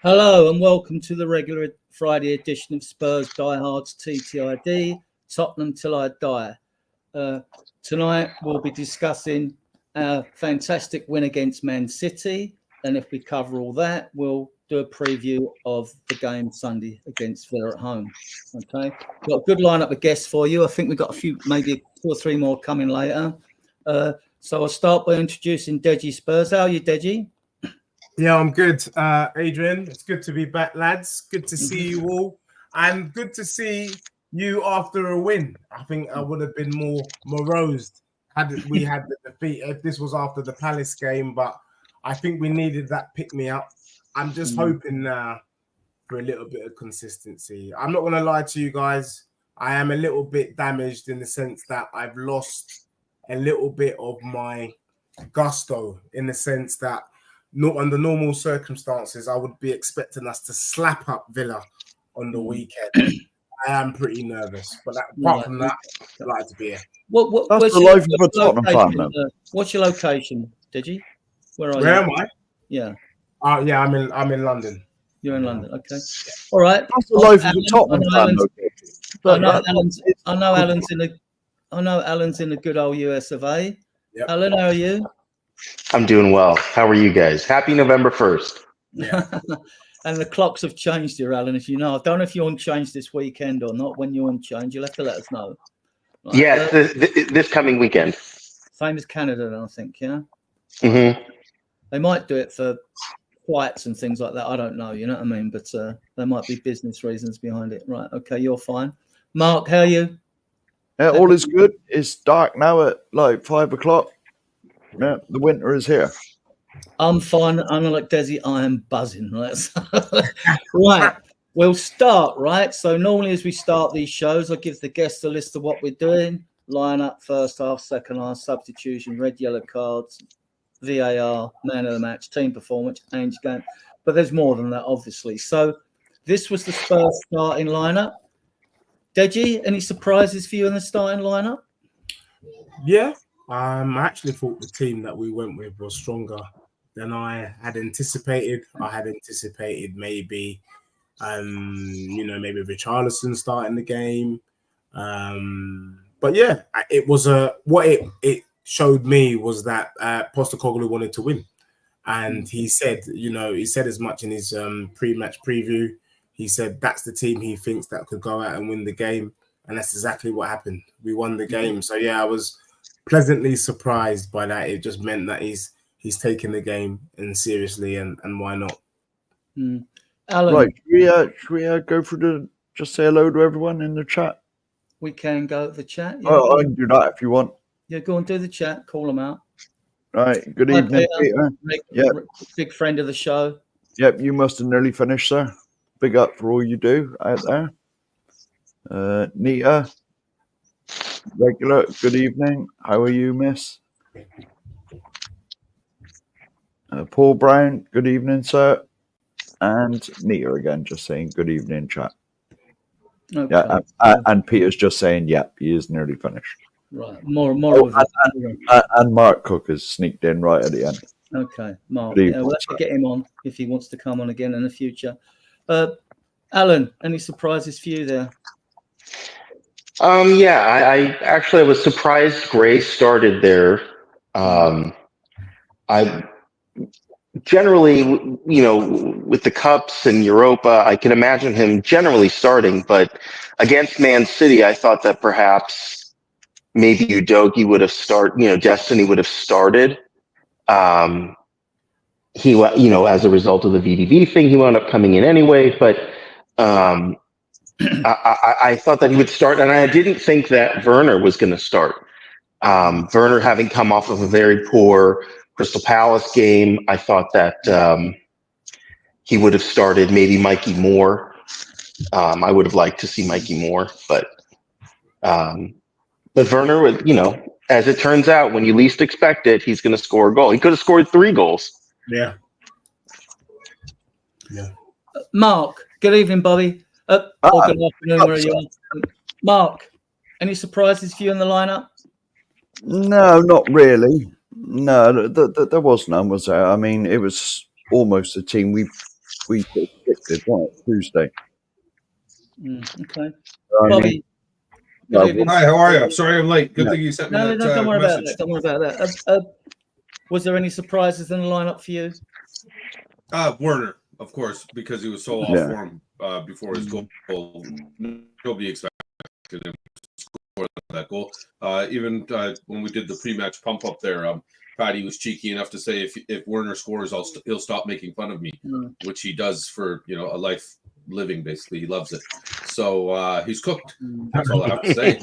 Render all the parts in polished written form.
Hello and welcome to the regular Friday edition of Spurs Diehards TTID, Tottenham Till I Die. Tonight we'll be discussing our fantastic win against Man City, and if we cover all that, we'll do a preview of the game Sunday against Villa at home. Okay, got a good lineup of guests for you. I think we've got a few, maybe 2 or 3 more coming later. So I'll start by introducing Deji Spurs. How are you, Deji? Yeah, I'm good, Adrian. It's good to be back, lads. Good to see you all, and good to see you after a win. I think I would have been more morose had we had the defeat if this was after the Palace game, but I think we needed that pick-me-up. I'm just hoping for a little bit of consistency. I'm not going to lie to you guys. I am a little bit damaged in the sense that I've lost a little bit of my gusto, in the sense that under normal circumstances, I would be expecting us to slap up Villa on the weekend. I am pretty nervous, but apart from that, I'd like to be here. That's the life of a Tottenham fan. What's your location, Digi? Where are you? Where am I? Yeah. Yeah, I'm in London. You're in London, okay. All right. That's the life of a Tottenham fan. I know Alan's in the good old US of A. Yep. Alan, how are you? I'm doing well. How are you guys? Happy November 1st. Yeah. And the clocks have changed here, Alan, as you know. I don't know if you're on change this weekend or not. When you're on change, you'll have to let us know. Right. Yeah, this coming weekend. Same as Canada, then, I think, yeah? Mm-hmm. They might do it for flights and things like that. I don't know, you know what I mean? But there might be business reasons behind it. Right, okay, you're fine. Mark, how are you? Yeah, all is good. It's dark now at like 5 o'clock. Yeah, the winter is here. I'm fine. Unlike Desi, I am buzzing, right? Right. We'll start, right? So normally as we start these shows, I give the guests a list of what we're doing. Line up, first half, second half, substitution, red, yellow cards, VAR, man of the match, team performance, change game. But there's more than that, obviously. So this was the Spurs starting lineup. Deji, any surprises for you in the starting lineup? Yeah. I actually thought the team that we went with was stronger than I had anticipated. I had anticipated maybe Richarlison starting the game. But yeah, it was what it showed me was that Postecoglou wanted to win. And he said as much in his pre-match preview. He said that's the team he thinks that could go out and win the game. And that's exactly what happened. We won the game. So yeah, I was pleasantly surprised by that. It just meant that he's taking the game seriously, and why not? Alan, right, should we go through just say hello to everyone in the chat? We can go to the chat. Yeah. I can do that if you want. Yeah, go and do the chat. Call them out. Right. Good evening, Peter. Big friend of the show. Yep, you must have nearly finished, sir. Big up for all you do out there. Nita. Regular, good evening. How are you, miss? Paul Brown, good evening, sir. And Nita again, just saying good evening, chat. Okay. Yeah, and Peter's just saying, yep, he is nearly finished. Right, more and Mark Cook has sneaked in right at the end. Okay, Mark. We'll have to get him on if he wants to come on again in the future. Alan, any surprises for you there? I actually was surprised Gray started there. I generally, with the Cups and Europa, I can imagine him generally starting, but against Man City, I thought that perhaps maybe Udogie would have Destiny would have started. He, as a result of the VDV thing, he wound up coming in anyway, but I thought that he would start, and I didn't think that Werner was going to start. Werner having come off of a very poor Crystal Palace game, I thought that he would have started maybe Mikey Moore. I would have liked to see Mikey Moore, but Werner would, as it turns out, when you least expect it, he's going to score a goal. He could have scored 3 goals. Yeah. Mark, good evening, Bobby. Good afternoon, where you are. Mark, any surprises for you in the lineup? No, not really. No, there was none, was there? I mean, it was almost a team we we predicted, wasn't it? Tuesday. Okay. I Bobby, mean, good no, evening. Hi, how are you? Sorry I'm late. Good No. thing you sent me No, that don't worry about message. that. Don't worry about that. Was there any surprises in the lineup for you? Werner, of course, because he was so off form before his goal. Nobody expected him to score that goal. Even when we did the pre-match pump up there, Patty was cheeky enough to say if Werner scores, he'll stop making fun of me, which he does for a life living. Basically, he loves it. So he's cooked. That's all I have to say.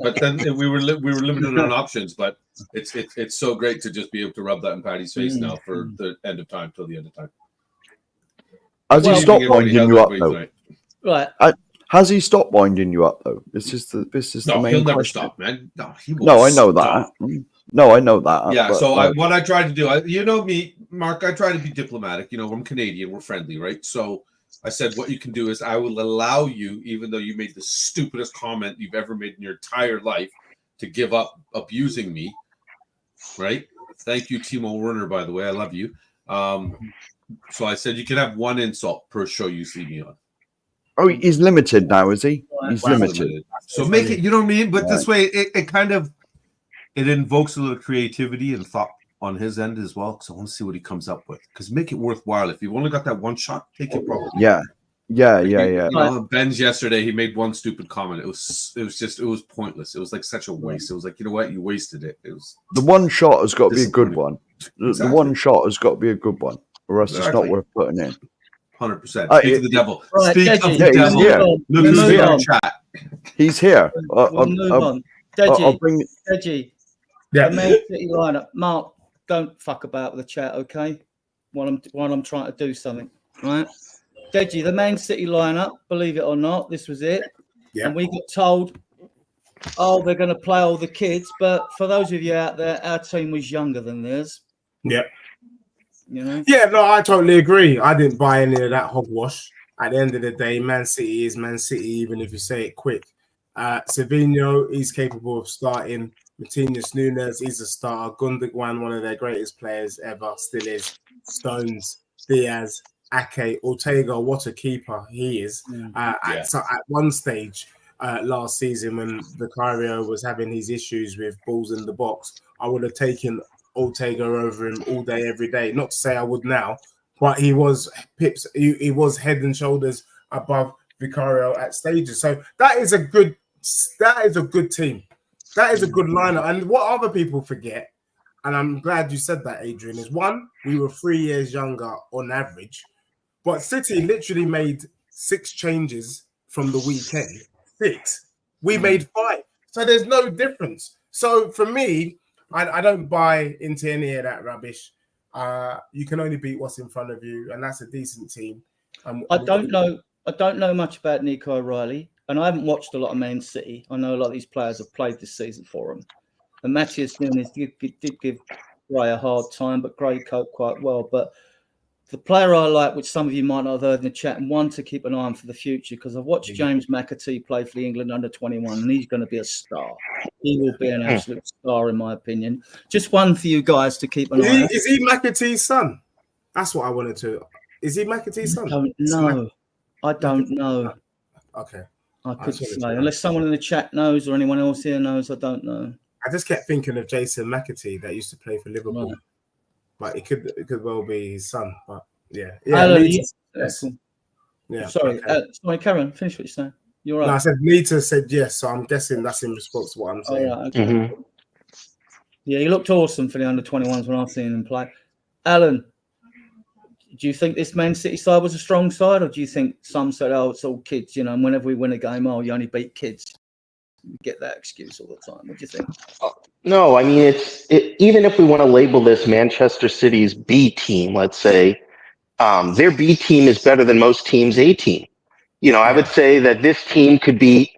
But then we were limited on options. But it's so great to just be able to rub that in Patty's face now for the end of time till the end of time. Has he stopped winding you up though? Right. Has he stopped winding you up though? This is the main he'll never question. stop, man. No, he won't. No, I know that. No, I know that. Yeah. But, So what I tried to do, you know me, Mark. I try to be diplomatic. I'm Canadian. We're friendly, right? So I said, what you can do is I will allow you, even though you made the stupidest comment you've ever made in your entire life, to give up abusing me, right? Thank you, Timo Werner, by the way. I love you. So I said you can have one insult per show you see me on. Oh, he's limited now, is he? He's limited. So make it, you know what I mean? But this way, it kind of, it invokes a little creativity and thought on his end as well, because I want to see what he comes up with. Because make it worthwhile. If you've only got that one shot, take it properly. Yeah. Ben's yesterday, he made one stupid comment. It was pointless. It was like such a waste. It was like, you know what? You wasted it. It was the one shot has got to be a good one. Exactly. The one shot has got to be a good one, or else it's not worth putting in. 100%. Speak to the devil. Right, Speak Deji, of the devil. Here. Look who's here in chat. He's here. We'll move on. Deji. Yeah. The Man City lineup. Mark, don't fuck about with the chat, okay? While I'm trying to do something, right? Deji, the Man City lineup, believe it or not, this was it. Yeah. And we got told, they're going to play all the kids. But for those of you out there, our team was younger than theirs. Yeah. Yeah, no, I totally agree. I didn't buy any of that hogwash. At the end of the day, Man City is Man City, even if you say it quick. Savinho, he's capable of starting. Martinez Nunes, he's a starter. Gundogan, one of their greatest players ever, still is. Stones, Diaz, Ake, Ortega, what a keeper he is. So at one stage last season, when Vicario was having his issues with balls in the box, I would have taken Ortega over him all day, every day. Not to say I would now, but he was he was head and shoulders above Vicario at stages. So that is a good team. That is a good lineup. And what other people forget, and I'm glad you said that, Adrian, is one, we were 3 years younger on average, but City literally made 6 changes from the weekend. 6. We made 5. So there's no difference. So for me, I don't buy into any of that rubbish. You can only beat what's in front of you, and that's a decent team. I don't know much about Nico O'Reilly, and I haven't watched a lot of Man City. I know a lot of these players have played this season for them. And Matthias Nunes did give Gray a hard time, but Gray coped quite well. But the player I like, which some of you might not have heard in the chat, and one to keep an eye on for the future, because I've watched James McAtee play for the England under-21, and he's going to be a star. He will be an absolute star, in my opinion. Just one for you guys to keep an eye on. Is he McAtee's son? That's what I wanted to. Is he McAtee's son? I don't know. Okay. I could say, unless someone in the chat knows or anyone else here knows, I don't know. I just kept thinking of Jason McAtee that used to play for Liverpool. Right. But it could well be his son. But yeah. Sorry, sorry, Karen, finish what you're saying. You're right. No, I said Nita said yes, so I'm guessing that's in response to what I'm saying. Right, okay. Yeah, he looked awesome for the under-21s when I've seen him play. Alan, do you think this Man City side was a strong side, or do you think some said, it's all kids, and whenever we win a game, you only beat kids? You get that excuse all the time. What do you think? No, I mean, even if we want to label this Manchester City's B team, let's say, their B team is better than most teams' A team. I would say that this team could beat,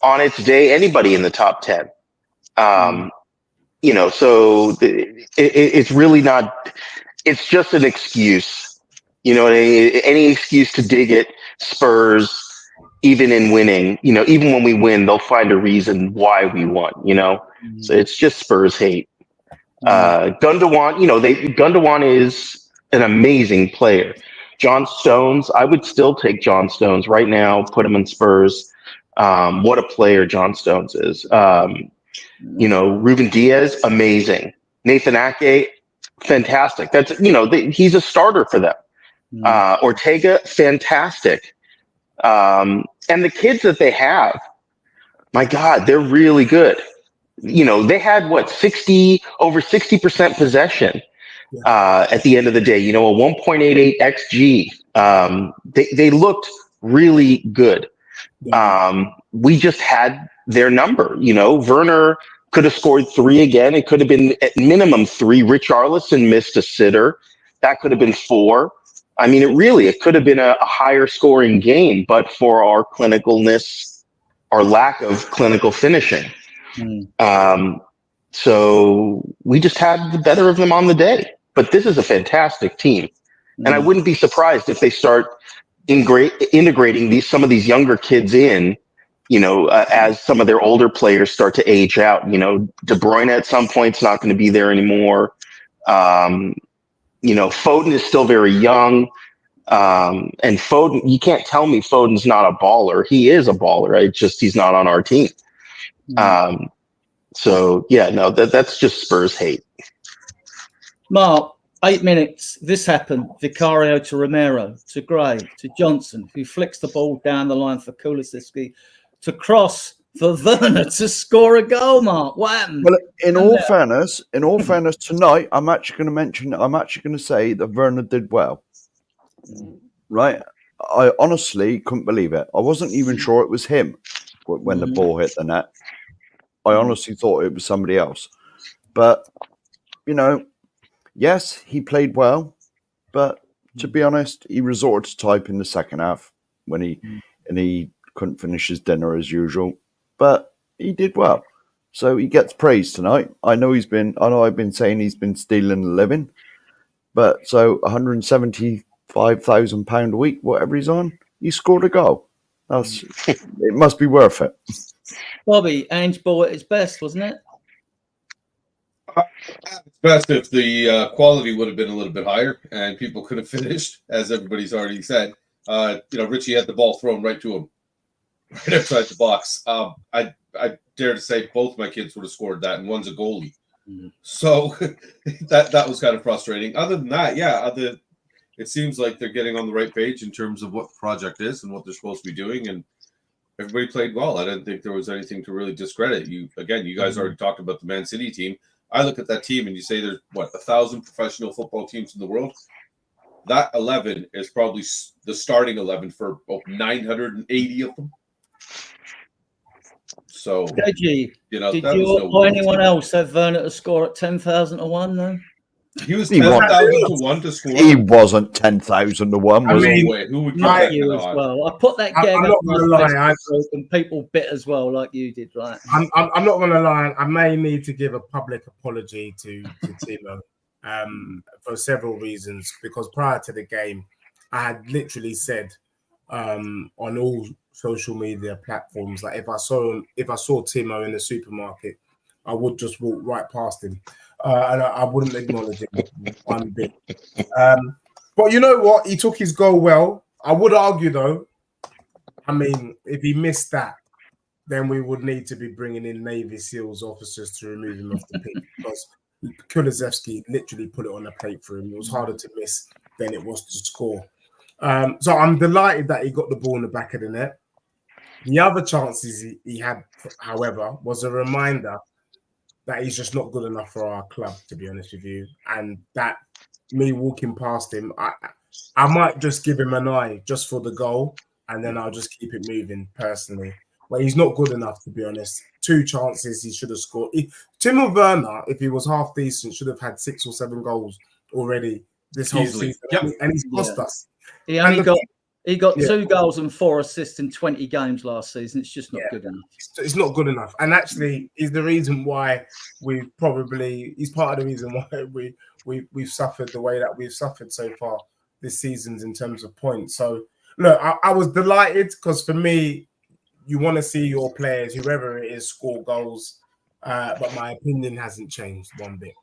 on its day, anybody in the top 10. So it's really not, it's just an excuse. Any excuse to dig at Spurs, even in winning, even when we win, they'll find a reason why we won, So it's just Spurs hate. Gundogan, Gundogan is an amazing player. John Stones, I would still take John Stones right now, put him in Spurs. What a player John Stones is. Ruben Diaz, amazing. Nathan Ake, fantastic. That's, he's a starter for them. Ortega, fantastic. And the kids that they have, my God, they're really good. They had over 60% possession at the end of the day, a 1.88 XG. They looked really good. We just had their number. Werner could have scored 3 again. It could have been at minimum 3. Richarlison missed a sitter. That could have been 4. I mean, it could have been a higher scoring game, but for our clinicalness, our lack of clinical finishing. So we just had the better of them on the day. But this is a fantastic team. And I wouldn't be surprised if they start integrating some of these younger kids in, as some of their older players start to age out. De Bruyne at some point is not going to be there anymore. Foden is still very young. And Foden, you can't tell me Foden's not a baller. He is a baller, right? Just he's not on our team. That's just Spurs hate. Mark, 8 minutes. This happened. Vicario to Romero, to Gray, to Johnson, who flicks the ball down the line for Kulusevski, to cross for Werner to score a goal, Mark. What happened? Well, in all fairness, tonight, I'm actually going to say that Werner did well. Right? I honestly couldn't believe it. I wasn't even sure it was him when the ball hit the net. I honestly thought it was somebody else. But, yes, he played well. But to be honest, he resorted to type in the second half when he couldn't finish his dinner as usual. But he did well. So he gets praise tonight. I know I've been saying he's been stealing a living. But so £175,000 a week, whatever he's on, he scored a goal. It must be worth it. Bobby, Ange ball at its best, wasn't it? It's best if the quality would have been a little bit higher and people could have finished, as everybody's already said. Richie had the ball thrown right to him, right outside the box. I dare to say both my kids would have scored that, and one's a goalie. So that was kind of frustrating. Other than that, it seems like they're getting on the right page in terms of what the project is and what they're supposed to be doing, and everybody played well. I didn't think there was anything to really discredit. You guys already talked about the Man City team. I look at that team and you say there's 1,000 professional football teams in the world. That 11 is probably the starting 11 for 980 of them. So, did you or anyone else have Werner to score at 10,000 to 1 though? He was 10,000 to 1 to score. He wasn't 10,000 to 1. I mean, who would put that you as well? I put that gag up on and people bit as well, like you did, right? I'm not going to lie. I may need to give a public apology to Timo for several reasons. Because prior to the game, I had literally said on all social media platforms that if I saw Timo in the supermarket, I would just walk right past him. And I wouldn't acknowledge him one bit. But you know what? He took his goal well. I would argue, though, if he missed that, then we would need to be bringing in Navy SEALs officers to remove him off the pitch, because Kulusevski literally put it on a plate for him. It was harder to miss than it was to score. So I'm delighted that he got the ball in the back of the net. The other chances he had, however, was a reminder that he's just not good enough for our club, to be honest with you. And that me walking past him, I might just give him an eye just for the goal, and then I'll just keep it moving personally. But he's not good enough, to be honest. 2 chances he should have scored. Timo Werner, if he was half decent, should have had 6 or 7 goals already this whole season. Yep. And he's cost us. He got 2 goals and 4 assists in 20 games last season. It's just not good enough. It's not good enough. And actually, he's the reason why he's part of the reason why we've suffered the way that we've suffered so far this season in terms of points. So, look, I was delighted because for me, you want to see your players, whoever it is, score goals. But my opinion hasn't changed one bit.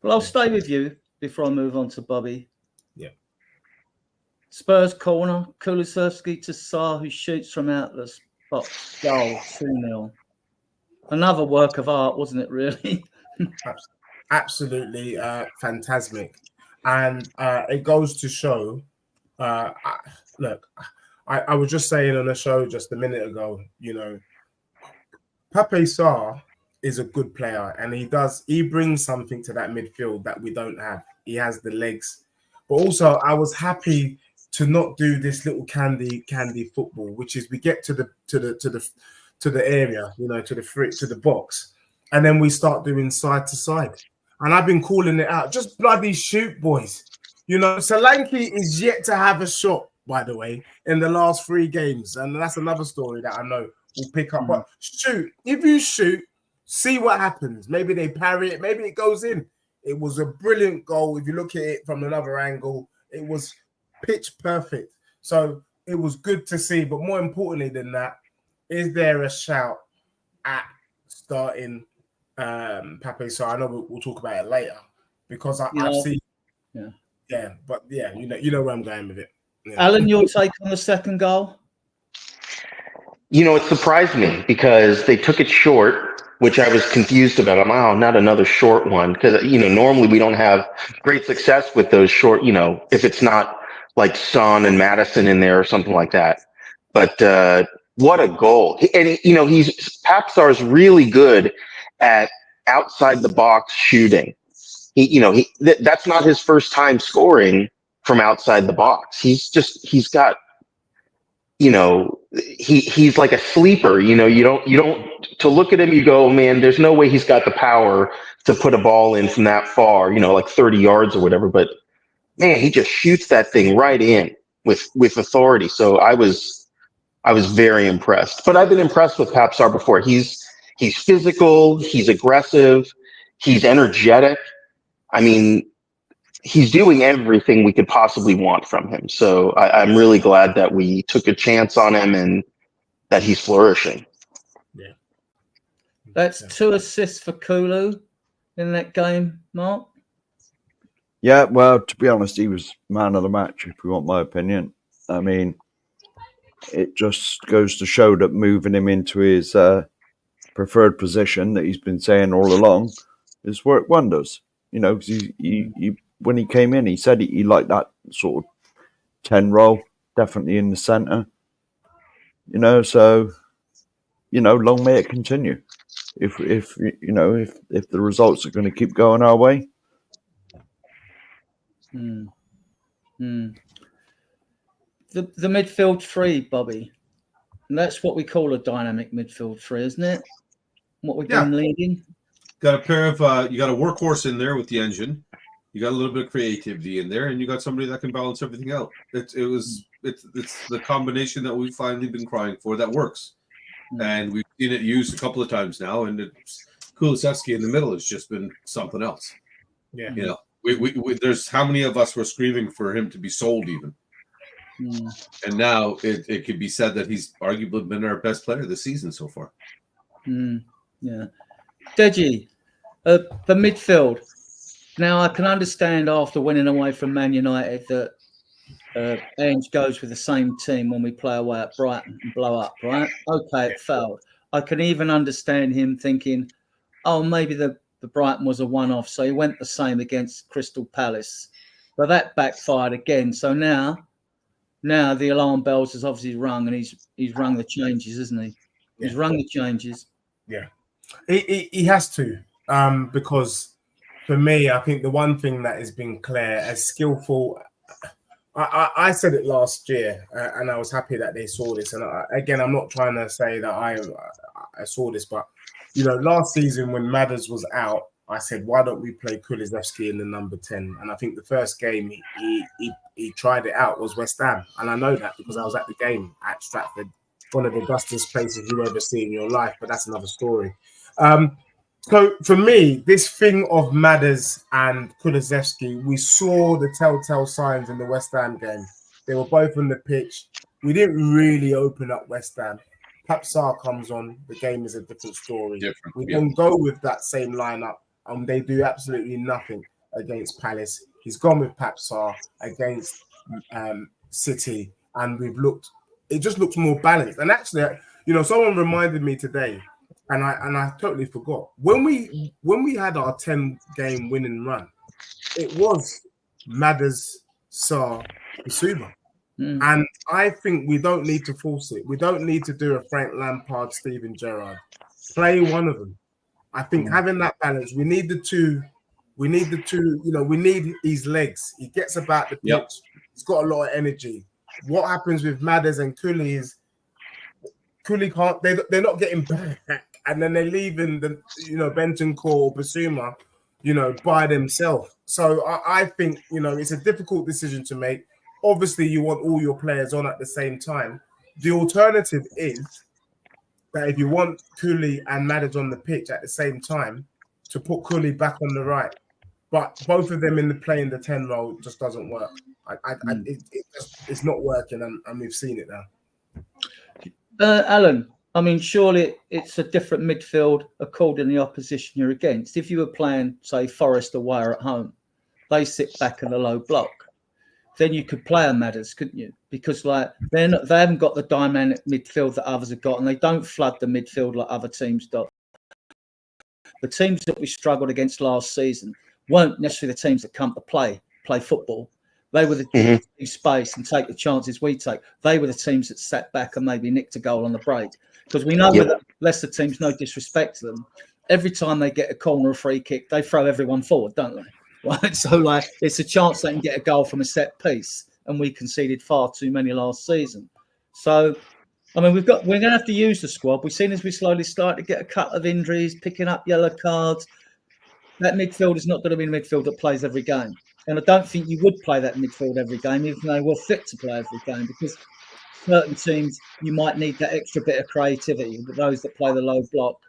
Well, I'll stay with you before I move on to Bobby. Yeah. Spurs corner, Kulusevski to Sarr, who shoots from out the box. Goal, 2-0. Another work of art, wasn't it, really? Absolutely phantasmic. And it goes to show, look, I was just saying on the show just a minute ago, you know, Pape Sarr is a good player, and he brings something to that midfield that we don't have. He has the legs. But also, I was happy to not do this little candy football, which is we get to the area, you know, to the box, and then we start doing side to side. And I've been calling it out. Just bloody shoot, boys. You know, Solanke is yet to have a shot, by the way, in the last 3 games, and that's another story that I know we'll pick up. But shoot, if you shoot, see what happens. Maybe they parry it, maybe it goes in. It was a brilliant goal. If you look at it from another angle, it was pitch perfect. So it was good to see. But more importantly than that, is there a shout at starting Pape Sarr? I know we'll talk about it later because I've seen. But you know where I'm going with it. Yeah. Alan, your take on the second goal? You know, it surprised me because they took it short, which I was confused about. I'm like, oh, not another short one. Because, you know, normally we don't have great success with those short, you know, if it's not like Son and Madison in there or something like that. But what a goal. And, you know, Pape Sarr is really good at outside the box shooting. That's not his first time scoring from outside the box. He's got, you know, he's like a sleeper. You know, you don't to look at him, you go, man, there's no way he's got the power to put a ball in from that far, you know, like 30 yards or whatever. But man, he just shoots that thing right in with authority. So I was very impressed. But I've been impressed with Pape Sarr before. He's physical, he's aggressive, he's energetic. I mean, he's doing everything we could possibly want from him. So I'm really glad that we took a chance on him and that he's flourishing. Yeah. That's 2 assists for Kulu in that game, Mark. Yeah, well, to be honest, he was man of the match, if you want my opinion. I mean, it just goes to show that moving him into his preferred position that he's been saying all along has worked wonders. You know, because he when he came in, he said he liked that sort of 10 role, definitely in the centre. You know, so, you know, long may it continue. If the results are going to keep going our way. The midfield 3, Bobby. And that's what we call a dynamic midfield 3, isn't it? What we've been leading. Got a pair of you got a workhorse in there with the engine. You got a little bit of creativity in there, and you got somebody that can balance everything out. It's the combination that we've finally been crying for that works, and we've seen it used a couple of times now. And Kulusevski in the middle has just been something else. Yeah, you know, we there's how many of us were screaming for him to be sold even, and now it could be said that he's arguably been our best player this season so far. Yeah. Deji, the midfield. Now, I can understand after winning away from Man United that Ange goes with the same team when we play away at Brighton and blow up, right? Okay, it failed. I can even understand him thinking, oh, maybe the Brighton was a one-off, so he went the same against Crystal Palace. But that backfired again. So now the alarm bells has obviously rung, and he's rung the changes, isn't he? He's rung the changes. Yeah. He has to, because for me, I think the one thing that has been clear as skillful, I said it last year, and I was happy that they saw this. And again, I'm not trying to say that I saw this, but you know, last season when Madders was out, I said, why don't we play Kulusevski in the number 10? And I think the first game he tried it out was West Ham, and I know that because I was at the game at Stratford. One of the dustest places you ever see in your life, but that's another story. So for me, this thing of Madders and Kulusevski, we saw the telltale signs in the West Ham game. They were both on the pitch. We didn't really open up West Ham. Pape Sarr comes on, the game is a different story. We don't go with that same lineup, and they do absolutely nothing against Palace. He's gone with Pape Sarr against City, and it just looks more balanced. And actually, someone reminded me today, and I totally forgot, when we had our 10-game winning run, it was Madders, Sarr, Basuma. And I think we don't need to force it. We don't need to do a Frank Lampard, Steven Gerrard. Play one of them. I think having that balance, we need the two. We need we need his legs. He gets about the pitch. Yep. He's got a lot of energy. What happens with Madders and Cooley is Cooley can't, they're not getting back. And then they're leaving the, Bentancur or Basuma, by themselves. So I think, it's a difficult decision to make. Obviously, you want all your players on at the same time. The alternative is that if you want Cooley and Madders on the pitch at the same time, to put Cooley back on the right. But both of them playing the 10 role just doesn't work. It's not working, and we've seen it now. Alan, I mean, surely it's a different midfield according to the opposition you're against. If you were playing, say, Forest away or at home, they sit back in the low block. Then you could play a Madders, couldn't you? Because they haven't got the dynamic midfield that others have got, and they don't flood the midfield like other teams do. The teams that we struggled against last season weren't necessarily the teams that come to play football. They were the teams who space and take the chances we take. They were the teams that sat back and maybe nicked a goal on the break. Because we know that lesser teams, no disrespect to them, every time they get a corner or free kick, they throw everyone forward, don't they? Right, so it's a chance they can get a goal from a set piece, and we conceded far too many last season. So, I mean, we're going to have to use the squad. We've seen as we slowly start to get a cut of injuries, picking up yellow cards. That midfield is not going to be a midfield that plays every game, and I don't think you would play that midfield every game, even though we're fit to play every game, because certain teams you might need that extra bit of creativity. But those that play the low block,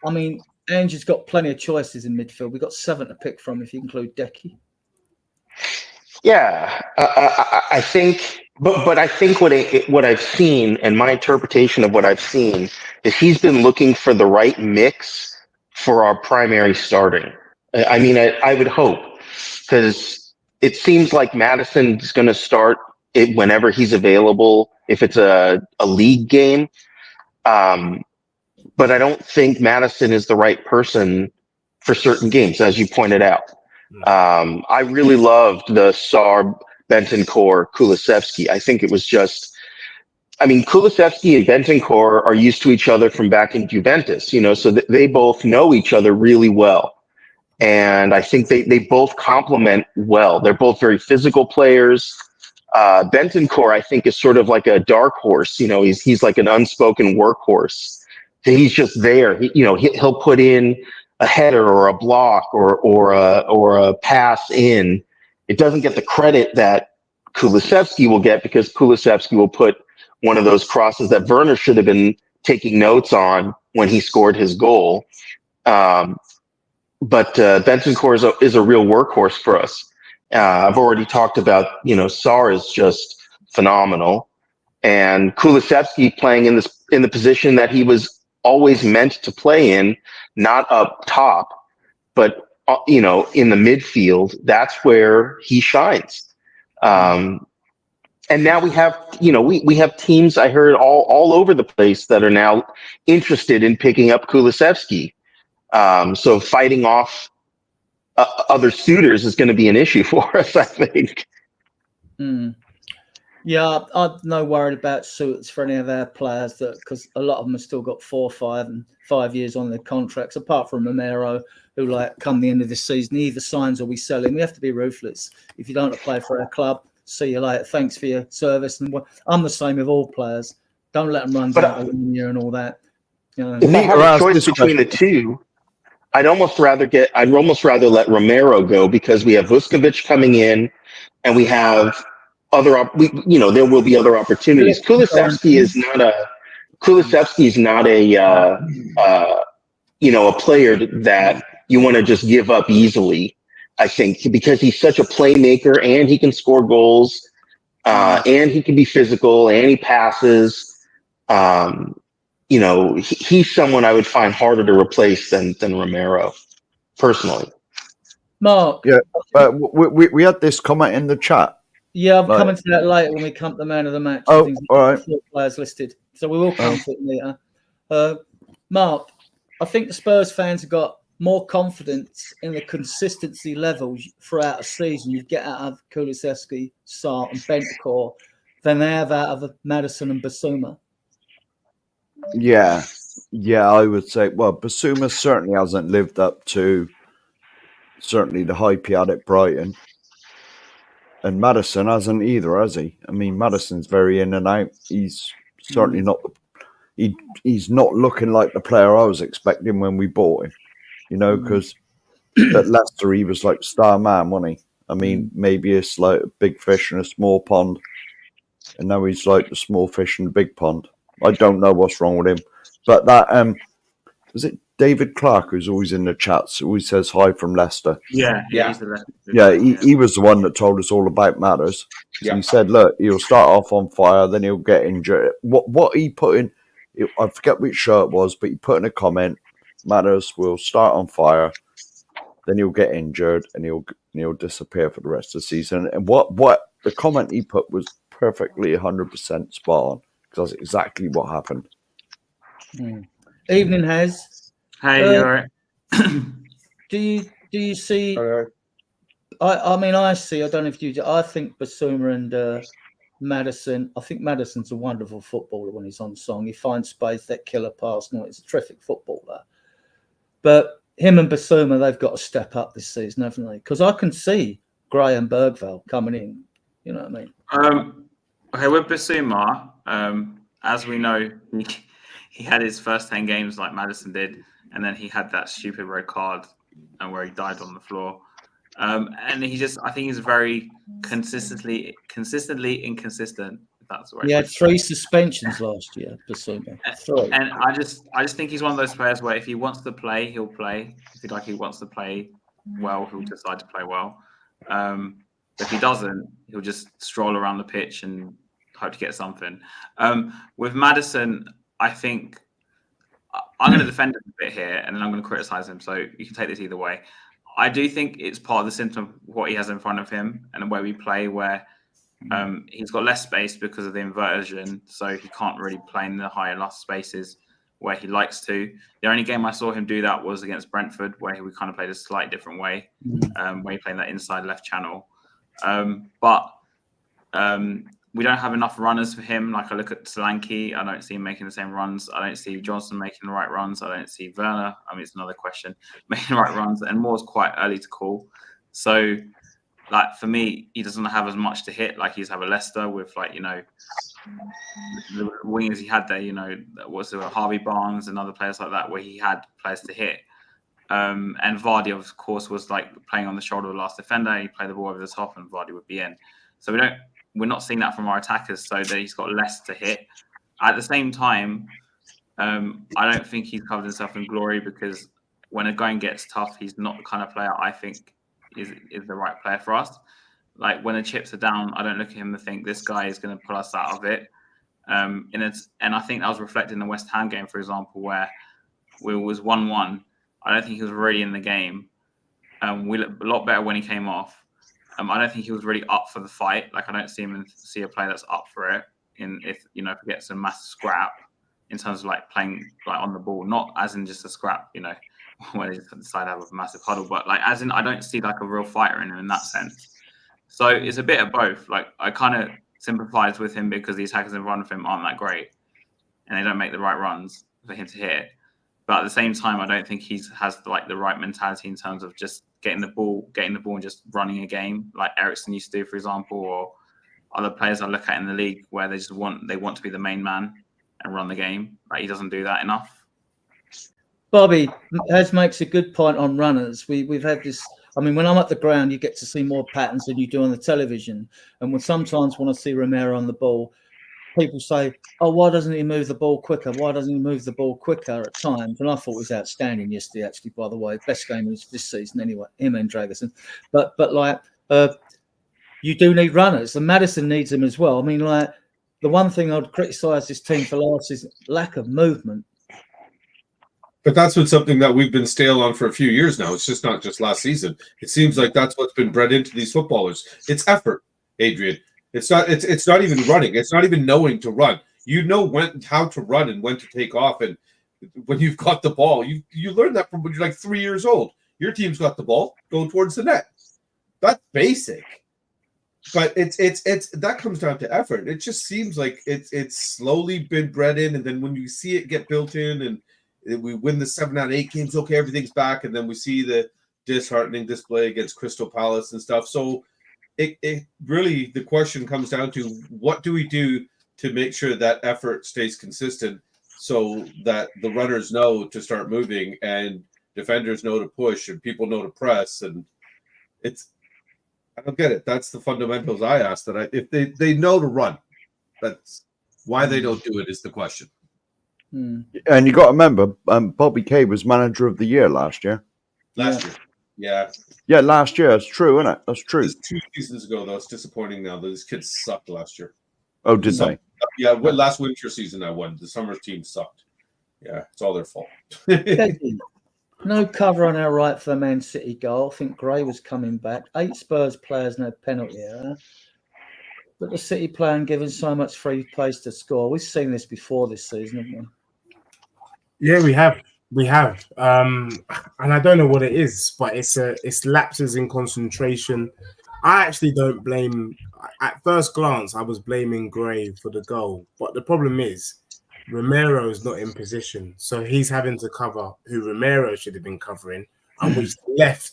I mean. Angie's got plenty of choices in midfield. We've got 7 to pick from if you include Decky. Yeah, I think, but I think what I've seen, and my interpretation of what I've seen, is he's been looking for the right mix for our primary starting. I mean, I would hope, because it seems like Maddison's going to start it whenever he's available, if it's a league game. But I don't think Maddison is the right person for certain games, as you pointed out. I really loved the Sarr, Bentancur, Kulusevski. I think it was Kulusevski and Bentancur are used to each other from back in Juventus, so they both know each other really well. And I think they both complement well. They're both very physical players. Bentancur, I think, is sort of like a dark horse. He's like an unspoken workhorse. He's just there. He'll put in a header or a block or a pass in. It doesn't get the credit that Kulusevski will get, because Kulusevski will put one of those crosses that Werner should have been taking notes on when he scored his goal. But Bentancur is a real workhorse for us. I've already talked about, Sarr is just phenomenal, and Kulusevski playing in the position that he was always meant to play in, not up top, but in the midfield. That's where he shines. And now we have we have teams, I heard, all over the place that are now interested in picking up Kulusevski. So fighting off other suitors is going to be an issue for us, I think. Yeah, I'm no worried about suits for any of our players, because a lot of them have still got 4, 5, and 5 years on their contracts, apart from Romero, who come the end of this season, he either signs or we sell him. We have to be ruthless. If you don't want to play for our club, see you later. Thanks for your service. And I'm the same with all players. Don't let them run down the year and all that. If I had a choice between the two, I'd almost rather let Romero go, because we have Vuskovic coming in, and we have there will be other opportunities. Kulusevski is not a player that you want to just give up easily, I think, because he's such a playmaker, and he can score goals, and he can be physical, and he passes. He's someone I would find harder to replace than Romero, personally. Mark. Yeah, but we had this comment in the chat. Yeah, I'm coming to that later when we come to the man of the match. Oh, Things all right. 4 players listed, so we will come to it later. Mark, I think the Spurs fans have got more confidence in the consistency levels throughout a season you get out of Kulusevski, Sarr, and Bentancur than they have out of Maddison and Basuma. Yeah, I would say. Well, Basuma certainly hasn't lived up to the hype he had at Brighton, and Maddison hasn't either, has he? I mean, Maddison's very in and out. He's certainly not. He's not looking like the player I was expecting when we bought him. You know, because at Leicester he was like star man, wasn't he? I mean, maybe it's like a big fish in a small pond, and now he's like the small fish in the big pond. I don't know what's wrong with him, but that was it. David Clark, who's always in the chats, always says hi from Leicester. Yeah. He's the Leicester. Yeah, he was the one that told us all about Matters. Yeah. He said, "Look, he'll start off on fire, then he'll get injured." What he put in, I forget which shirt it was, but he put in a comment: Matters will start on fire, then he'll get injured, and he'll disappear for the rest of the season. And what the comment he put was perfectly 100% spot on, because that's exactly what happened. Evening, Has. Hey, you all right? Do you see? I mean, I see. I don't know if you do. I think Basuma and Maddison. I think Maddison's a wonderful footballer when he's on song. He finds space, that killer pass. No, he's a terrific footballer. But him and Basuma, they've got to step up this season, haven't they? Because I can see Gray and Bergvall coming in. You know what I mean? Okay, with Basuma, as we know, he had his first 10 games like Maddison did, and then he had that stupid red card and where he died on the floor. And I think he's very consistently inconsistent. If that's the right. He had 3 suspensions last year, Basuma. 3. And I just think he's one of those players where if he wants to play, he'll play. If he wants to play well, he'll decide to play well. If he doesn't, he'll just stroll around the pitch and hope to get something. With Maddison, I think I'm going to defend him a bit here, and then I'm going to criticize him. So you can take this either way. I do think it's part of the symptom of what he has in front of him and the way we play, where he's got less space because of the inversion, so he can't really play in the higher lost spaces where he likes to. The only game I saw him do that was against Brentford, where we kind of played a slightly different way, where he played that inside left channel. But we don't have enough runners for him. Like I look at Solanke, I don't see him making the same runs. I don't see Johnson making the right runs. I don't see Werner. I mean, it's another question, making the right runs. And Moore's quite early to call. So, like for me, he doesn't have as much to hit. Like he's have a Leicester with the wingers he had there. Was there Harvey Barnes and other players like that where he had players to hit. And Vardy, of course, was like playing on the shoulder of the last defender. He played the ball over the top, and Vardy would be in. So we're not seeing that from our attackers, so that he's got less to hit. At the same time, I don't think he's covered himself in glory, because when a going gets tough, he's not the kind of player I think is the right player for us. Like when the chips are down, I don't look at him and think this guy is going to pull us out of it. And I think that was reflected in the West Ham game, for example, where we was 1-1. I don't think he was really in the game. We looked a lot better when he came off. I don't think he was really up for the fight. Like I don't see a player that's up for it. If he gets a massive scrap in terms of like playing like on the ball, not as in just a scrap, when they decide to have a massive huddle, but like as in I don't see like a real fighter in him in that sense. So it's a bit of both. Like I kind of sympathize with him because the attackers in front of him aren't that great, and they don't make the right runs for him to hit. But at the same time, I don't think he has the right mentality in terms of just getting the ball and just running a game like Eriksen used to do, for example, or other players I look at in the league where they want to be the main man and run the game. Like he doesn't do that enough. Bobby makes a good point on runners. We've had this. I mean, when I'm at the ground, you get to see more patterns than you do on the television. And sometimes when I see Romero on the ball, people say, "Oh, why doesn't he move the ball quicker? Why doesn't he move the ball quicker at times?" And I thought it was outstanding yesterday, actually, by the way. Best game of this season anyway, him and Dragusin. But you do need runners, and Maddison needs them as well. I mean, like, the one thing I'd criticise this team for last is lack of movement. But that's been something that we've been stale on for a few years now. It's just not just last season. It seems like that's what's been bred into these footballers. It's effort, Adrian. It's not even running. It's not even knowing to run. You know how to run and when to take off. And when you've got the ball, you learn that from when you're like 3 years old. Your team's got the ball, go towards the net. That's basic. But it's that comes down to effort. It just seems like it's slowly been bred in, and then when you see it get built in, and we win the 7 out of 8 games, okay, everything's back, and then we see the disheartening display against Crystal Palace and stuff. So it really, the question comes down to, what do we do to make sure that effort stays consistent, so that the runners know to start moving and defenders know to push and people know to press. And I don't get it. That's the fundamentals I asked. If they know to run, that's why they don't do it is the question. And you got to remember, Bobby Kay was manager of the year last year. Last year. Yeah, last year. That's true, isn't it? That's true. This 2 seasons ago, though, it's disappointing now. These kids sucked last year. Oh, did they? Yeah, last winter season I won. The summer team sucked. Yeah, it's all their fault. No cover on our right for the Man City goal. I think Gray was coming back. 8 Spurs players, no penalty error. But the City player given so much free place to score. We've seen this before this season, haven't we? Yeah, we have. And I don't know what it is, but it's lapses in concentration. I actually don't blame. At first glance, I was blaming Gray for the goal, but the problem is Romero is not in position, so he's having to cover who Romero should have been covering, and which left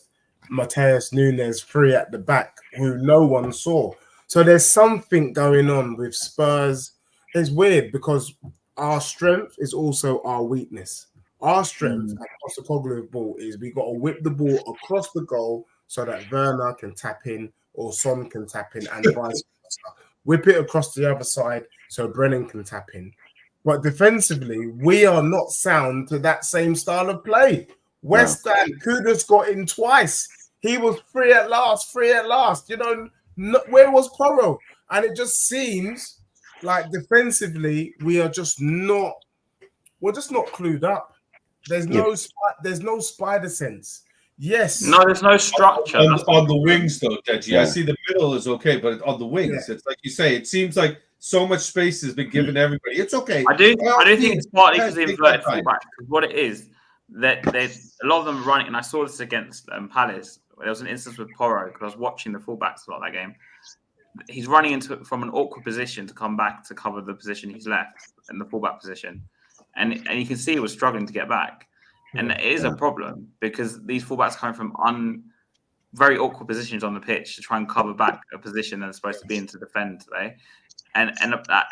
Mateus Nunes free at the back, who no one saw. So there's something going on with Spurs. It's weird because our strength is also our weakness. Our strength at Postecoglou ball is we got to whip the ball across the goal so that Werner can tap in or Son can tap in, and vice versa. Whip it across the other side so Brennan can tap in. But defensively, we are not sound to that same style of play. West Ham, Kudus got in twice. He was free at last. You know, where was Porro? And it just seems like defensively, we're just not clued up. There's no spider sense. Yes. No, there's no structure. On the wings, though, Deji. I see the middle is okay, but on the wings, it's like you say, it seems like so much space has been given to everybody. It's okay. I do think it's partly because the inverted fullback. What it is, that a lot of them are running, and I saw this against Palace. There was an instance with Porro, because I was watching the fullbacks a lot of that game. He's running from an awkward position to come back to cover the position he's left in the fullback position. And you can see he was struggling to get back. And it is a problem because these fullbacks coming from very awkward positions on the pitch to try and cover back a position they're supposed to be in to defend today. And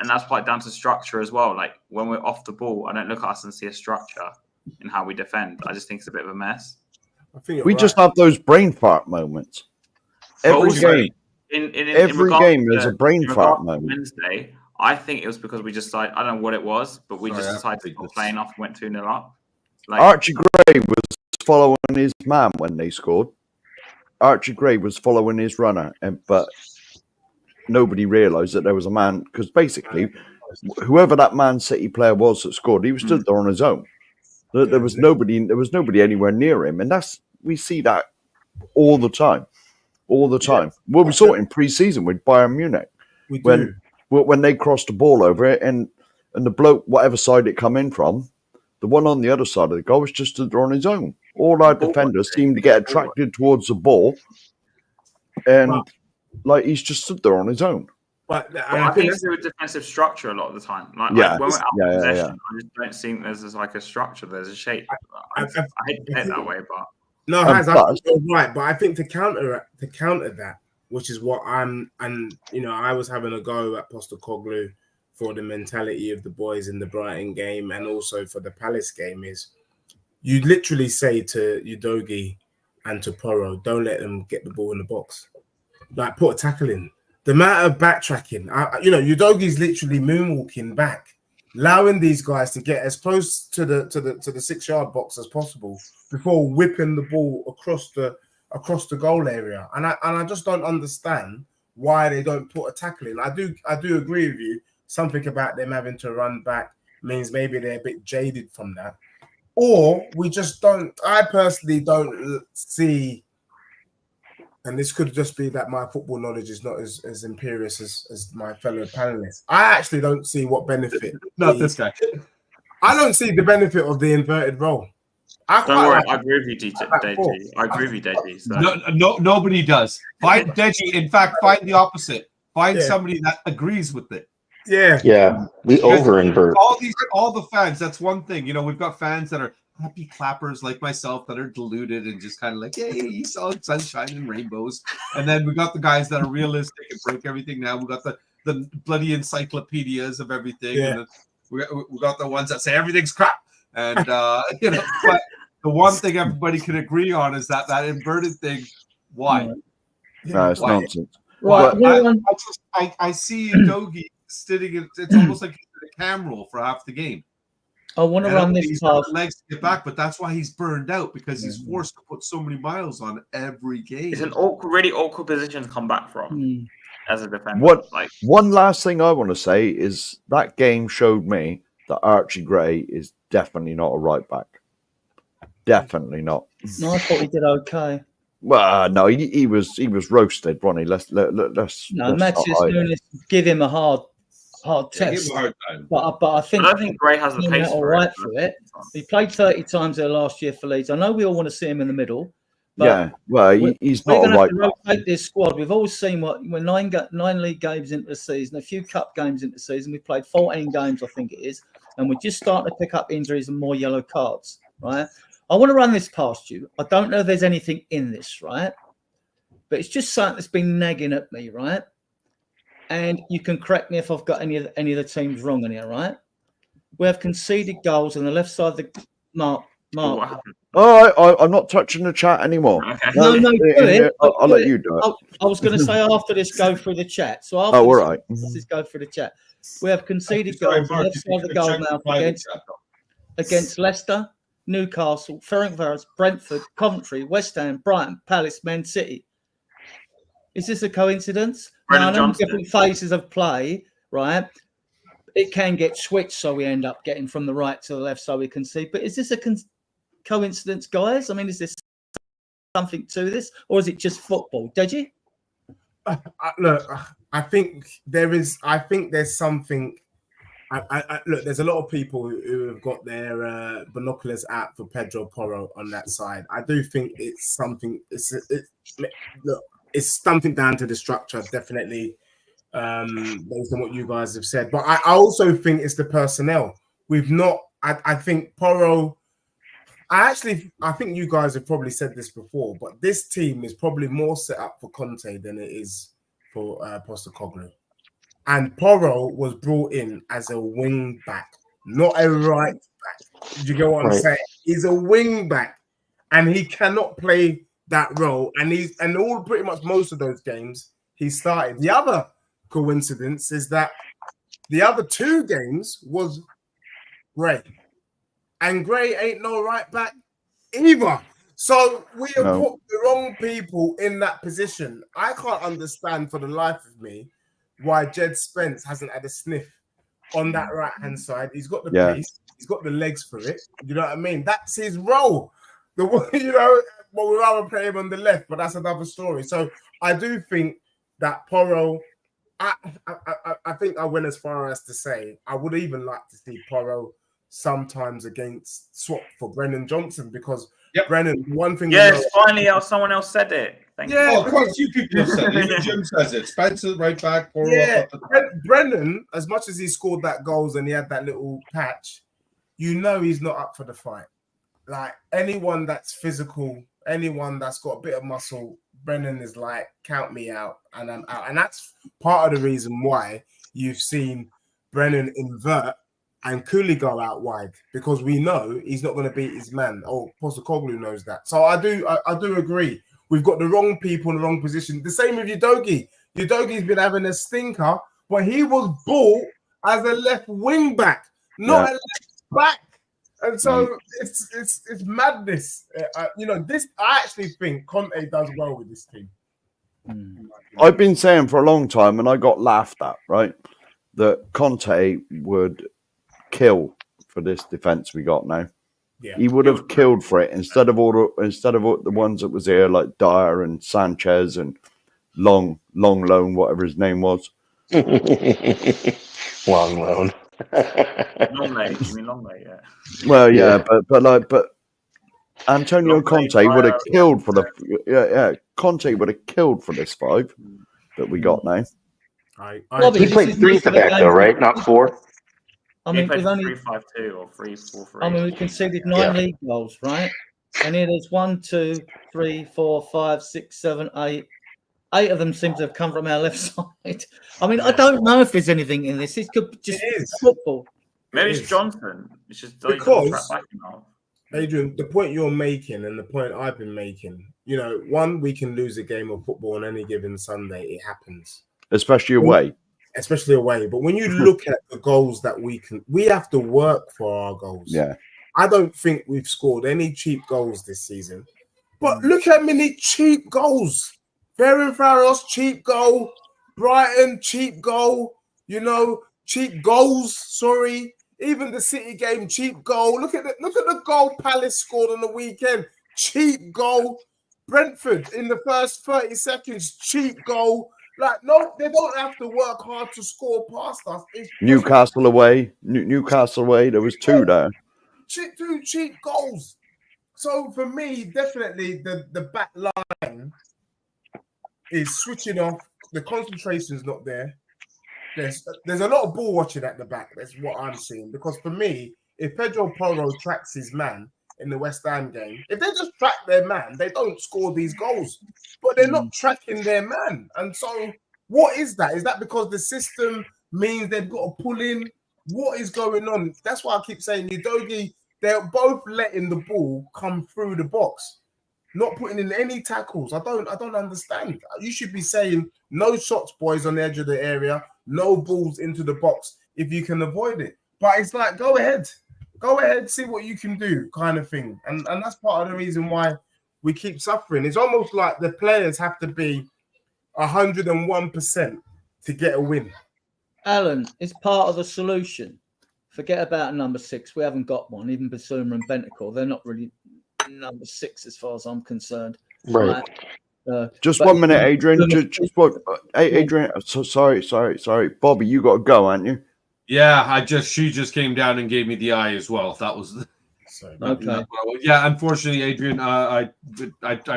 that's quite down to structure as well. Like when we're off the ball, I don't look at us and see a structure in how we defend. I just think it's a bit of a mess. We just have those brain fart moments. Every game. Every game there's a brain fart moment. Wednesday, I think it was because we just I don't know what it was, but we just decided to stop playing off and went 2-0 up. Archie Gray was following his man when they scored. Archie Gray was following his runner, but nobody realised that there was a man, because basically, whoever that Man City player was that scored, he was stood there on his own. There was nobody anywhere near him, and we see that all the time. Well, we saw it in pre-season with Bayern Munich when they crossed the ball over it, and the bloke, whatever side it come in from, the one on the other side of the goal was just stood there on his own. All our defenders seemed to get attracted towards the ball, and he's just stood there on his own. But I think it's a defensive structure a lot of the time. When we're out of possession, I just don't think there's like a structure. There's a shape. I hate it that way, but no, you're right. But I think to counter that, which is what I was having a go at Postecoglou for the mentality of the boys in the Brighton game and also for the Palace game, is you literally say to Udogie and to Porro, don't let them get the ball in the box. Like, put a tackle in. The amount of backtracking, Udogie's literally moonwalking back, allowing these guys to get as close to the 6-yard box as possible before whipping the ball across the goal area. And I just don't understand why they don't put a tackle in. I do agree with you. Something about them having to run back means maybe they're a bit jaded from that. or we just don't. I personally don't see, and this could just be that my football knowledge is not as imperious as my fellow panelists. I actually don't see what benefit. Not this guy. I don't see the benefit of the inverted role. Don't worry, I agree with you, Deji. I agree with you, Deji. So. Nobody does. Find Deji. In fact, find the opposite. Find somebody that agrees with it. Yeah. We over invert. All the fans. That's one thing. You know, we've got fans that are happy clappers like myself that are deluded and just kind of like, hey, you saw sunshine and rainbows. And then we got the guys that are realistic and break everything down. We got the bloody encyclopedias of everything. Yeah. And we got the ones that say everything's crap. And you know, but the one thing everybody can agree on is that inverted thing. Why? No, it's nonsense. Right. I see Dogi sitting. It's almost like he's in a cam roll for half the game. I want to run this he's past. got legs to get back, but that's why he's burned out because he's forced to put so many miles on every game. It's an really awkward position to come back from as a defender. One last thing I want to say is that game showed me that Archie Gray is definitely not a right back. Definitely not. No, I thought he did okay. Well, no, he was roasted, Ronnie. Let's Matthias Nunes give him a hard test. Give him a hard time. But I think Gray has the pace all right for it. He played 30 times there last year for Leeds. I know we all want to see him in the middle. But he's not a right back. We're going to rotate this squad. We've always seen we're 9 league games into the season, a few cup games into the season. We played 14 games, I think it is, and we're just starting to pick up injuries and more yellow cards, right? I want to run this past you. I don't know if there's anything in this, right? But it's just something that's been nagging at me, right? And you can correct me if I've got any of the teams wrong in here, right? We have conceded goals on the left side of the mark. Oh, I'm not touching the chat anymore. Okay. No, do it. I'll let you do it. I was going to say after this, go through the chat. So after all right. Let's just go through the chat. We have conceded goals on the left side of the goal now against Leicester, Newcastle, Ferencváros, Brentford, Coventry, West Ham, Brighton, Palace, Man City. Is this a coincidence? Now, I know different phases of play, right? It can get switched, so we end up getting from the right to the left, so we can see. But is this a coincidence, guys? I mean, is this something to this, or is it just football? Deji? Look, I think there is. I think there's something. Look, there's a lot of people who have got their binoculars out for Pedro Porro on that side. I do think it's something. It's something down to the structure, definitely, based on what you guys have said. But I also think it's the personnel. We've not. I think Porro. I think you guys have probably said this before, but this team is probably more set up for Conte than it is for Postecoglou. And Porro was brought in as a wing back, not a right back. Did you get what I'm saying? He's a wing back, and he cannot play that role. And pretty much most of those games he started. The other coincidence is that the other 2 games was Gray, and Gray ain't no right back either. So we have put the wrong people in that position. I can't understand for the life of me why Jed Spence hasn't had a sniff on that right-hand side. He's got the pace, he's got the legs for it. You know what I mean? That's his role. Well, we'd rather play him on the left, but that's another story. So I do think that Porro, I think I went as far as to say I would even like to see Porro sometimes swap for Brennan Johnson, because Brennan, one thing. Yes, finally, someone else said it. Thank you. Quite a few people have said it. Even Jim says it. Spencer, right back. Brennan, as much as he scored that goals and he had that little patch, he's not up for the fight. Like, anyone that's physical, anyone that's got a bit of muscle, Brennan is like, count me out, and I'm out. And that's part of the reason why you've seen Brennan invert and Cooley go out wide, because we know he's not going to beat his man. Oh, Postecoglou knows that. So I do agree. We've got the wrong people in the wrong position. The same with Udogie. Udogi's been having a stinker, but he was bought as a left wing back, not a left back. And so it's madness. This, I actually think Conte does well with this team. I've been saying for a long time, and I got laughed at, right, that Conte would kill for this defense we got now. he would have killed for it instead of all the ones that was here like Dyer and Sanchez and long loan, whatever his name was. Long loan. Longley, you mean Longley? Yeah. Well, yeah, but Antonio Conte would have killed for Conte would have killed for this 5 that we got now. He played 3 at the back though, right? Not 4. I mean, he played we've only 3-5-2 or 3-4-3. I mean, we conceded 9 league goals, right? And here there's 1, 2, 3, 4, 5, 6, 7, 8. 8 of them seem to have come from our left side. I mean, I don't know if there's anything in this. It could just be football. Maybe it's Johnson. It's just because Adrian, the point you're making and the point I've been making, one, we can lose a game of football on any given Sunday. It happens. Especially away. But when you look at the goals that we have to work for our goals. Yeah. I don't think we've scored any cheap goals this season. But look how many cheap goals. Ferencváros, cheap goal. Brighton, cheap goal. Cheap goals, sorry. Even the City game, cheap goal. Look at the goal Palace scored on the weekend. Cheap goal. Brentford in the first 30 seconds, cheap goal. No, they don't have to work hard to score past us. Newcastle away. Newcastle away. There was 2 there. 2 cheap goals. So for me, definitely the back line is switching off. The concentration's not there. There's a lot of ball watching at the back. That's what I'm seeing. Because for me, if Pedro Porro tracks his man in the West Ham game, if they just track their man, they don't score these goals. But they're not tracking their man. And so what is that? Is that because the system means they've got to pull in? What is going on? That's why I keep saying Udogie, they're both letting the ball come through the box, not putting in any tackles. I don't understand. You should be saying no shots, boys, on the edge of the area, no balls into the box if you can avoid it. But it's like, go ahead, see what you can do, kind of thing. And that's part of the reason why we keep suffering. It's almost like the players have to be 101% to get a win. Alan, it's part of the solution. Forget about number 6. We haven't got one. Even Basuma and Bentancur, they're not really number 6 as far as I'm concerned. Right. Just 1 minute, Adrian. Just what? Hey, Adrian. So sorry. Bobby, you got to go, aren't you? Yeah, she just came down and gave me the eye as well. That was okay. Yeah, unfortunately, Adrian, I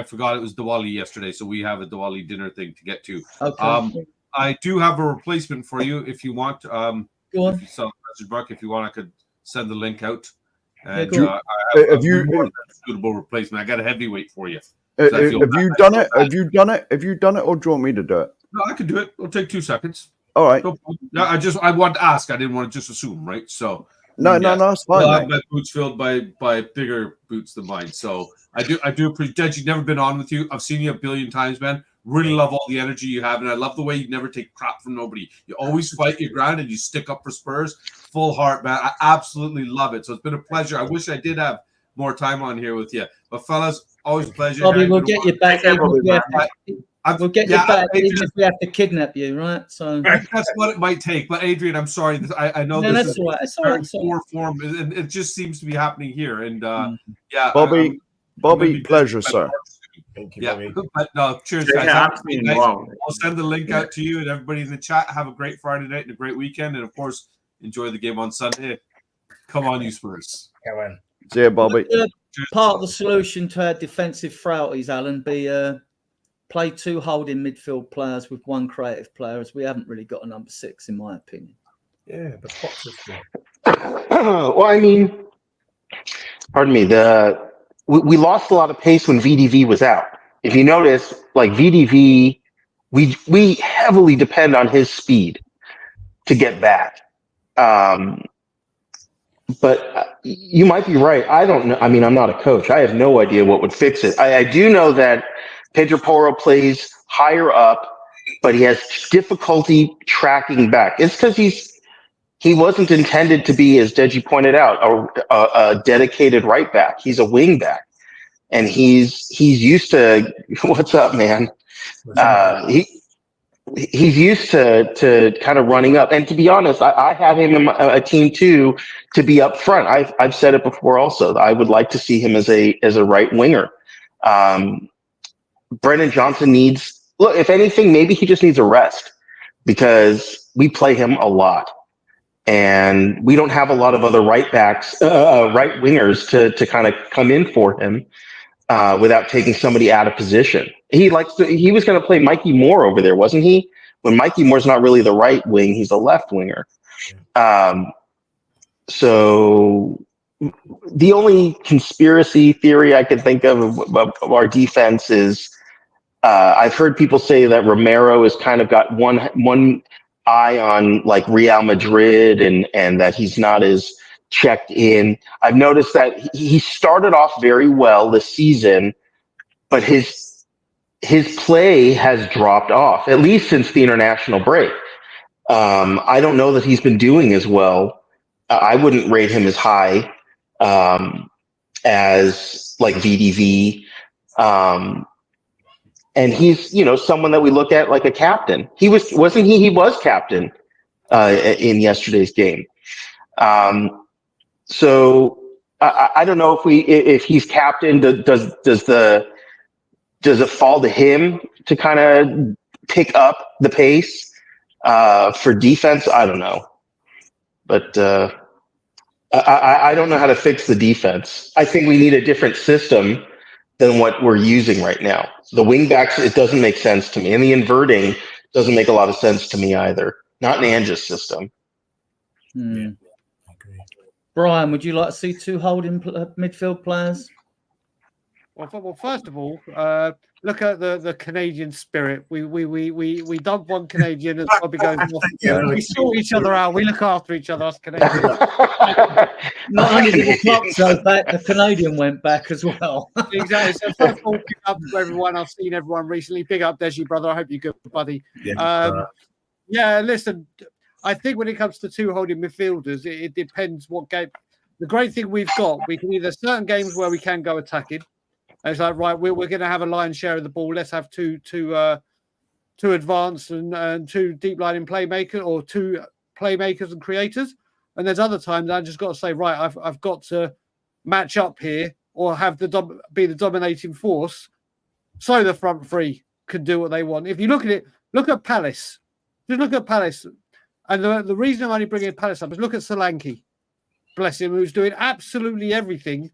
forgot it was Diwali yesterday, so we have a Diwali dinner thing to get to. Okay. I do have a replacement for you if you want. Go on. If you saw Message Buck, if you want, I could send the link out. And I have a suitable replacement. I got a heavyweight for you. Have you done it? Have you done it, or do you want me to do it? No, I can do it. It'll take 2 seconds. All right. No, I want to ask. I didn't want to just assume, right? So no, it's fine. I have my boots filled by bigger boots than mine. So I do appreciate. Deji, never been on with you. I've seen you a billion times, man. Really love all the energy you have, and I love the way you never take crap from nobody. You always fight your ground and you stick up for Spurs. Full heart, man. I absolutely love it. So it's been a pleasure. I wish I did have more time on here with you, but fellas, always a pleasure. Bobby, we'll get you back. We'll get you back even if we have to kidnap you, right? So that's what it might take. But Adrian, I'm sorry. I know this is that's all right. poor form, and it just seems to be happening here. And yeah, Bobby, pleasure, sir. Thank you, yeah, Bobby. but no, cheers, guys. Nice. I'll send the link out to you and everybody in the chat. Have a great Friday night and a great weekend, and of course, enjoy the game on Sunday. Come on, you Spurs. Come on. See ya, Bobby. Part of the solution to our defensive frailties, Alan, be play 2 holding midfield players with 1 creative player, as we haven't really got a number 6, in my opinion. Yeah, the pot system. Well, I mean, pardon me. We lost a lot of pace when VDV was out. If you notice, like VDV, we heavily depend on his speed to get back. But you might be right. I don't know. I mean, I'm not a coach. I have no idea what would fix it. I do know that Pedro Porro plays higher up, but he has difficulty tracking back. It's because he wasn't intended to be, as Deji pointed out, a dedicated right back. He's a wing back, and he's used to. What's up, man? he's used to kind of running up. And to be honest, I have him in a team too to be up front. I've said it before also. I would like to see him as a right winger. Brennan Johnson needs, look, if anything, maybe he just needs a rest because we play him a lot. And we don't have a lot of other right wingers to kind of come in for him without taking somebody out of position. He was going to play Mikey Moore over there, wasn't he? When Mikey Moore's not really the right wing, he's a left winger. So the only conspiracy theory I can think of our defense is I've heard people say that Romero has kind of got one eye on like Real Madrid and that he's not as checked in. I've noticed that he started off very well this season, but his play has dropped off, at least since the international break. I don't know that he's been doing as well. I wouldn't rate him as high as like VDV. And he's, someone that we look at like a captain. He was captain in yesterday's game. So I don't know if he's captain. Does it fall to him to kind of pick up the pace for defense? I don't know, but I don't know how to fix the defense. I think we need a different system than what we're using right now. The wing backs, it doesn't make sense to me. And the inverting doesn't make a lot of sense to me either. Not in Ange's system. Yeah, I agree. Brian, would you like to see two holding midfield players? Well, first of all, look at the Canadian spirit. We dump one Canadian and probably goes off. We sort each other out. We look after each other, us Canadians. Not only did the clock go back, the Canadian went back as well. Exactly. So first of all, big up to everyone. I've seen everyone recently. Big up, Deji, brother. I hope you're good, buddy. Yeah, listen, I think when it comes to two holding midfielders, it depends what game. The great thing we've got, we can either certain games where we can go attacking. And it's like, right, we're going to have a lion's share of the ball. Let's have two advanced and two deep lining playmakers or two playmakers and creators. And there's other times I just got to say, right, I've got to match up here or have be the dominating force, so the front three can do what they want. If you look at it, look at Palace. Just look at Palace. And the reason I'm only bringing Palace up is look at Solanke. Bless him, who's doing absolutely everything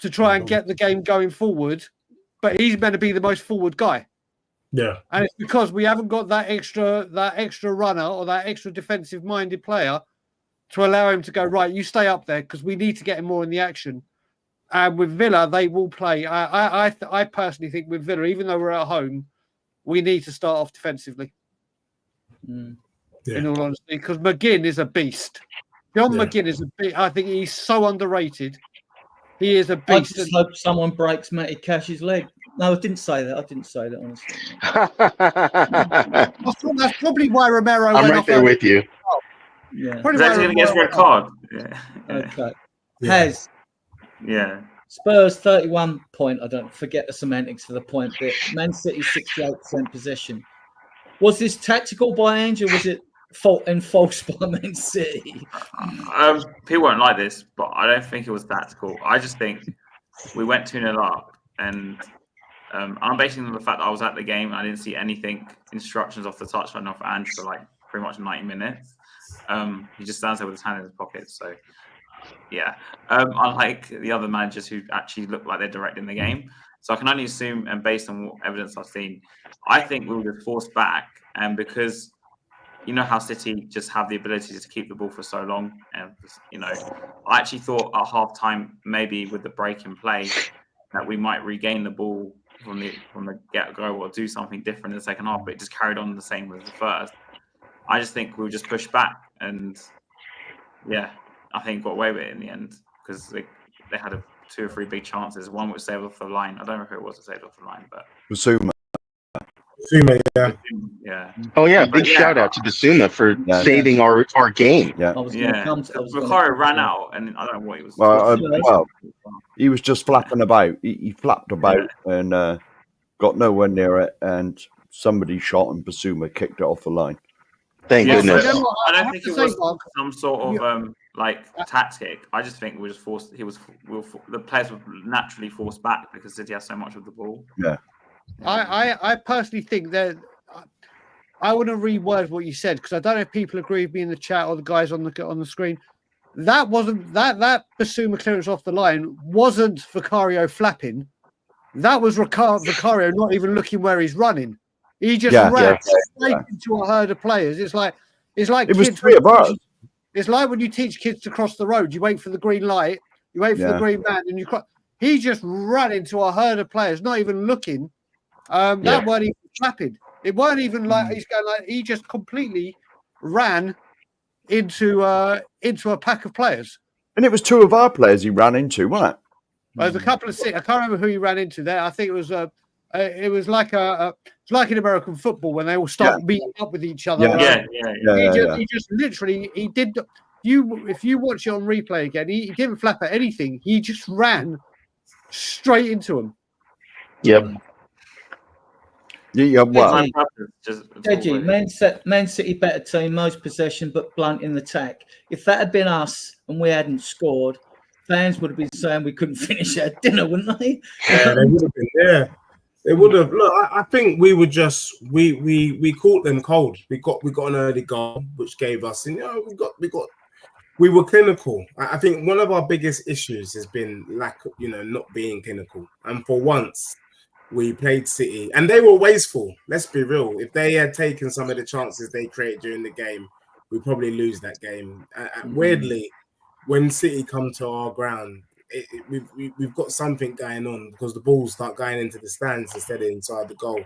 to try and get the game going forward, but he's meant to be the most forward guy. Yeah. And it's because we haven't got that extra runner or that extra defensive-minded player to allow him to go, right, you stay up there because we need to get him more in the action. And with Villa, they will play. I personally think with Villa, even though we're at home, we need to start off defensively. Mm. Yeah. In all honesty, because McGinn is a beast. John McGinn is a beast. I think he's so underrated. He is a beast. I just hope someone breaks Matty Cash's leg. No, I didn't say that. Honestly. That's probably why Romero I'm went right off there with you. Yeah. Is that going to get a red card? Yeah. Okay. Yeah. Has Yeah. Spurs 31 point. I don't forget the semantics for the point bit. Man City 68% possession. Was this tactical by Angel? Was it enforced by Man City? People won't like this, but I don't think it was tactical. I just think we went 2-0 up, and I'm basing it on the fact that I was at the game and I didn't see instructions off the touchline off Ange for like pretty much 90 minutes. He just stands there with his hand in his pocket. So, yeah. Unlike the other managers who actually look like they're directing the game. So I can only assume, and based on what evidence I've seen, I think we were just forced back. And because you know how City just have the ability to keep the ball for so long. And, I actually thought at half-time, maybe with the break in play, that we might regain the ball from the get-go or do something different in the second half, but it just carried on the same as the first. I just think we were just pushed back. And, yeah, I think got away with it in the end because they had 2 or 3 big chances. One which saved off the line. I don't know who it was that saved off the line, but... Basuma, yeah. Oh, yeah. Big shout out to Basuma for saving our game. Yeah. Bukhari ran out, and I don't know what he was. Well, he was just flapping about. He flapped about and got nowhere near it. And somebody shot and Basuma kicked it off the line. Thank Yeah, goodness. I don't think it was Mark, some sort of tactic. I just think we just forced. The players were naturally forced back because City has so much of the ball. Yeah. I personally think that I want to reword what you said because I don't know if people agree with me in the chat or the guys on the screen. That wasn't that Basuma clearance off the line wasn't Vicario flapping. That was Vicario not even looking where he's running. He just ran straight into a herd of players. It's like it was 3 of us. It's like when you teach kids to cross the road. You wait for the green light, you wait for the green man, and you cross. He just ran into a herd of players, not even looking. That weren't even flapping. It weren't even like he's going like he just completely ran into a pack of players. And it was 2 of our players he ran into, wasn't it? There's a couple of I can't remember who he ran into there. I think it was like it's like in American football when they all start meeting up with each other. He just literally he did. If you watch it on replay again, he didn't flap at anything. He just ran straight into him. Yep. Yeah, well, Deji, Man City better team, most possession, but blunt in the attack. If that had been us and we hadn't scored, fans would have been saying we couldn't finish our dinner, wouldn't they? Yeah, they would have been. Yeah, they would have. Look, I think we were just we caught them cold. We got an early goal, which gave us. We were clinical. I think one of our biggest issues has been lack of, not being clinical. And for once, we played City, and they were wasteful. Let's be real. If they had taken some of the chances they created during the game, we probably lose that game. Weirdly, when City come to our ground, we've got something going on because the balls start going into the stands instead of inside the goal.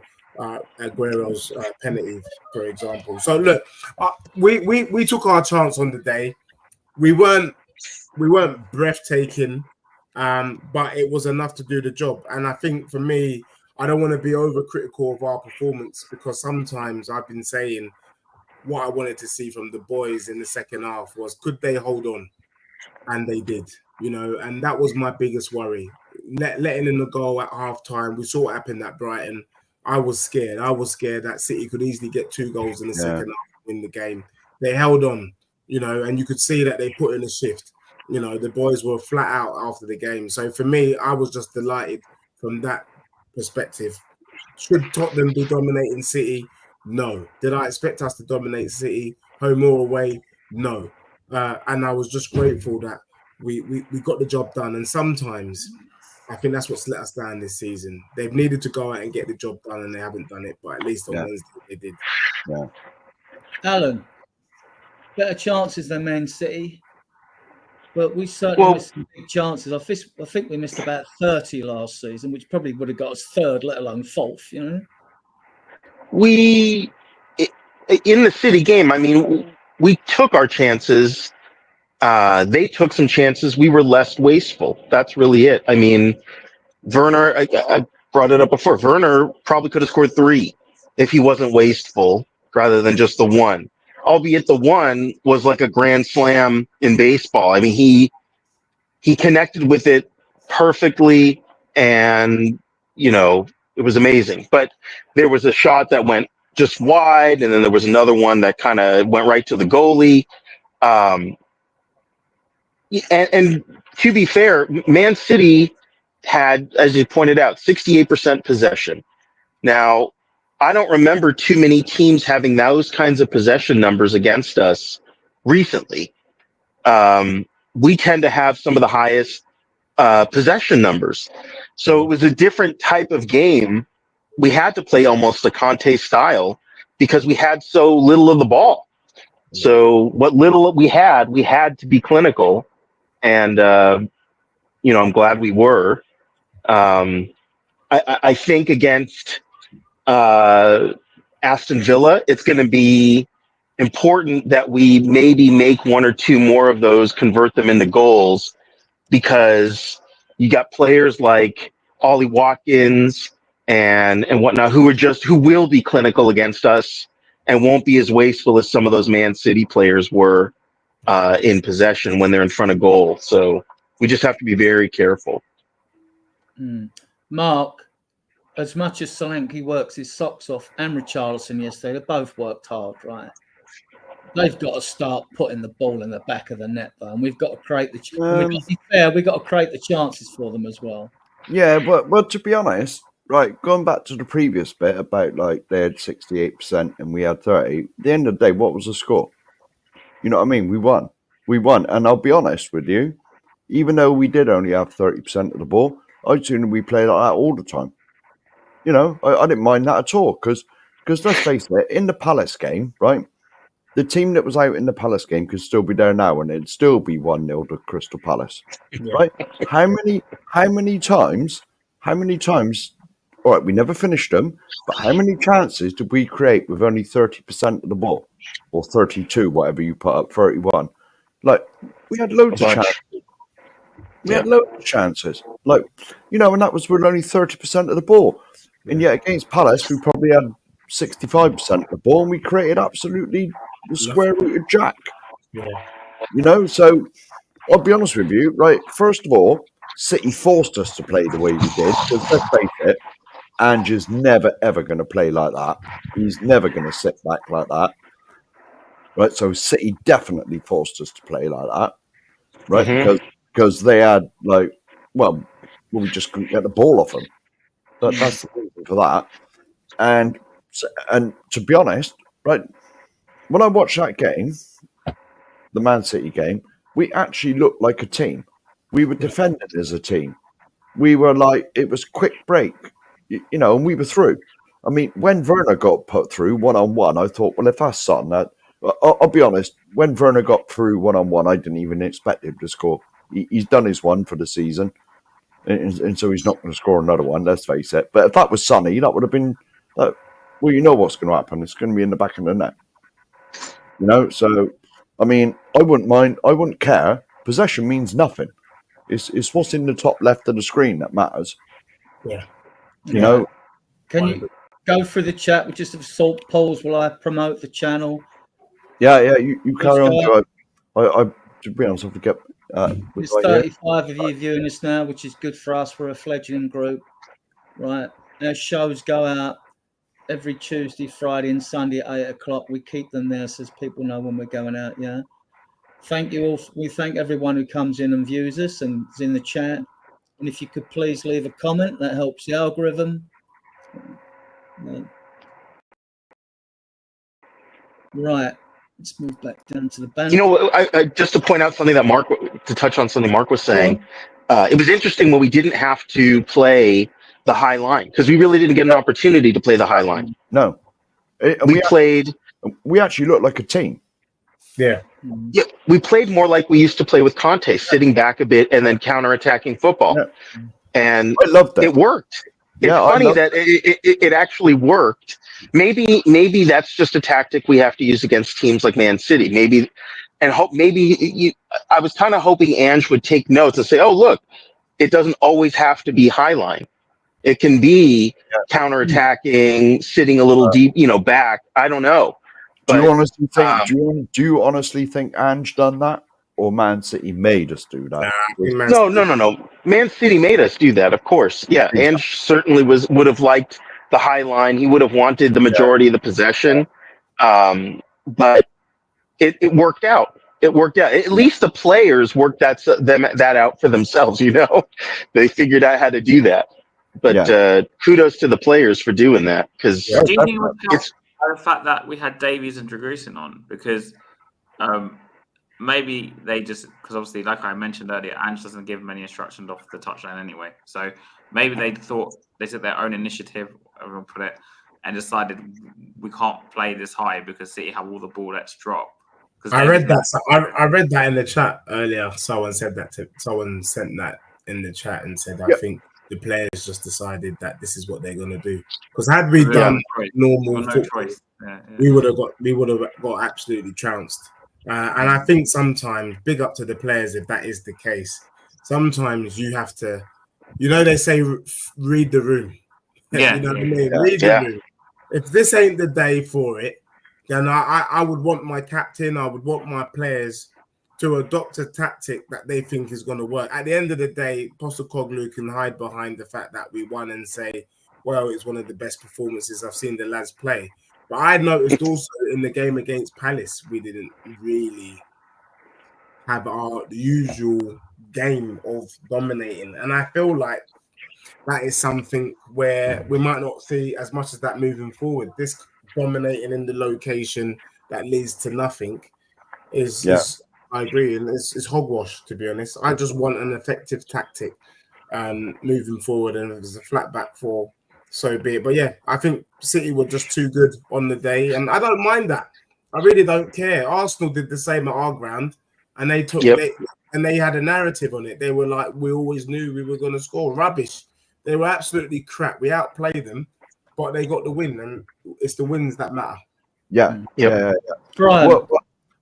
Aguero's penalty, for example. So look, we took our chance on the day. We weren't breathtaking, but it was enough to do the job. And I think for me, I don't want to be overcritical of our performance because sometimes I've been saying what I wanted to see from the boys in the second half was could they hold on? And they did, and that was my biggest worry. Letting in the goal at halftime, we saw what happened at Brighton. I was scared. That City could easily get 2 goals in the second half and win the game. They held on, and you could see that they put in a shift. The boys were flat out after the game. So for me, I was just delighted from that perspective. Should Tottenham be dominating City? No. Did I expect us to dominate City, home or away? No. And I was just grateful that we got the job done. And sometimes I think that's what's let us down this season. They've needed to go out and get the job done, and they haven't done it. But at least on Wednesday they did. Yeah. Alan, better chances than Man City, but we certainly missed some big chances. I think we missed about 30 last season, which probably would have got us 3rd, let alone 4th. We in the City game. I mean, we took our chances. They took some chances. We were less wasteful. That's really it. I mean, Werner, I brought it up before. Werner probably could have scored 3 if he wasn't wasteful rather than just the 1. Albeit the 1 was like a grand slam in baseball. I mean, he connected with it perfectly, and it was amazing. But there was a shot that went just wide, and then there was another one that kind of went right to the goalie. And to be fair, Man City had, as you pointed out, 68% possession. Now, I don't remember too many teams having those kinds of possession numbers against us recently. We tend to have some of the highest possession numbers. So it was a different type of game. We had to play almost a Conte style because we had so little of the ball. So what little we had to be clinical. And, I'm glad we were. I think against Aston Villa, it's going to be important that we maybe make 1 or 2 more of those, convert them into goals, because you got players like Ollie Watkins and whatnot who will be clinical against us and won't be as wasteful as some of those Man City players were in possession when they're in front of goal. So we just have to be very careful. Mark, as much as Solanke works his socks off and Richarlison yesterday, they both worked hard, right? They've got to start putting the ball in the back of the net, though, and we've got to create the. We've got to create the chances for them as well. Yeah, but to be honest, right, going back to the previous bit about like they had 68% and we had 30. At the end of the day, what was the score? You know what I mean? We won, and I'll be honest with you, even though we did only have 30% of the ball, I'd sooner we play like that all the time. You know, I didn't mind that at all because let's face it, in the Palace game, right? The team that was out in the Palace game could still be there now, and it'd still be 1-0 to Crystal Palace, right? How many times? All right, we never finished them, but how many chances did we create with only 30% of the ball, or 32, whatever you put up, 31? Like we had loads of chances. We had loads of chances, like you know, and that was with only 30% of the ball. And yet against Palace, we probably had 65% of the ball, and we created absolutely the square root of Jack. Yeah. You know, so I'll be honest with you, right? First of all, City forced us to play the way we did. Because let's face it, Ange is never ever going to play like that. He's never going to sit back like that. Right? So City definitely forced us to play like that. Right? Because they had like, well, we just couldn't get the ball off them. That's the reason for that. And to be honest, right, when I watched that game, the Man City game, we actually looked like a team. We were defended as a team. We were like, it was quick break, you know, and we were through. I mean, when Werner got put through one-on-one, I thought, well, if that's Son, I'll be honest, when Werner got through one-on-one, I didn't even expect him to score. He's done his one for the season, and so he's not going to score another one, let's face it. But if that was Sonny, that would have been, well, you know what's going to happen. It's going to be in the back of the net. You know, so, I mean, I wouldn't mind, I wouldn't care. Possession means nothing. It's what's in the top left of the screen that matters. Yeah. You know? Can you go through the chat with just a salt polls while I promote the channel? Yeah, you carry on. I to be honest, I forget. There's 35 of you viewing us now, which is good for us. We're a fledgling group, right? Our shows go out every Tuesday, Friday, and Sunday at 8 o'clock. We keep them there so people know when we're going out. Yeah. Thank you all. We thank everyone who comes in and views us and is in the chat. And if you could please leave a comment, that helps the algorithm. Right. Let's move back down to the banner. You know, I just to point out something that to touch on something Mark was saying, it was interesting when we didn't have to play the high line because we really didn't get an opportunity to play the high line. No. We actually looked like a team. Yeah. Yeah, we played more like we used to play with Conte, sitting back a bit and then counter-attacking football. Yeah. And I loved that. It worked. It's funny that it actually worked. Maybe that's just a tactic we have to use against teams like Man City. I was kind of hoping Ange would take notes and say, "Oh, look, it doesn't always have to be high line. It can be counterattacking, sitting a little deep, back. I don't know." But, do you honestly think Ange done that, or Man City made us do that? No. Man City made us do that, of course. Yeah, Ange certainly would have liked the high line. He would have wanted the majority of the possession, but it worked out. It worked out. At least the players worked that out for themselves. They figured out how to do that. But kudos to the players for doing that because it's. The fact that we had Davies and Dragusin on because maybe they just because obviously like I mentioned earlier, Ange doesn't give them any instructions off the touchline anyway. So maybe they took their own initiative, I'll put it, and decided we can't play this high because City have all the ball. Let's drop. I read that in the chat earlier. Someone sent that in the chat and said I think the players just decided that this is what they're going to do. Because had we done normal football, we would have got absolutely trounced. And I think sometimes, big up to the players if that is the case. Sometimes you have to, they say read the room. Yeah, you know what I mean? Read the room. If this ain't the day for it, then I would want my captain, I would want my players to adopt a tactic that they think is going to work. At the end of the day, Postecoglou can hide behind the fact that we won and say, well, it's one of the best performances I've seen the lads play. But I noticed also in the game against Palace, we didn't really have our usual game of dominating. And I feel like that is something where we might not see as much as that moving forward. This dominating in the location that leads to nothing is I agree, and it's hogwash, to be honest. I just want an effective tactic moving forward, and if there's a flat back four, so be it. But yeah, I think City were just too good on the day, and I don't mind that. I really don't care. Arsenal did the same at our ground, and they took and they had a narrative on it. They were like, we always knew we were going to score. Rubbish. They were absolutely crap. We outplayed them, but they got the win, and it's the wins that matter. Yeah. Brian,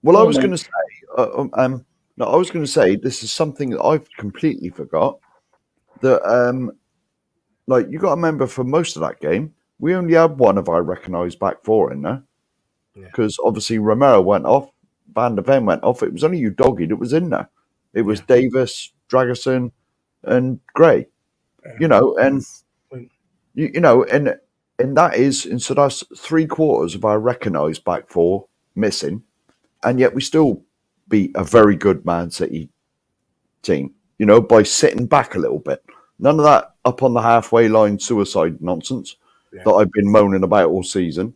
Well, I was going to say, I was going to say this is something that I've completely forgot. That, like, you got to remember, for most of that game, we only had one of our recognised back four in there, because obviously Romero went off, Van der Ven went off. It was only you doggy that was in there. It was Davis, Dragusin, and Gray. You know, and and that is, and so that's 3/4 of our recognised back four missing, and yet we still beat a very good Man City team. You know, by sitting back a little bit. None of that up on the halfway line suicide nonsense that I've been moaning about all season.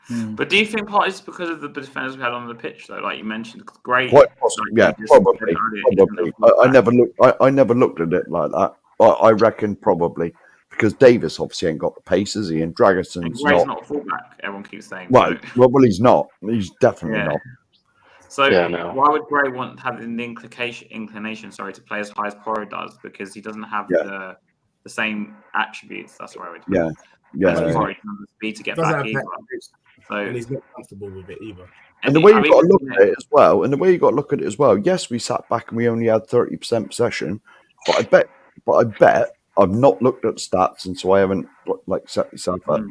But do you think part is because of the defenders we had on the pitch, though? Like you mentioned, great. Quite possibly, probably. I never looked at it like that. I reckon probably because Davis obviously ain't got the pace, is he? And Dragusin's not a fullback. Everyone keeps saying. Right. Well, he's not. He's definitely not. So why would Gray want to have an inclination to play as high as Porro does? Because he doesn't have the same attributes. That's where we're Porro doesn't have the speed to get back either. So, and he's not comfortable with it either. And the way you've got to look at it as well, yes, we sat back and we only had 30% possession, but I bet I've not looked at stats, and so I haven't set myself up.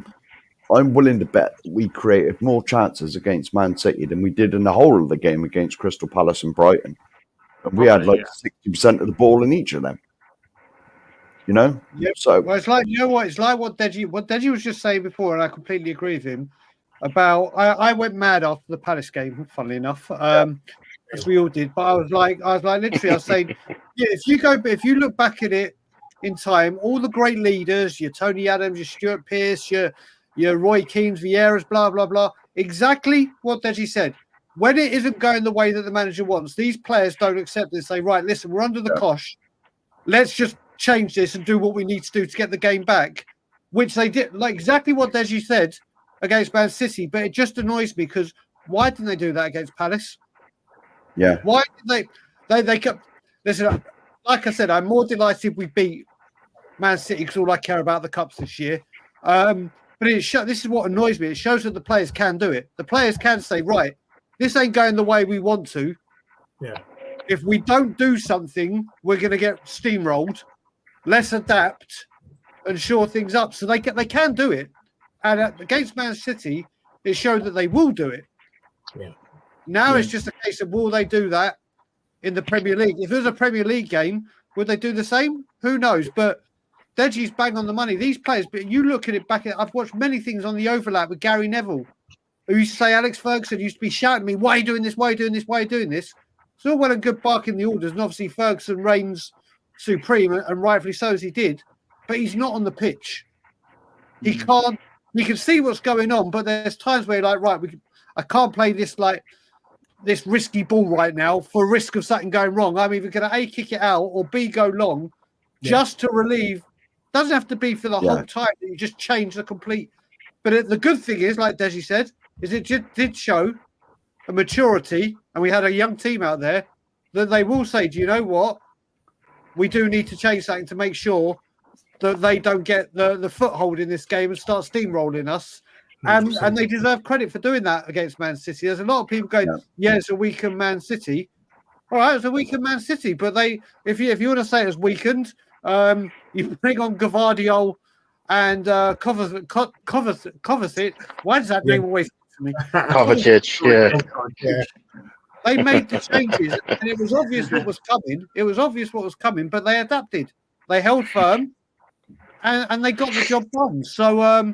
I'm willing to bet that we created more chances against Man City than we did in the whole of the game against Crystal Palace and Brighton. And we had 60% of the ball in each of them. You know? So it's like, you know what? It's like what Deji was just saying before, and I completely agree with him about. I went mad after the Palace game, funnily enough, as we all did. But I was like, literally, I was saying, if you look back at it in time, all the great leaders, your Tony Adams, your Stuart Pearce, your Roy Keanes, Vieiras, blah, blah, blah. Exactly what Deji said. When it isn't going the way that the manager wants, these players don't accept it and say, right, listen, we're under the cosh. Let's just change this and do what we need to do to get the game back, which they did, like exactly what Deji said against Man City. But it just annoys me because why didn't they do that against Palace? Yeah. Why did they kept, listen, like I said, I'm more delighted we beat Man City because all I care about the cups this year. But this is what annoys me. It shows that the players can do it. The players can say, right, this ain't going the way we want to. Yeah. If we don't do something, we're going to get steamrolled. Let's adapt and shore things up. So they can do it. And against Man City, it showed that they will do it. Yeah. Now it's just a case of will they do that in the Premier League? If it was a Premier League game, would they do the same? Who knows? But Deji's bang on the money. These players, but you look at it back. I've watched many things on the overlap with Gary Neville, who used to say Alex Ferguson used to be shouting at me, "Why are you doing this? Why are you doing this? Why are you doing this?" It's all well and good barking the orders, and obviously Ferguson reigns supreme, and rightfully so as he did. But he's not on the pitch. He can't. We can see what's going on, but there's times where you're like, right, I can't play this this risky ball right now for risk of something going wrong. I'm either going to A, kick it out, or B, go long, just to relieve. Doesn't have to be for the whole time that you just change the complete. But the good thing is, like Deji said, is it just did show a maturity, and we had a young team out there that they will say, do you know what? We do need to change something to make sure that they don't get the foothold in this game and start steamrolling us. And they deserve credit for doing that against Man City. There's a lot of people going, it's a weakened Man City. All right, it's a weakened Man City, but if you want to say it's weakened, you bring on Gvardiol and Kovacic. Why does that name always come to me? Kovacic, They made the changes, and it was obvious what was coming. But they adapted. They held firm, and they got the job done. So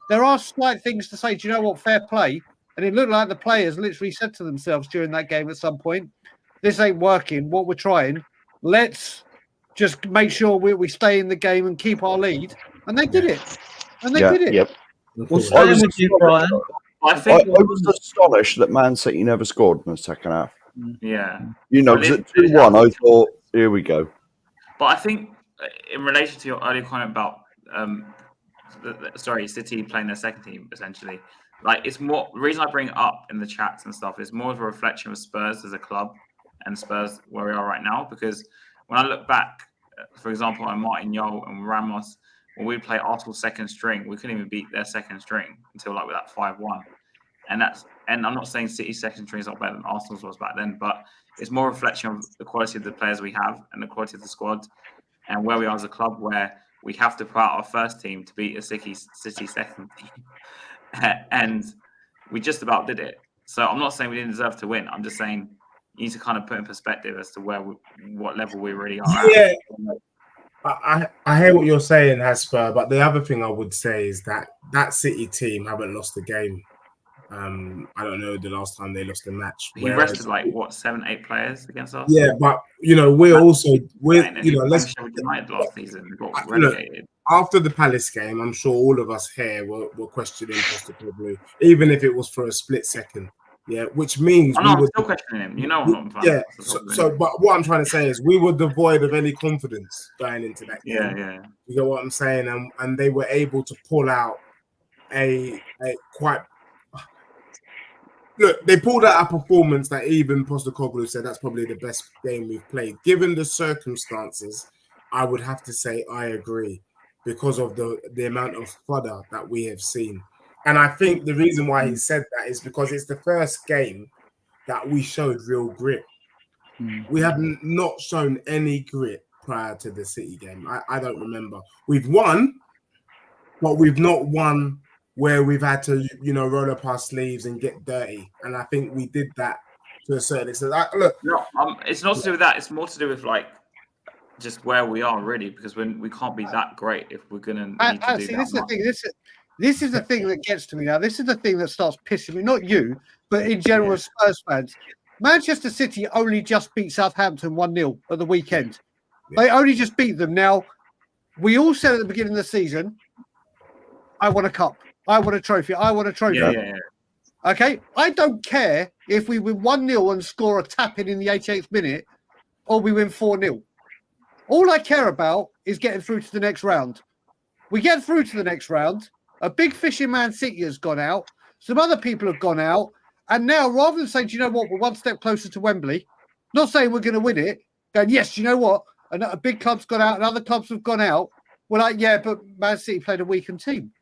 there are slight things to say. Do you know what? Fair play. And it looked like the players literally said to themselves during that game at some point, this ain't working. What we're trying, let's just make sure we stay in the game and keep our lead. And they did it. And they did it. Yep. Well, staying with you, Brian. I was astonished that Man City never scored in the second half. Yeah. You know, because at 2-1, I thought, here we go. But I think in relation to your earlier comment about, City playing their second team, essentially, like it's more, the reason I bring it up in the chats and stuff is more of a reflection of Spurs as a club and Spurs where we are right now. Because when I look back, for example, on Martin Yol and Ramos, when we play Arsenal's second string, we couldn't even beat their second string until like with that 5-1. And I'm not saying City's second string is not better than Arsenal's was back then, but it's more a reflection of the quality of the players we have and the quality of the squad and where we are as a club, where we have to put out our first team to beat a City second team. And we just about did it. So I'm not saying we didn't deserve to win. I'm just saying you need to kind of put in perspective as to what level we really are at. I hear what you're saying, Hasper, but the other thing I would say is that City team haven't lost a game. I don't know the last time they lost a match. He rested 7-8 players against us. Yeah, but let's United last season got relegated. After the Palace game, I'm sure all of us here were questioning Postecoglou, even if it was for a split second. Yeah, which means I'm still questioning him. You know, but what I'm trying to say is we were devoid of any confidence going into that game. Yeah. You know what I'm saying? And they were able to pull out a quite. Look, they pulled out a performance that even Postecoglou said that's probably the best game we've played. Given the circumstances, I would have to say I agree because of the amount of fodder that we have seen. And I think the reason why he said that is because it's the first game that we showed real grit. We have not shown any grit prior to the City game. I don't remember. We've won, but we've not won where we've had to, roll up our sleeves and get dirty. And I think we did that to a certain extent. It's not to do with that. It's more to do with just where we are really, because we can't be that great if we're gonna need to do that. This is the thing that gets to me now. This is the thing that starts pissing me. Not you, but in general, Spurs fans. Manchester City only just beat Southampton 1-0 at the weekend. Yeah. They only just beat them. Now, we all said at the beginning of the season, I want a cup. I want a trophy. I want a trophy. Yeah. Okay? I don't care if we win 1-0 and score a tap-in the 88th minute or we win 4-0. All I care about is getting through to the next round. We get through to the next round. A big fish in Man City has gone out. Some other people have gone out. And now, rather than saying, do you know what, we're one step closer to Wembley, not saying we're going to win it, going, yes, you know what, a big club's gone out and other clubs have gone out. We're like, yeah, but Man City played a weakened team.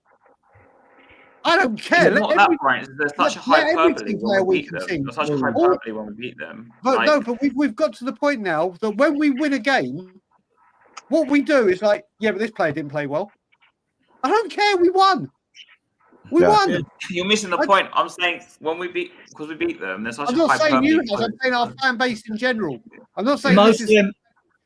I don't care. It's not that right. There's such a hyperbole when we beat them. There's such a hyperbole when we beat them. But we've got to the point now that when we win a game, what we do is like, yeah, but this player didn't play well. I don't care. We won. We won. You're missing the point. I'm saying because we beat them. There's such I'm not saying you guys. I'm saying our fan base in general. I'm not saying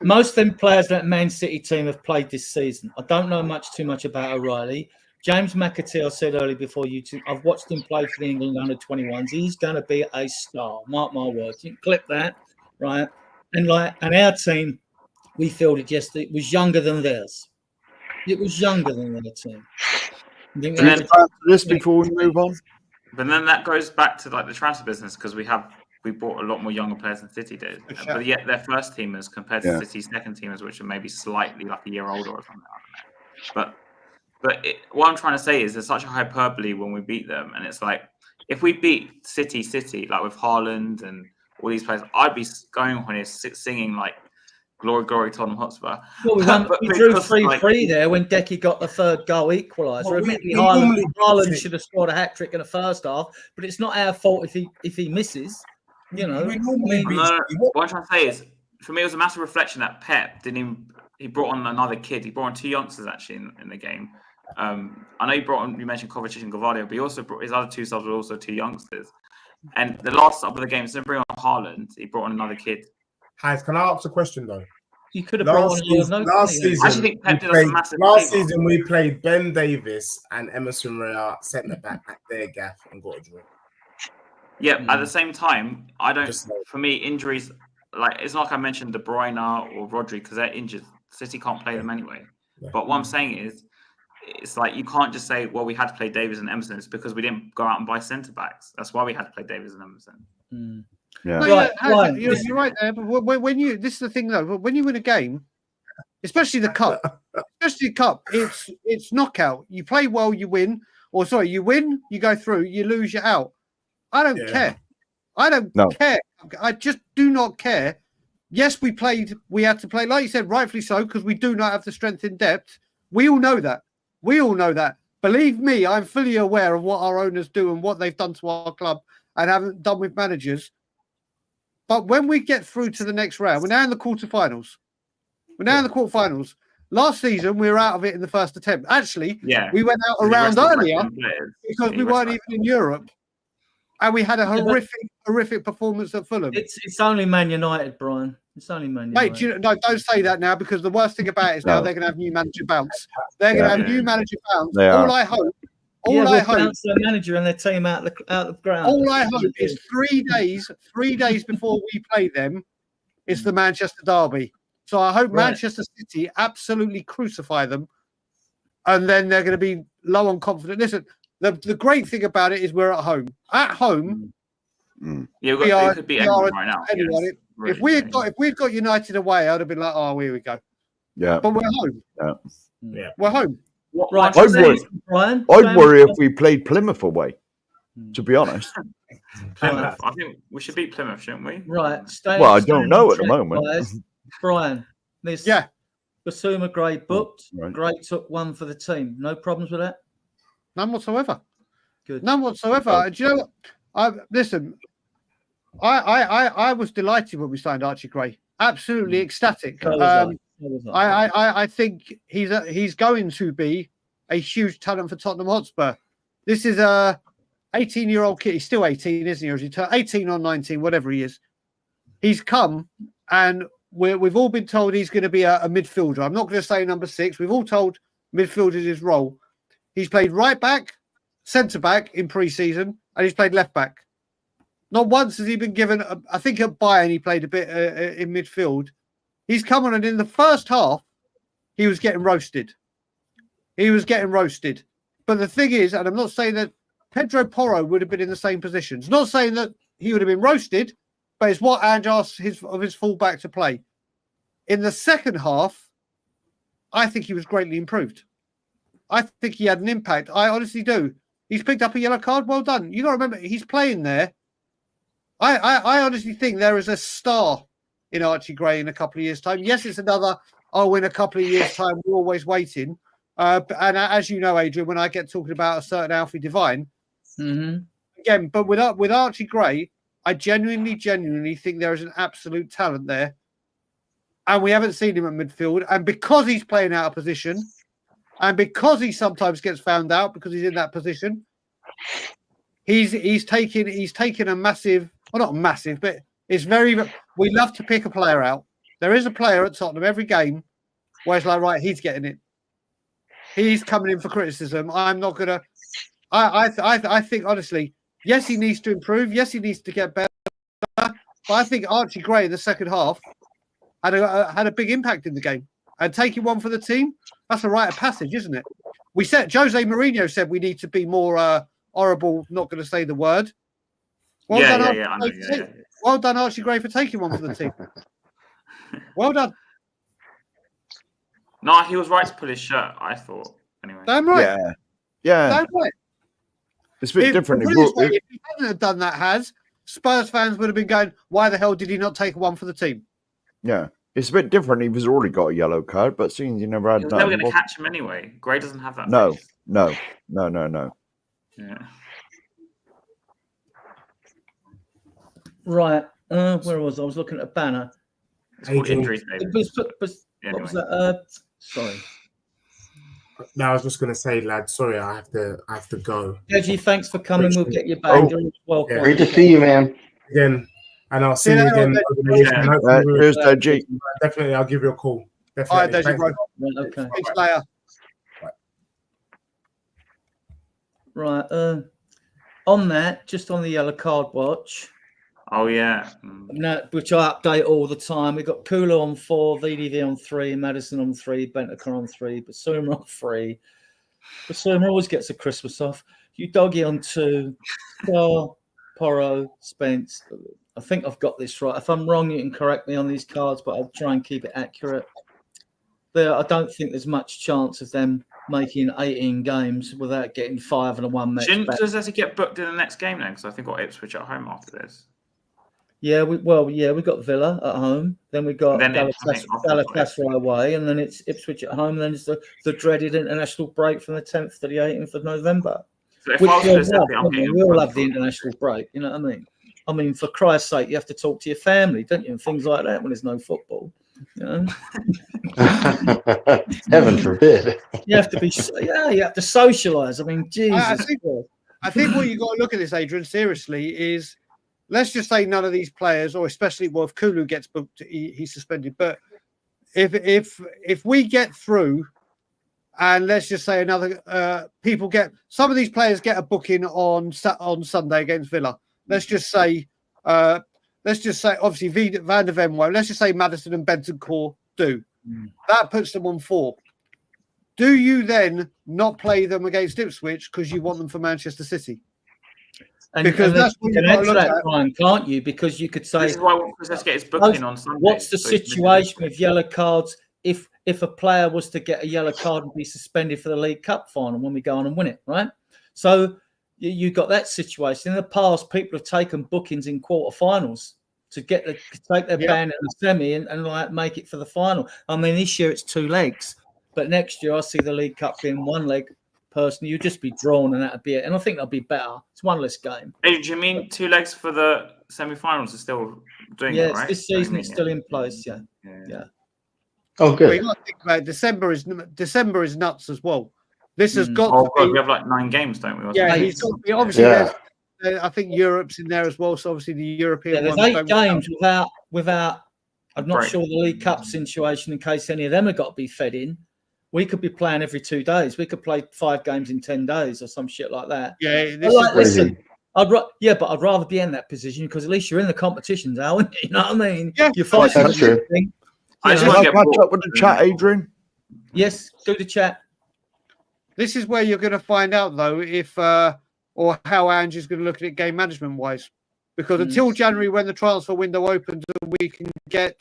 most of them players that Man City team have played this season. I don't know too much about O'Reilly. James McAteer, I said earlier before you two, I've watched him play for the England under-21s. He's going to be a star. Mark my words. You can clip that, right? And our team, we felt it was younger than theirs. It was younger than their team. This before we move on. But then that goes back to the transfer business because we bought a lot more younger players than City did. Sure. But yet their first teamers compared to City's second teamers, which are maybe slightly a year older or something. I don't know. But what I'm trying to say is there's such a hyperbole when we beat them, and it's like if we beat City with Haaland and all these players, I'd be going on here singing "Glory, glory, Tottenham Hotspur." Well, we drew 3-3 there when Decky got the third goal equaliser. Admittedly, Haaland should have scored a hat trick in the first half, but it's not our fault if he misses. What I'm trying to say is, for me, it was a massive reflection that Pep he brought on another kid. He brought on two youngsters actually in the game. I know you mentioned Kovacic and Gvardiol, but he also brought his other two subs were also two youngsters. And the last sub of the game, instead of bringing on Haaland, he brought on another kid. Can I ask a question though? You could have brought on last season, I actually think Pep did us a massive last favour. season we played Ben Davis and Emerson Royale centre back at their gaff and got a draw. Yeah, at the same time, I don't. Just like- For me, injuries like it's not like I mentioned De Bruyne or Rodri because they're injured. City can't play them anyway. Yeah. But what I'm saying is, it's like you can't just say, "Well, we had to play Davies and Emerson." It's because we didn't go out and buy centre backs. That's why we had to play Davies and Emerson. Yeah. No, Right, yeah, right. you're right there. But when you, this is the thing though, when you win a game, especially the cup, it's knockout. You play well, you win. Or sorry, you win, you go through. You lose, you're out. I don't care. I don't care. I just do not care. Yes, we had to play, like you said, rightfully so, because we do not have the strength in depth. We all know that. Believe me, I'm fully aware of what our owners do and what they've done to our club and haven't done with managers. But when we get through to the next round, we're now in the quarterfinals. Last season, we were out of it in the first attempt. Actually, we went out a round earlier because we weren't even in Europe. And we had a horrific performance at Fulham. It's only Man United, Brian. It's only Man United. Mate, don't say that now because the worst thing about it is now they're going to have new manager bounce. They're going to have new manager bounce. All I hope bounce their manager and their team out the ground. All I hope is 3 days before we play them, it's the Manchester derby. So I hope Manchester City absolutely crucify them, and then they're going to be low on confidence. Listen, the great thing about it is we're at home. At home, we could beat anyone right now. Yes, if we'd got United away, I'd have been like, oh, here we go. Yeah, but we're home. Yeah, we're home. Right, I'd worry if we played Plymouth away. To be honest, Plymouth. I think we should beat Plymouth, shouldn't we? Right. I don't know at the moment. Brian, this Basuma Gray booked. Gray took one for the team. No problems with that? None whatsoever. Good. None whatsoever. Do you know what? Listen, I was delighted when we signed Archie Gray. Absolutely ecstatic. I think he's going to be a huge talent for Tottenham Hotspur. This is a 18-year-old kid. He's still 18, isn't he? Or is he 18 or 19, whatever he is. He's come and we've all been told he's going to be a midfielder. I'm not going to say number 6. We've all told midfield is his role. He's played right back, centre back in pre-season, and he's played left back. Not once has he been given. I think at Bayern he played a bit in midfield. He's come on, and in the first half, he was getting roasted. But the thing is, and I'm not saying that Pedro Porro would have been in the same position. It's not saying that he would have been roasted, but it's what Ange asked of his fullback to play. In the second half, I think he was greatly improved. I think he had an impact. I honestly do. He's picked up a yellow card. Well done. You got to remember, he's playing there. I honestly think there is a star in Archie Gray in a couple of years' time. Yes, it's another, in a couple of years' time, we're always waiting. And as you know, Adrian, when I get talking about a certain Alfie Devine, again, but with Archie Gray, I genuinely think there is an absolute talent there. And we haven't seen him at midfield. And because he's playing out of position, and because he sometimes gets found out because he's in that position, he's taken a massive, well, not massive, but it's very. We love to pick a player out. There is a player at Tottenham every game where it's like, right, he's getting it. He's coming in for criticism. I'm not gonna. I think honestly, yes, he needs to improve. Yes, he needs to get better. But I think Archie Gray in the second half had a big impact in the game. And taking one for the team, that's a rite of passage, isn't it? We said Jose Mourinho said we need to be more horrible. Not going to say the word. Well done, Archie Gray, for taking one for the team. Well done. No, he was right to pull his shirt, I thought. Anyway. Damn right. Yeah. Damn right. It's a bit different. If he hadn't have done that, Spurs fans would have been going, why the hell did he not take one for the team? Yeah. It's a bit different. He was already got a yellow card, but seeing you never had that. He was never going to catch him anyway. Gray doesn't have that. No. Yeah. Right. Where was I? I was looking at a banner. It's called injuries, maybe. What was that? Sorry. No, I was just going to say, lad. Sorry, I have to go. Deji, thanks for coming. We'll get you back. You're welcome. Great to see you, man. Again, and I'll see See you you again later. over the weekend. Hopefully Cheers, Deji. definitely, I'll give you a call. All Definitely. right, Deji, Thanks. bro. Right, okay. Thanks, later. Right. On that, just on the yellow card watch, Oh yeah. which I update all the time. We've got Kula on 4, VDV on 3, Madison on 3, Bentaker on 3, Basuma on 3. Basuma always gets a Christmas off. Udogi on 2, Sarr, Porro, Spence. I think I've got this right. If I'm wrong, you can correct me on these cards, but I'll try and keep it accurate. I don't think there's much chance of them making 18 games without getting 5 and a 1 match. Does that get booked in the next game then? Because I think we've got Ipswich at home after this. Yeah, we got Villa at home, then we got Galatasaray away, and then it's Ipswich at home, and then it's the dreaded international break from the 10th to the 18th of November. So if Which I was we to say, we all love the international break, you know what I mean? I mean, for Christ's sake, you have to talk to your family, don't you, and things like that when there's no football. You know? Heaven forbid. You have to be, you have to socialise. I mean, Jesus. I think what you got to look at this, Adrian, seriously, is let's just say none of these players, or especially if Kulu gets booked, he's suspended. But if we get through, and let's just say some of these players get a booking on Sunday against Villa. Let's just say obviously Van der Ven won't. Let's just say Madison and Bentancur do. That puts them on 4. Do you then not play them against Ipswich because you want them for Manchester City? Because that's what you answer that, Brian, can't you? Because you could say, this is why let's get his booking on Sunday. What's the situation with yellow cards if a player was to get a yellow card and be suspended for the League Cup final when we go on and win it, right? So you got that situation. In the past, people have taken bookings in quarterfinals to take their ban in the semi and like make it for the final. I mean, this year it's 2 legs, but next year I see the League Cup being 1 leg. Personally, you'd just be drawn and that'd be it. And I think that'll be better. It's 1 less game. Hey, do you mean 2 legs for the semi-finals are still doing it, right? This season it's still in place. Yeah. Oh, good. Well, you got to think about it. December is nuts as well. This has got to be. We have like 9 games, don't we? Yeah, he's got to be. Obviously, I think Europe's in there as well. So obviously the European. There's 8 games without. I'm not sure the League Cup situation in case any of them have got to be fed in. We could be playing every 2 days. We could play 5 games in 10 days or some shit like that. Yeah, listen. But I'd rather be in that position because at least you're in the competition now, aren't you? You know what I mean? Yeah, you're fighting. That's true. Can I catch up with the chat, Adrian? Yes, do the chat. This is where you're going to find out, though, if or how Angie's going to look at it game management wise, because until January, when the transfer window opens, and we can get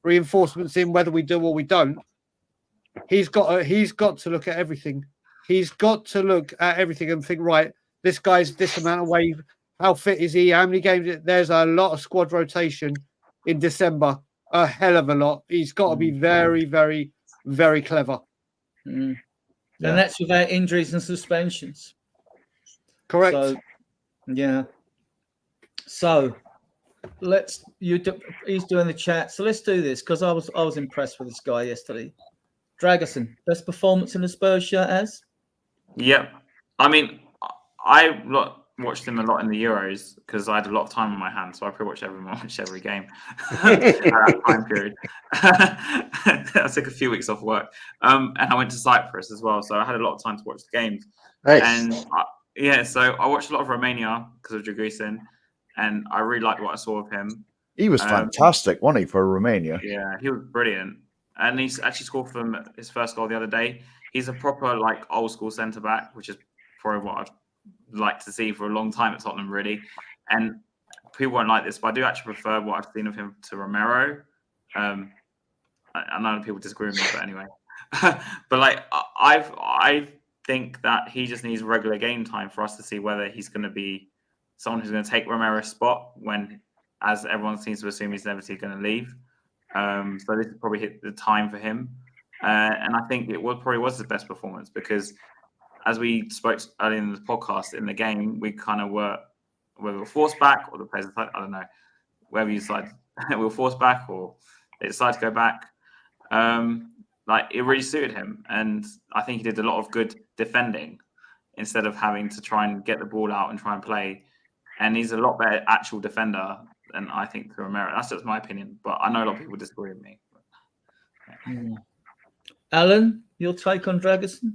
reinforcements in, whether we do or we don't, he's got to look at everything. He's got to look at everything and think, right, this guy's this amount away. How fit is he? How many games? There's a lot of squad rotation in December. A hell of a lot. He's got to be very, very, very clever. And that's without injuries and suspensions. Correct. So, yeah. So he's doing the chat. So let's do this because I was impressed with this guy yesterday. Dragusin, best performance in the Spurs shirt as? Yep. I mean, I watched him a lot in the Euros because I had a lot of time on my hands, so I pretty much every game at that time period. I took a few weeks off work, and I went to Cyprus as well, so I had a lot of time to watch the games. Nice. And so I watched a lot of Romania because of Dragusin, and I really liked what I saw of him. He was fantastic, wasn't he, for Romania? Yeah, he was brilliant, and he's actually scored from his first goal the other day. He's a proper old school centre back, which is probably what I've like to see for a long time at Tottenham, really. And people won't like this, but I do actually prefer what I've seen of him to Romero. I know people disagree with me, but anyway. But I think that he just needs regular game time for us to see whether he's going to be someone who's going to take Romero's spot when, as everyone seems to assume, he's never going to leave. So this is probably hit the time for him. And I think it probably was his best performance because as we spoke earlier in the podcast, in the game, we kind of were, whether we were forced back or the players, I don't know, whether you decide we were forced back or they decided to go back. It really suited him. And I think he did a lot of good defending instead of having to try and get the ball out and try and play. And he's a lot better actual defender and I think through Romero. That's just my opinion, but I know a lot of people disagree with me. Alan, your take on Dragusin?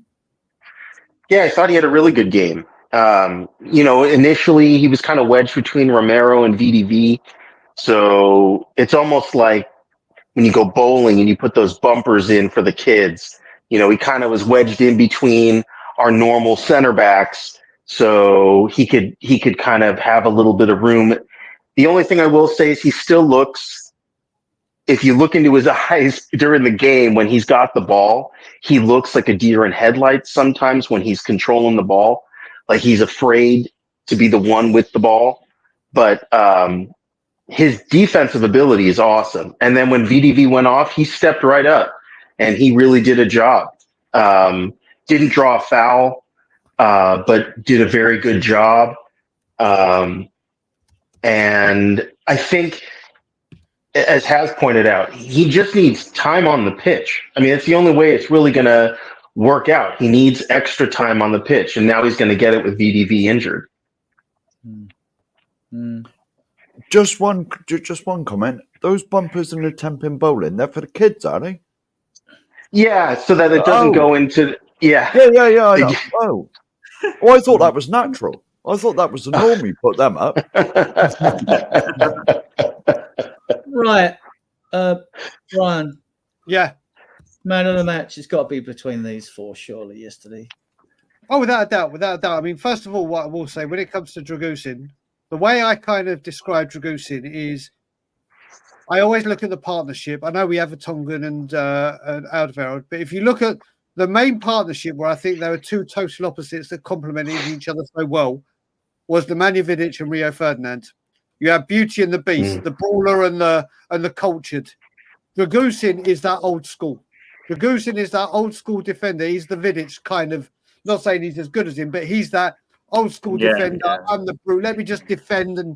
Yeah, I thought he had a really good game. Initially he was kind of wedged between Romero and VDV. So it's almost like when you go bowling and you put those bumpers in for the kids, he kind of was wedged in between our normal center backs. So he could kind of have a little bit of room. The only thing I will say is he still looks, if you look into his eyes during the game when he's got the ball, he looks like a deer in headlights sometimes when he's controlling the ball. Like he's afraid to be the one with the ball. But his defensive ability is awesome. And then when VDV went off, he stepped right up and he really did a job. Didn't draw a foul, but did a very good job. And I think, as Has pointed out, he just needs time on the pitch. I mean, it's the only way it's really going to work out. He needs extra time on the pitch, and now he's going to get it with VDV injured. Just one comment. Those bumpers and the temp in bowling, they're for the kids, are they? Yeah, so that it doesn't go into Yeah, I know. Oh, I thought that was natural. I thought that was the norm. You put them up. Right. Brian. Yeah. Man of the match has got to be between these four, surely, yesterday. Oh, without a doubt. I mean, first of all, what I will say, when it comes to Dragusin, the way I kind of describe Dragusin is I always look at the partnership. I know we have Vertonghen and Alderweireld, but if you look at the main partnership where I think there were two total opposites that complemented each other so well was the Managerial and Rio Ferdinand. You have Beauty and the Beast, the brawler and the cultured. Dragusin is that old school. Dragusin is that old school defender. He's the Vidic kind of, not saying he's as good as him, but he's that old school defender. Yeah. I'm the brute. Let me just defend and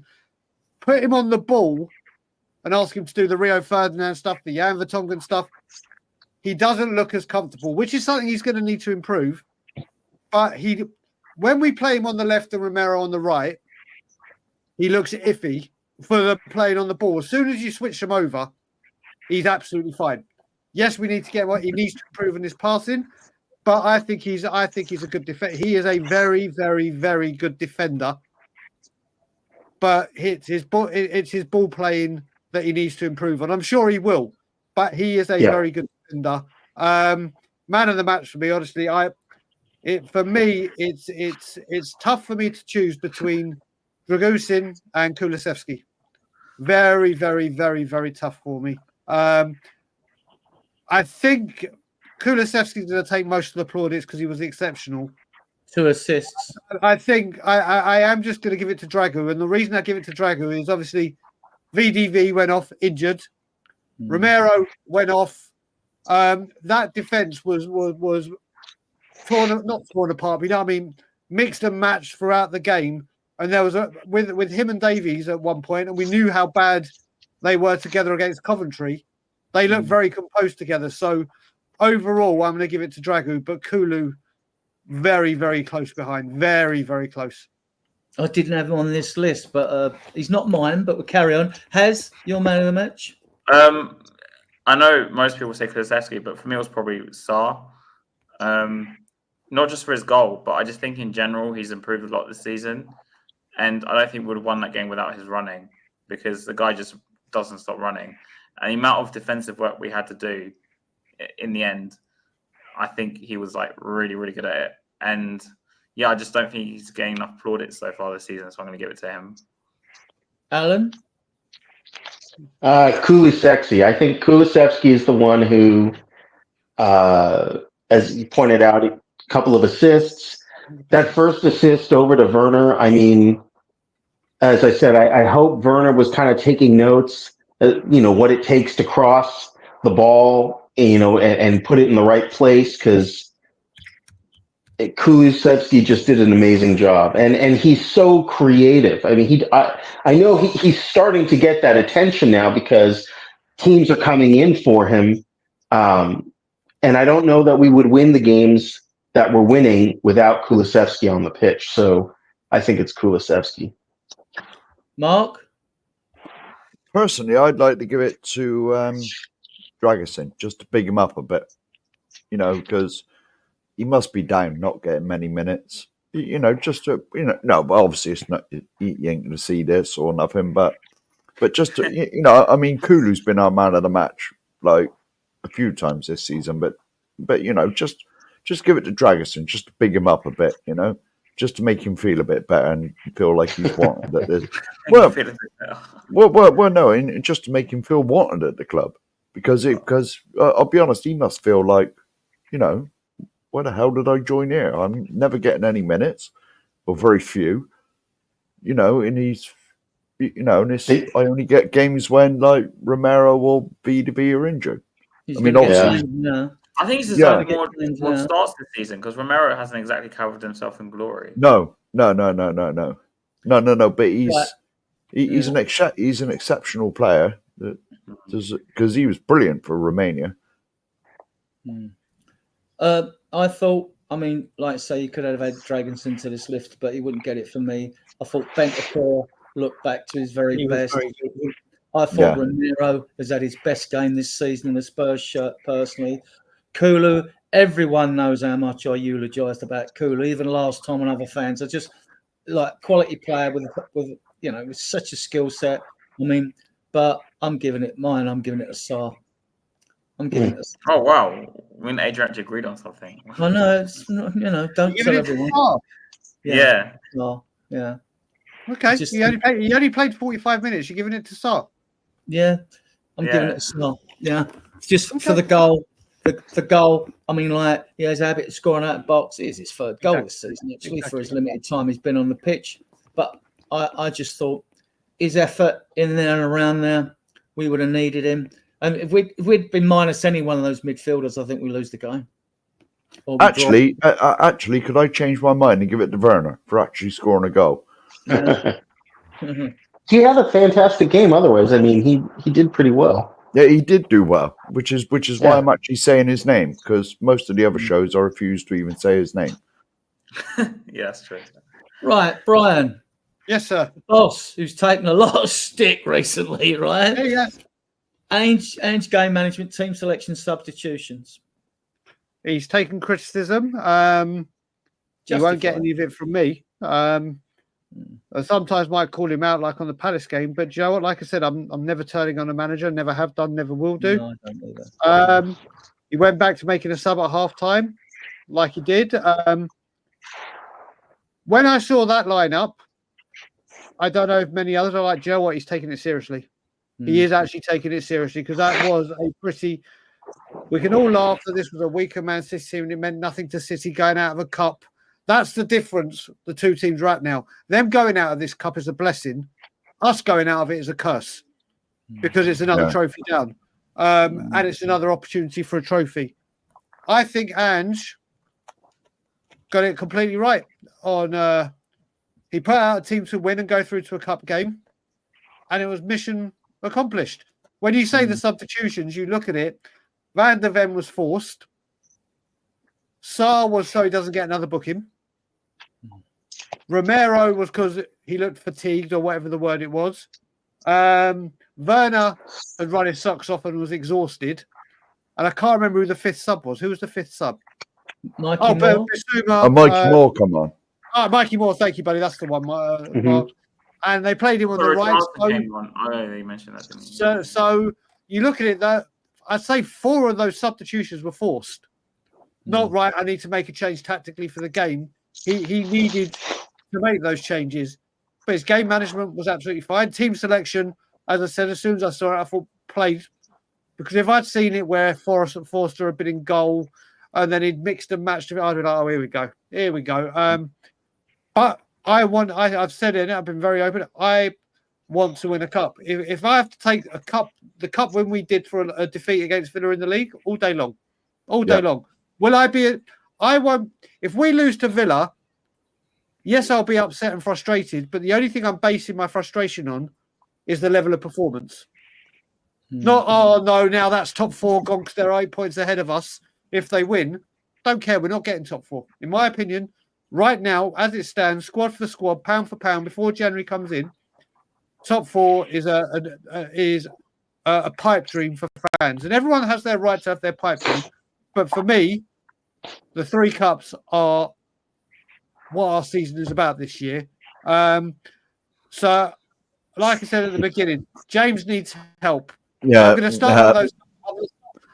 put him on the ball and ask him to do the Rio Ferdinand stuff, the Jan Vertonghen stuff. He doesn't look as comfortable, which is something he's going to need to improve. But when we play him on the left and Romero on the right, he looks iffy for the playing on the ball. As soon as you switch him over, he's absolutely fine. Yes, we need to get what he needs to improve in his passing, but I think he's a good defender. He is a very, very, very good defender. But it's his ball playing that he needs to improve on. I'm sure he will, but he is a very good defender. Man of the match for me, honestly. For me, it's tough for me to choose between Dragusin and Kulusevski. Very, very, very, very tough for me. I think Kulusevski's going to take most of the plaudits because he was exceptional. 2 assists. I think I am just going to give it to Dragu, and the reason I give it to Dragu is obviously VDV went off injured. Romero went off. That defense was not torn apart, but you know what I mean, mixed and matched throughout the game. And there was with him and Davies at one point, and we knew how bad they were together against Coventry. They looked very composed together. So overall, I'm going to give it to Dragu, but Kulu very, very close behind. Very, very close. I didn't have him on this list, but he's not mine, but we'll carry on. Has your man of the match? I know most people say Kulusevski, but for me it was probably Sarr. Not just for his goal, but I just think in general he's improved a lot this season. And I don't think we would have won that game without his running, because the guy just doesn't stop running. And the amount of defensive work we had to do in the end, I think he was like really, really good at it. And yeah, I just don't think he's getting enough plaudits so far this season, so I'm going to give it to him. Alan? Kulusevski. I think Kulusevski is the one who, as you pointed out, a couple of assists. That first assist over to Werner, I mean, as I said, I hope Werner was kind of taking notes, what it takes to cross the ball, and put it in the right place, because Kulusevski just did an amazing job, and he's so creative. I mean, I know he's starting to get that attention now because teams are coming in for him, and I don't know that we would win the games that we're winning without Kulusevski on the pitch. So I think it's Kulusevski. Mark? Personally, I'd like to give it to Dragusin just to big him up a bit, because he must be down, not getting many minutes. Just to, no, but obviously it's not, you ain't going to see this or nothing, but just to, I mean, Kulu's been our man of the match like a few times this season, but just give it to Dragusin, just to big him up a bit, just to make him feel a bit better and feel like he's wanted at this. Well, no, and just to make him feel wanted at the club, because I'll be honest, he must feel like, where the hell did I join here? I'm never getting any minutes, or very few, and he's, I only get games when like Romero or VDB are injured. He's I mean, gonna get obviously, signed now. I think he's deserving more starts this season because Romero hasn't exactly covered himself in glory. No. But he's an exceptional player because he was brilliant for Romania. I thought, I mean, like I say, you could have had Dragusin to this list, but he wouldn't get it from me. I thought Bentancur looked back to his very best. I thought Romero has had his best game this season in the Spurs shirt, personally. Kulu, everyone knows how much I eulogised about Kulu, even last time and other fans. I just like quality player with such a skill set. I mean, but I'm giving it mine. I'm giving it a Sarr. I'm giving it a Sarr. Oh, wow. We and Adrian actually agreed on something. I know, it's not, don't tell everyone. Yeah. Sarr. Yeah. Okay. He only played 45 minutes. You're giving it to Sarr? Yeah. I'm giving it a Sarr. Yeah. Just for the goal. The goal, I mean, like, he has a habit of scoring out of box. It is his third goal this season, actually, for his limited time he's been on the pitch. But I just thought his effort in there and around there, we would have needed him. And if we'd been minus any one of those midfielders, I think we lose the game. Actually, could I change my mind and give it to Werner for actually scoring a goal? He had a fantastic game otherwise. I mean, he did pretty well. Yeah, he did do well, which is why I'm actually saying his name, because most of the other shows I refuse to even say his name. Yeah, that's true. Right, Brian. Yes, sir. The boss, who's taken a lot of stick recently, right? Yeah. Ange game management, team selection, substitutions. He's taken criticism. He won't get any of it from me. I sometimes might call him out, like on the Palace game, but do you know what? Like I said, I'm never turning on a manager. Never have done. Never will do. No, I don't do that. He went back to making a sub at half time, like he did. When I saw that lineup, I don't know if many others are like, do you know what? He's taking it seriously. He is actually taking it seriously, because that was a pretty. We can all laugh that this was a weaker Man City team and it meant nothing to City going out of a cup. That's the difference the two teams are at now. Them going out of this cup is a blessing. Us going out of it is a curse, because it's another trophy down. And it's another opportunity for a trophy. I think Ange got it completely right. He put out a team to win and go through to a cup game, and it was mission accomplished. When you say the substitutions, you look at it, Van der Ven was forced. Sarr was so he doesn't get another booking. Romero was because he looked fatigued, or whatever the word it was. Werner had run his socks off and was exhausted. And I can't remember who the fifth sub was. Who was the fifth sub? Mikey Moore. Mikey Moore, come on. Oh, Mikey Moore, thank you, buddy. That's the one. Mark. And they played him on the right. You mentioned that, didn't you? So you look at it, that I'd say 4 of those substitutions were forced. Not right. I need to make a change tactically for the game. He needed to make those changes, but his game management was absolutely fine. Team selection, as I said, as soon as I saw it, I thought played, because if I'd seen it where Forster had been in goal and then he'd mixed and matched it, I'd be like, oh, here we go. But I've said it, I've been very open. I want to win a cup. If I have to take a cup, the cup win we did for a defeat against Villa in the league, all day long. Will I be? I won't. If we lose to Villa, yes, I'll be upset and frustrated. But the only thing I'm basing my frustration on is the level of performance. Not, oh no, now that's top 4 gone because they're 8 points ahead of us. If they win, don't care. We're not getting top 4. In my opinion, right now, as it stands, squad for squad, pound for pound, before January comes in, top four is a pipe dream for fans, and everyone has their right to have their pipe dream. But for me, the 3 cups are what our season is about this year. So, like I said at the beginning, James needs help. Yeah, I'm going to start one of those.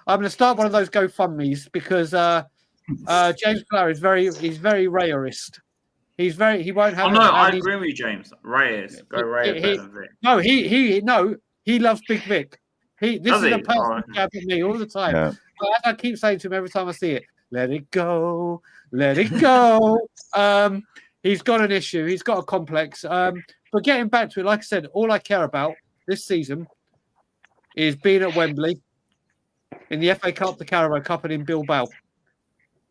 I'm going to start one of those GoFundMe's because James Flower is very Rayerist. He won't have. Oh no, I agree with you, James. Reyes, go Reyes. No, he loves Big Vic. This is a personal jab at me all the time. Yeah. But as I keep saying to him every time I see it, let it go, let it go. He's got an issue. He's got a complex. But getting back to it, like I said, all I care about this season is being at Wembley, in the FA Cup, the Carabao Cup, and in Bilbao.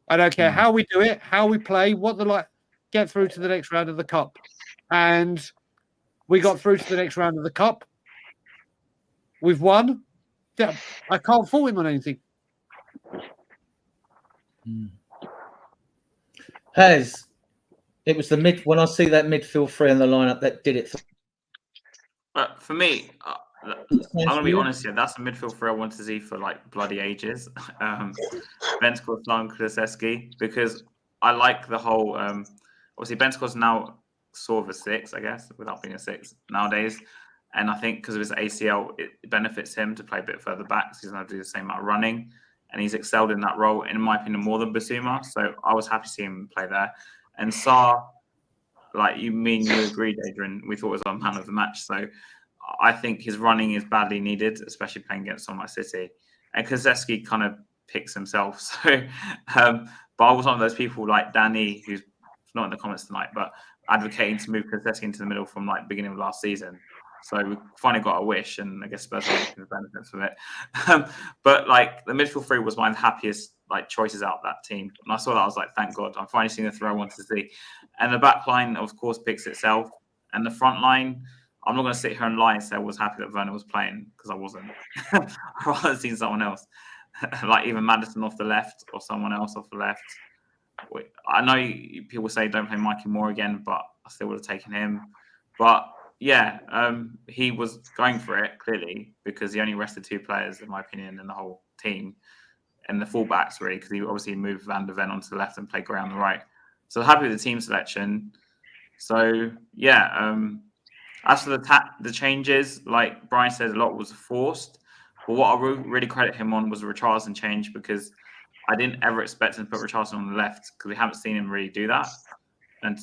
I don't care how we do it, how we play, get through to the next round of the Cup. And we got through to the next round of the Cup. We've won. I can't fault him on anything. It was when I see that midfield 3 in the lineup that did it. For me, I'm gonna be honest here. That's the midfield 3 I want to see for like bloody ages. Benskos, Lang, Kulusevski, because I like the whole. Obviously, Benskos now sort of a 6, I guess, without being a 6 nowadays. And I think because of his ACL, it benefits him to play a bit further back. So he's going to do the same amount of running, and he's excelled in that role, in my opinion, more than Basuma. So I was happy to see him play there. And Sarr, like you agreed, Adrian. We thought it was our man of the match. So I think his running is badly needed, especially playing against someone like City. And Kulusevski kind of picks himself. So, but I was one of those people like Danny, who's not in the comments tonight, but advocating to move Kulusevski into the middle from like beginning of last season. So we finally got a wish, and I guess Spurs are benefits from it. But like the midfield 3 was my happiest like choices out of that team, and I saw that I was like, thank God, I'm finally seeing the throw I wanted to see. And the back line, of course, picks itself, and the front line. I'm not going to sit here and lie and say I was happy that Werner was playing because I wasn't. I'd rather seen someone else, like even Maddison off the left or someone else off the left. I know people say don't play Mikey Moore again, but I still would have taken him. But yeah, he was going for it, clearly, because he only rested 2 players, in my opinion, in the whole team. And the fullbacks, really, because he obviously moved Van der Ven onto the left and played Gray on the right. So happy with the team selection. So, yeah, as for the changes, like Brian said, a lot was forced. But what I really credit him on was the Richarlison change, because I didn't ever expect him to put Richarlison on the left, because we haven't seen him really do that. And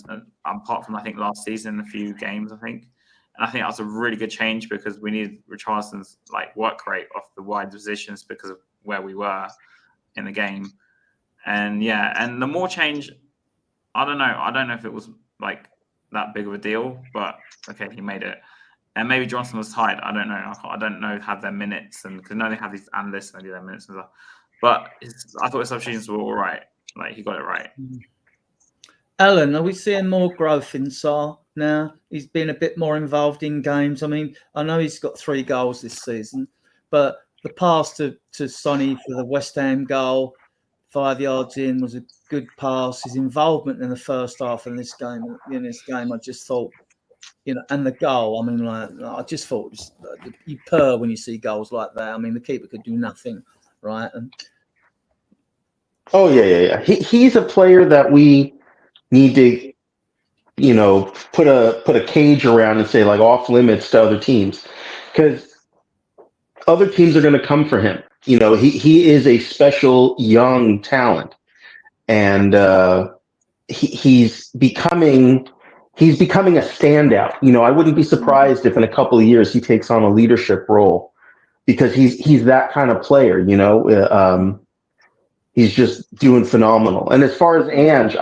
apart from, I think, last season, a few games, I think. And I think that was a really good change, because we needed Richarlison's like work rate off the wide positions because of where we were in the game. And yeah, and the more change, I don't know if it was like that big of a deal, but okay, he made it. And maybe Johnson was tired. I don't know. I don't know have their minutes, and because I know they have these analysts and they do their minutes and stuff. But I thought his substitutions were all right. Like he got it right. Alan, are we seeing more growth in Sarr now? He's been a bit more involved in games. I mean, I know he's got 3 goals this season, but the pass to Sonny for the West Ham goal, 5 yards in, was a good pass. His involvement in the first half in this game, I just thought, and the goal. I mean, like, I just thought you purr when you see goals like that. I mean, the keeper could do nothing, right? Oh yeah. He's a player that we need to, put a cage around and say like off limits to other teams, because other teams are going to come for him. He is a special young talent, and he's becoming a standout. I wouldn't be surprised if in a couple of years he takes on a leadership role, because he's that kind of player. He's just doing phenomenal. And as far as Ange,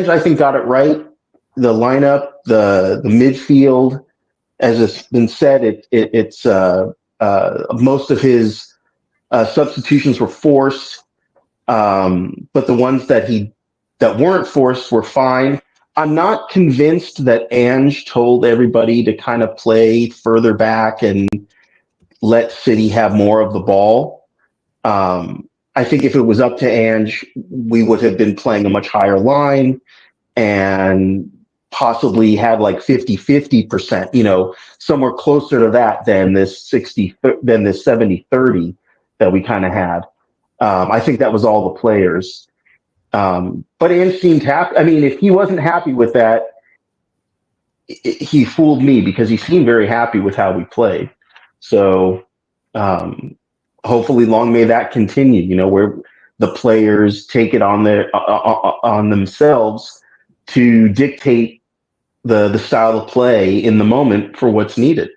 I think, got it right. The lineup, the midfield, as it's been said, it's most of his substitutions were forced, but the ones that weren't forced were fine. I'm not convinced that Ange told everybody to kind of play further back and let City have more of the ball. I think if it was up to Ange, we would have been playing a much higher line, and possibly had like 50-50%, somewhere closer to that than this 70-30 that we kind of had. I think that was all the players. But Ange seemed happy. I mean, if he wasn't happy with that, he fooled me, because he seemed very happy with how we played. So hopefully long may that continue, where the players take it on themselves to dictate the style of play in the moment for what's needed.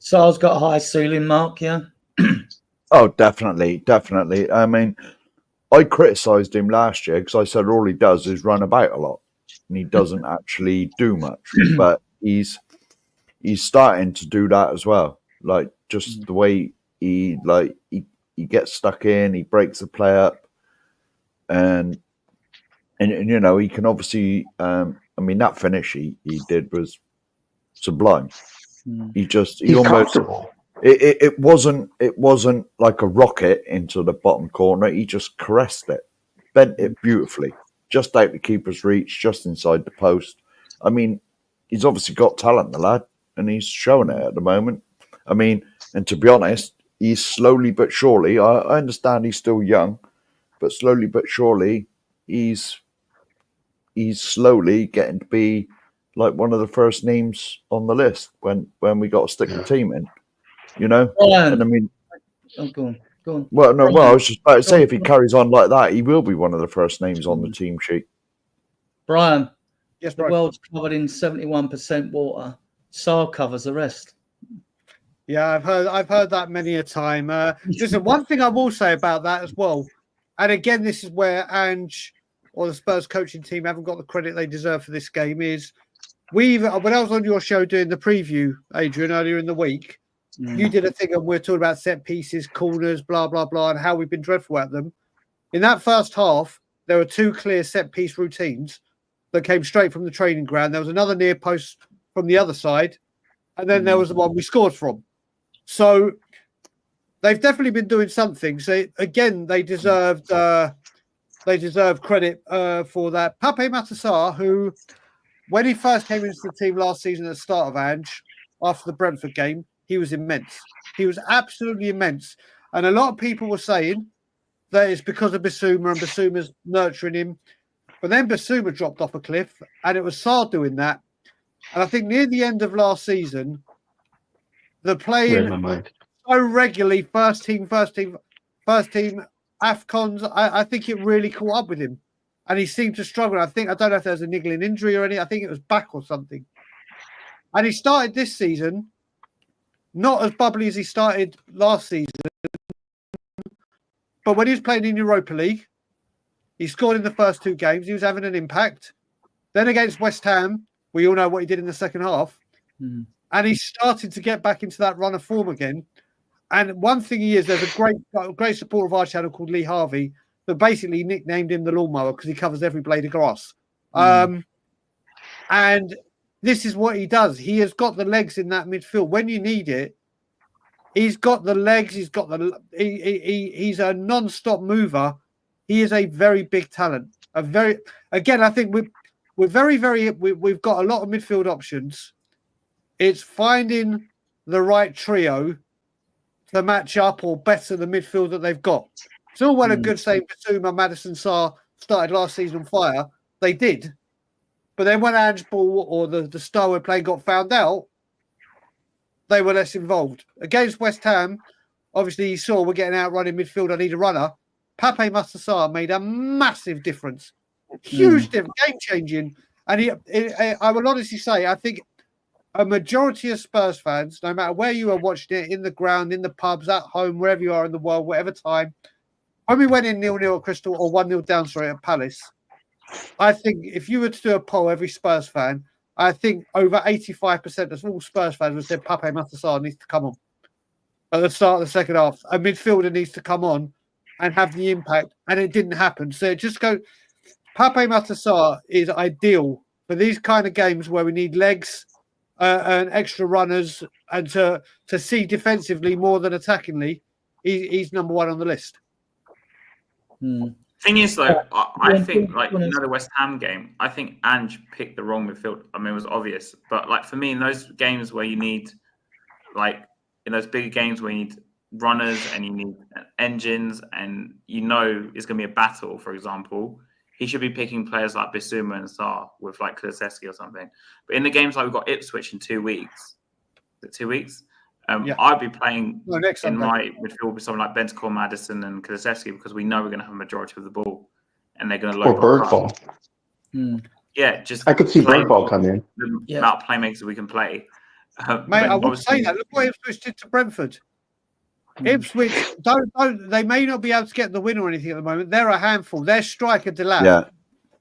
Sarr's got a high ceiling, Mark, yeah? Oh, definitely. I mean, I criticised him last year because I said all he does is run about a lot and he doesn't actually do much. But he's starting to do that as well. Like, just the way he gets stuck in, he breaks the play up, and he can obviously. I mean, that finish he did was sublime. He He's almost. comfortable. It wasn't like a rocket into the bottom corner. He just caressed it, bent it beautifully, just out the keeper's reach, just inside the post. I mean, he's obviously got talent, the lad, and he's showing it at the moment. I mean, and to be honest, he's slowly but surely. I understand he's still young, but slowly but surely, he's slowly getting to be like one of the first names on the list when we got to stick the team in. And I mean, go on. Well, no, I was just about to say, if he carries on like that, he will be one of the first names on the team sheet. Brian, Yes, the Brian. world's covered in 71% water. Sarr covers the rest. Yeah, I've heard that many a time. Listen, one thing I will say about that as well, and again, this is where Ange or the Spurs coaching team haven't got the credit they deserve for this game, is when I was on your show doing the preview, Adrian, earlier in the week, you did a thing and we're talking about set pieces, corners, blah, blah, blah, and how we've been dreadful at them. In that first half, there were two clear set piece routines that came straight from the training ground. There was another near post from the other side, and then there was the one we scored from. So they've definitely been doing something. So again, they deserved credit for that. Pape Matar Sarr, who, when he first came into the team last season at the start of Ange, after the Brentford game, he was immense. He was absolutely immense. And a lot of people were saying that it's because of Bissouma and Bissouma's nurturing him. But then Bissouma dropped off a cliff, and it was Sarr doing that. And I think near the end of last season, the playing so regularly, first team, AFCONs, I think it really caught up with him. And he seemed to struggle. I don't know if there was a niggling injury or anything. I think it was back or something. And he started this season not as bubbly as he started last season. But when he was playing in Europa League, he scored in the first two games. He was having an impact. Then against West Ham, we all know what he did in the second half. And he started to get back into that run of form again. And one thing he is, there's a great supporter of our channel called Lee Harvey that basically nicknamed him the lawnmower because he covers every blade of grass. And this is what he does. He has got the legs in that midfield. When you need it, he's got the legs. He's got he's a non-stop mover. He is a very big talent. I think we've got a lot of midfield options. It's finding the right trio to match up or better the midfield that they've got. It's all well and good saying Bissouma, Maddison, Sarr started last season on fire. They did. But then when Ange Ball or the style we're playing got found out, they were less involved. Against West Ham, obviously you saw we're getting outrun in midfield. I need a runner. Pape Matar Sarr made a massive difference. Huge difference, game-changing. And I will honestly say, I think a majority of Spurs fans, no matter where you are watching it, in the ground, in the pubs, at home, wherever you are in the world, whatever time, when we went in 0-0 at Crystal or 1-0 down, at Palace, I think if you were to do a poll, every Spurs fan, I think over 85% of all Spurs fans would say Pape Matar Sarr needs to come on at the start of the second half. A midfielder needs to come on and have the impact, and it didn't happen. So Pape Matar Sarr is ideal for these kind of games where we need legs and extra runners, and to see defensively more than attackingly. He's number one on the list. Thing is, though, I think, like, when you know, the West Ham game, I think Ange picked the wrong midfield. I mean, it was obvious. But, like, for me, in those games where you need, like, in those bigger games where you need runners and you need engines and you know it's going to be a battle, for example, he should be picking players like Bissouma and Sarr with, like, Kulusevski or something. But in the games like we've got Ipswich in 2 weeks, I'd be playing in my midfield with someone like Bentancur, Maddison, and Kulusevski because we know we're going to have a majority of the ball, and they're going to Or Bergvall. Yeah, just I could see Bergvall come in. The amount of playmakers we can play. Mate, I would say that. Look what Ipswich did to Brentford. Ipswich don't. They may not be able to get the win or anything at the moment. They're a handful. Their striker Delap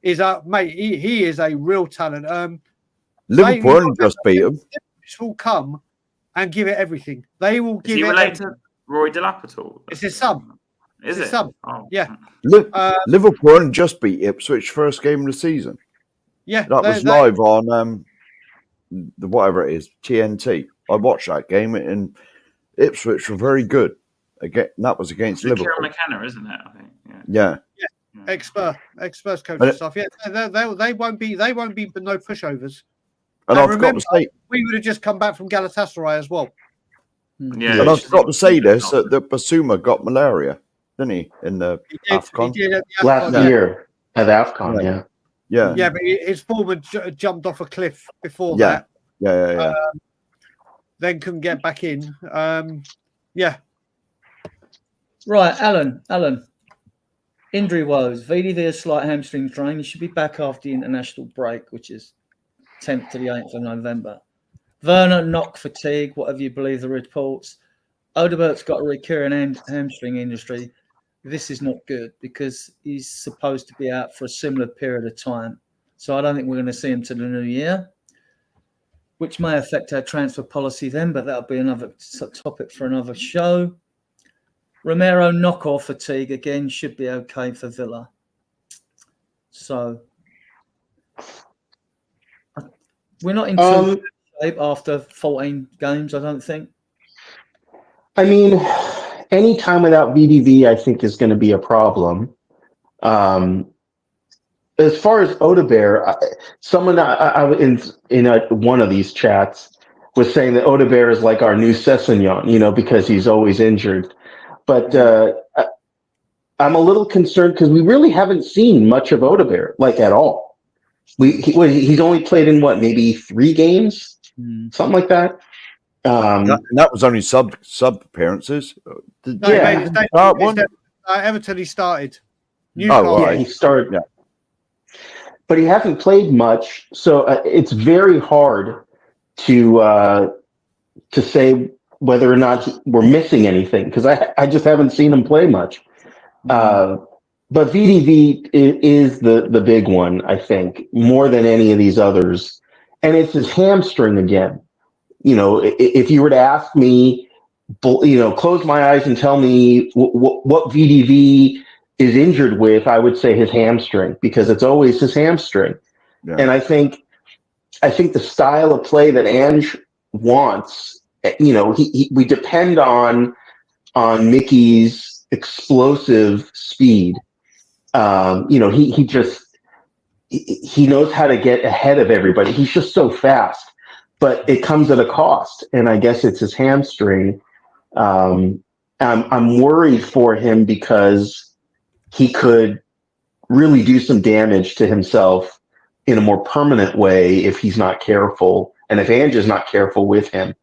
is a mate. He is a real talent. Liverpool just beat them. Ipswich will come and give it everything. They will give it. Is he related to Rory Delap at all? It's his son. Is it? Son. Oh. Yeah. Liverpool just beat Ipswich first game of the season. Yeah, that was live on the whatever it is, TNT. I watched that game and Ipswich were very good. Again, that was against Liverpool. Kieran McKenna, isn't it? I think. Yeah. Ex-Spurs coach and stuff. Yeah, they won't be no pushovers. And I've got to say, we would have just come back from Galatasaray as well. Yeah, and I've got to say this that Basuma got malaria, didn't he? In the AFCON. He did at the last year at AFCON. Yeah, but his former jumped off a cliff before that. Yeah. Then couldn't get back in. Right, Alan. Injury woes. VDV a slight hamstring strain. He should be back after the international break, which is 10th to the 8th of November. Werner, knock fatigue, whatever you believe the reports. Odegaard's got a recurring hamstring injury. This is not good because he's supposed to be out for a similar period of time. So I don't think we're going to see him to the new year, which may affect our transfer policy then, but that'll be another topic for another show. Romero, knock-off fatigue, again, should be okay for Villa. So we're not in too shape after 14 games, I don't think. I mean, any time without VDV, I think, is going to be a problem. As far as Odegaard, someone in one of these chats was saying that Odegaard is like our new Sessegnon, because he's always injured. But I'm a little concerned because we really haven't seen much of Odegaard, like at all. He's only played in maybe 3 games, something like that. That was only sub appearances. Everton he started. He started. Yeah. But he hasn't played much, so it's very hard to say whether or not we're missing anything because I just haven't seen him play much. But VDV is the big one, I think, more than any of these others, and it's his hamstring again. If you were to ask me, close my eyes and tell me what VDV is injured with, I would say his hamstring because it's always his hamstring. Yeah. And I think the style of play that Ange wants, we depend on Mickey's explosive speed. He knows how to get ahead of everybody. He's just so fast. But it comes at a cost, and I guess it's his hamstring. I'm worried for him because he could really do some damage to himself in a more permanent way if he's not careful, and if Ange is not careful with him.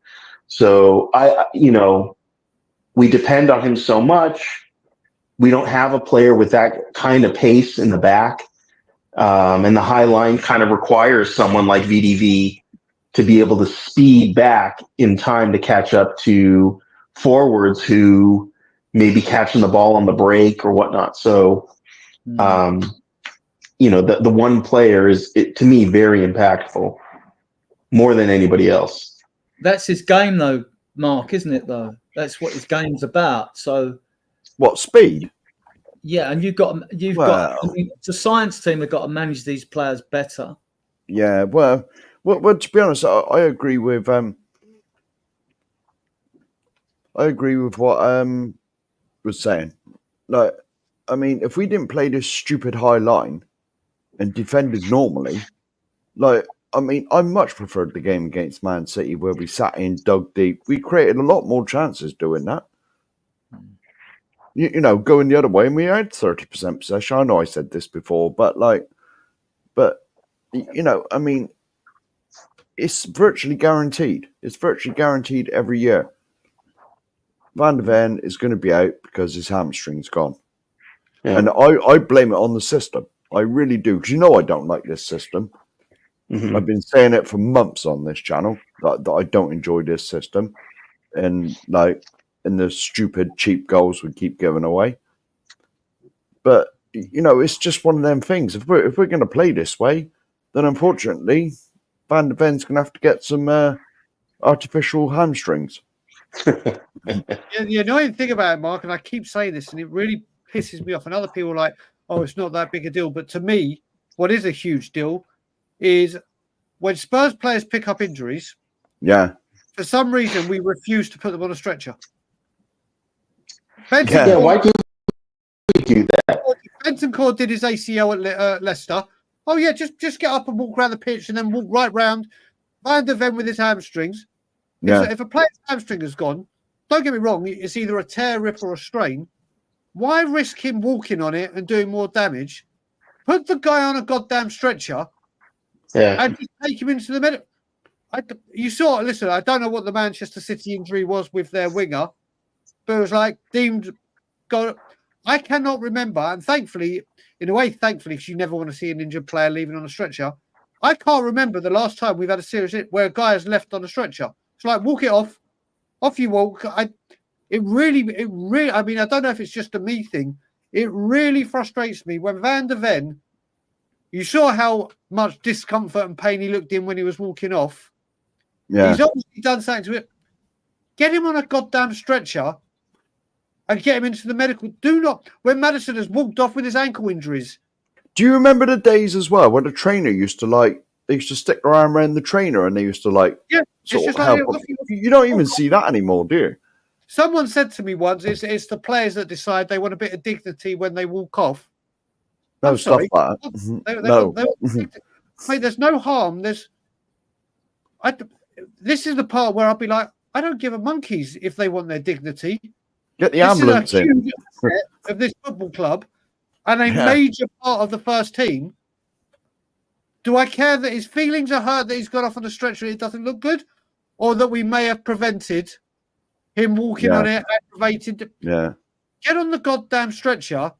So we depend on him so much. We don't have a player with that kind of pace in the back, and the high line kind of requires someone like VDV to be able to speed back in time to catch up to forwards who may be catching the ball on the break or whatnot. So, the one player is, to me, very impactful, more than anybody else. That's his game, though, Mark, isn't it, though? That's what his game's about. So, what, speed? Yeah, and the science team have got to manage these players better. Yeah, well, to be honest, I agree with what was saying. Like, I mean, if we didn't play this stupid high line and defended normally, like, I mean, I much preferred the game against Man City where we sat in, dug deep. We created a lot more chances doing that. You know, going the other way, and we had 30% possession. I know I said this before, but you know, I mean, it's virtually guaranteed. It's virtually guaranteed every year. Van de Ven is going to be out because his hamstring's gone. Yeah. And I blame it on the system. I really do, because you know I don't like this system. Mm-hmm. I've been saying it for months on this channel that I don't enjoy this system, and the stupid cheap goals we keep giving away. But you know, it's just one of them things. If we're going to play this way, then unfortunately, Van de Ven's going to have to get some artificial hamstrings. The annoying thing about it, Mark, and I keep saying this, and it really pisses me off. And other people are like, "Oh, it's not that big a deal," but to me, what is a huge deal is when Spurs players pick up injuries. Yeah. For some reason, we refuse to put them on a stretcher. Why do we do that? Bentancur did his ACL at Leicester. Oh yeah, just get up and walk around the pitch and then walk right round. Van de Ven with his hamstrings. Yeah. If a player's hamstring has gone, don't get me wrong, it's either a tear, rip, or a strain. Why risk him walking on it and doing more damage? Put the guy on a goddamn stretcher. Yeah. And just take him into the medical. You saw, listen, I don't know what the Manchester City injury was with their winger, but it was like deemed. I cannot remember, and thankfully, in a way, because you never want to see an injured player leaving on a stretcher. I can't remember the last time we've had a serious hit where a guy has left on a stretcher. It's like, walk it off you walk. It really, I mean, I don't know if it's just a me thing. It really frustrates me when Van de Ven, you saw how much discomfort and pain he looked in when he was walking off. Yeah. He's obviously done something to it. Get him on a goddamn stretcher and get him into the medical. When Maddison has walked off with his ankle injuries. Do you remember the days as well when the trainer used to they used to stick their arm around the trainer and they used to sort of help. You don't even see that anymore, do you? Someone said to me once, it's the players that decide they want a bit of dignity when they walk off. No, stuff like that. No. Mate, there's no harm. This is the part where I'll be like, I don't give a monkeys if they want their dignity. Get the ambulance in. Of this football club and a major part of the first team. Do I care that his feelings are hurt that he's got off on the stretcher and it doesn't look good? Or that we may have prevented him walking on it, aggravated? Yeah. Get on the goddamn stretcher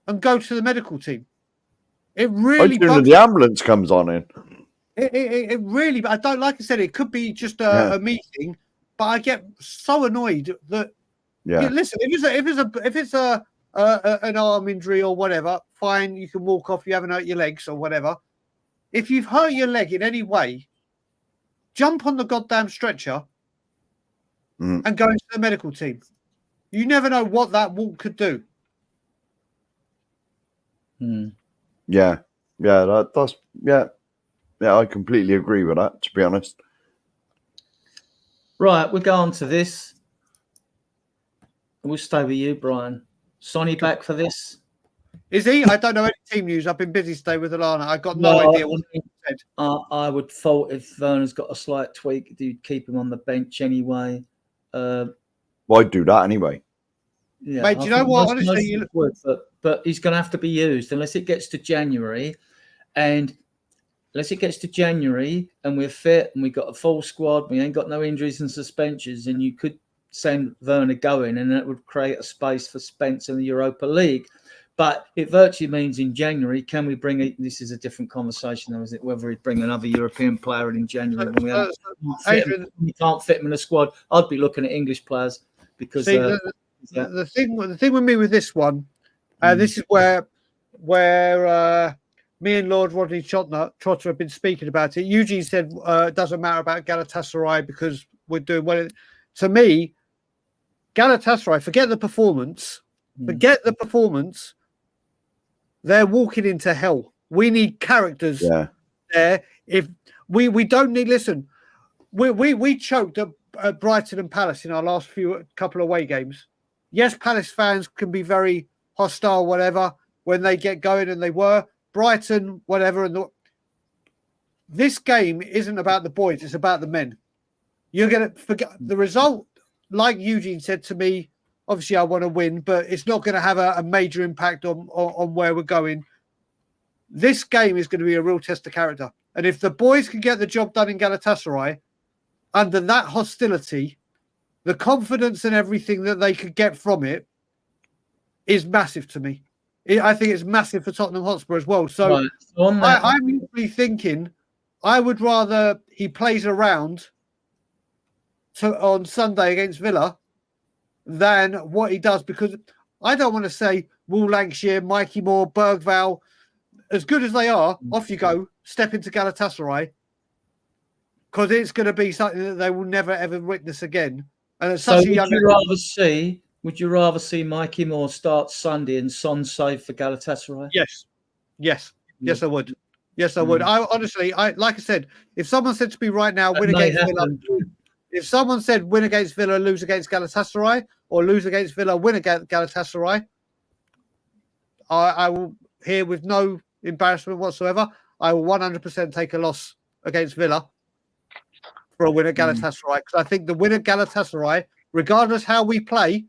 and go to the medical team. It really bugs the ambulance comes on in. It really, I don't, like I said, it could be just a meeting, but I get so annoyed that. Yeah. Listen, if it's an arm injury or whatever, fine, you can walk off. You haven't hurt your legs or whatever. If you've hurt your leg in any way, jump on the goddamn stretcher and go into the medical team. You never know what that walk could do. Yeah, that's I completely agree with that, to be honest. Right, we'll go on to this. We'll stay with you, Brian. Sonny back for this? Is he? I don't know any team news. I've been busy today with Alana. I got no idea what he said. I would thought if Werner's got a slight tweak, you'd keep him on the bench anyway. Well, I'd do that anyway. Yeah, mate, do you know what? Honestly, but he's going to have to be used unless it gets to January. And unless it gets to January and we're fit and we've got a full squad, we ain't got no injuries and suspensions, and you could send Werner going, and that would create a space for Spence in the Europa League. But it virtually means in January, can we bring it? This is a different conversation, though, is it? Whether we'd bring another European player in January when we can't fit him in the squad. I'd be looking at English players because the thing with me with this one, this is where me and Lord Rodney Trotter have been speaking about it. Eugene said it doesn't matter about Galatasaray because we're doing well. To me, Galatasaray, forget the performance. They're walking into hell. We need characters there. If we don't need, listen, we choked at Brighton and Palace in our last couple of away games. Yes, Palace fans can be very hostile, whatever, when they get going, and they were. Brighton, whatever. This game isn't about the boys, it's about the men. You're going to forget the result. Like Eugene said to me, obviously I want to win, but it's not going to have a major impact on where we're going. This game is going to be a real test of character. And if the boys can get the job done in Galatasaray, under that hostility, the confidence and everything that they could get from it is massive to me. I think it's massive for Tottenham Hotspur as well. So right. I'm usually thinking I would rather he plays around on Sunday against Villa than what he does, because I don't want to say Will Lancashire, Mikey Moore, Bergvall, as good as they are, off you go, step into Galatasaray, because it's going to be something that they will never ever witness again. And it's such a young. Would you rather see Mikey Moore start Sunday and Son save for Galatasaray? Yes, I would. Yes, I would. I honestly, like I said, if someone said to me right now, win against Villa. If someone said win against Villa, lose against Galatasaray, or lose against Villa, win against Galatasaray, I will, here with no embarrassment whatsoever, I will 100% take a loss against Villa for a win at Galatasaray. Because I think the win at Galatasaray, regardless how we play,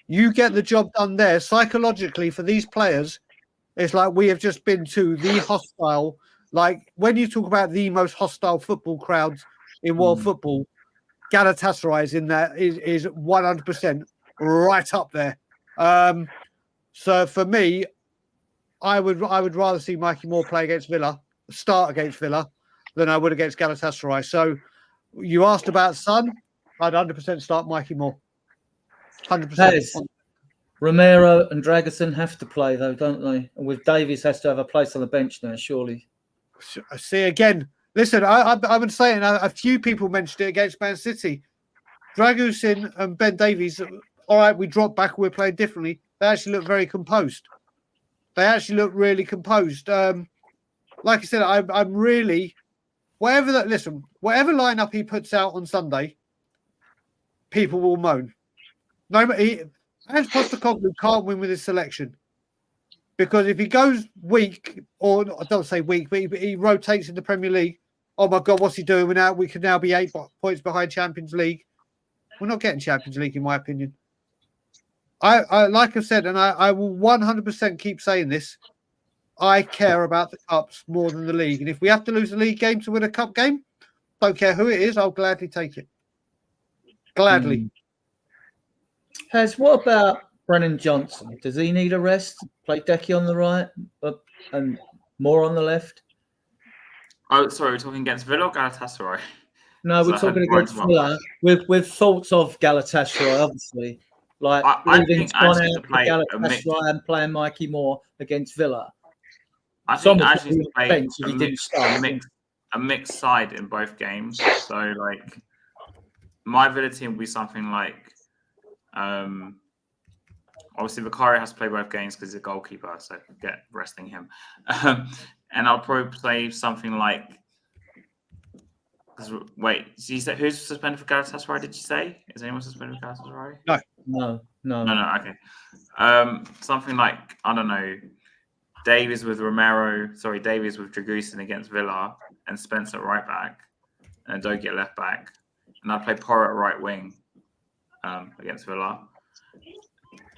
you get the job done there. Psychologically, for these players, it's like we have just been to the hostile, like when you talk about the most hostile football crowds in world football, Galatasaray is in there, is 100% right up there. So for me, I would rather see Mikey Moore play against Villa, start against Villa, than I would against Galatasaray. So you asked about Son, I'd 100% start Mikey Moore. 100%. Romero and Dragusin have to play though, don't they? And with Davies has to have a place on the bench now, surely. See again. Listen, I would say, and a few people mentioned it against Man City. Dragusin and Ben Davies, all right, we dropped back, we're playing differently. They actually look very composed. They actually look really composed. Like I said, I'm really, whatever lineup he puts out on Sunday, people will moan. No, Hans Postecoglou can't win with his selection. Because if he goes weak, or I don't say weak, but he rotates in the Premier League, oh my God, what's he doing? We could now be 8 points behind Champions League. We're not getting Champions League, in my opinion. I like I said, and I will 100% keep saying this, I care about the cups more than the league. And if we have to lose a league game to win a cup game, don't care who it is, I'll gladly take it. Gladly. What about Brennan Johnson? Does he need a rest? Play Decky on the right and Moore on the left? Oh, sorry, we're talking against Villa or Galatasaray? No, we're talking against Villa with thoughts of Galatasaray, obviously. Like I think actually to play Galatasaray and playing Mikey Moore against Villa. I think actually to play a mixed side in both games. So like my Villa team will be something like obviously Vicario has to play both games because he's a goalkeeper, so get resting him. And I'll probably play something like. Wait, so you said who's suspended for Galatasaray? Did you say? Is anyone suspended for Galatasaray? No. Okay. Something like, I don't know, Davies with Dragusin against Villa, and Spence at right back, and Dogi at left back, and I'd play Porro at right wing against Villa.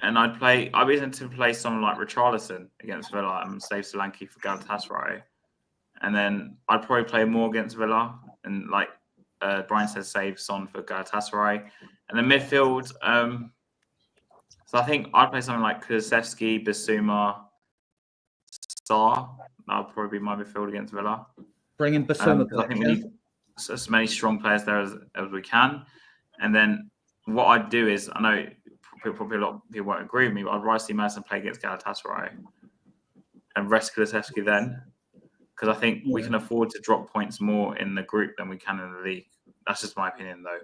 And I'd be tempted to play someone like Richarlison against Villa and save Solanke for Galatasaray. And then I'd probably play more against Villa and, like Brian says, save Son for Galatasaray. And then midfield, so I think I'd play something like Kulusevski, Bissouma, Sarr. That would probably be my midfield against Villa. Bring in Bissouma. I think we need as many strong players there as we can. And then what I'd do is, I know probably a lot of people won't agree with me, but I'd rather see Madison play against Galatasaray and rest Kulusevski then. Because I think we can afford to drop points more in the group than we can in the league. That's just my opinion, though.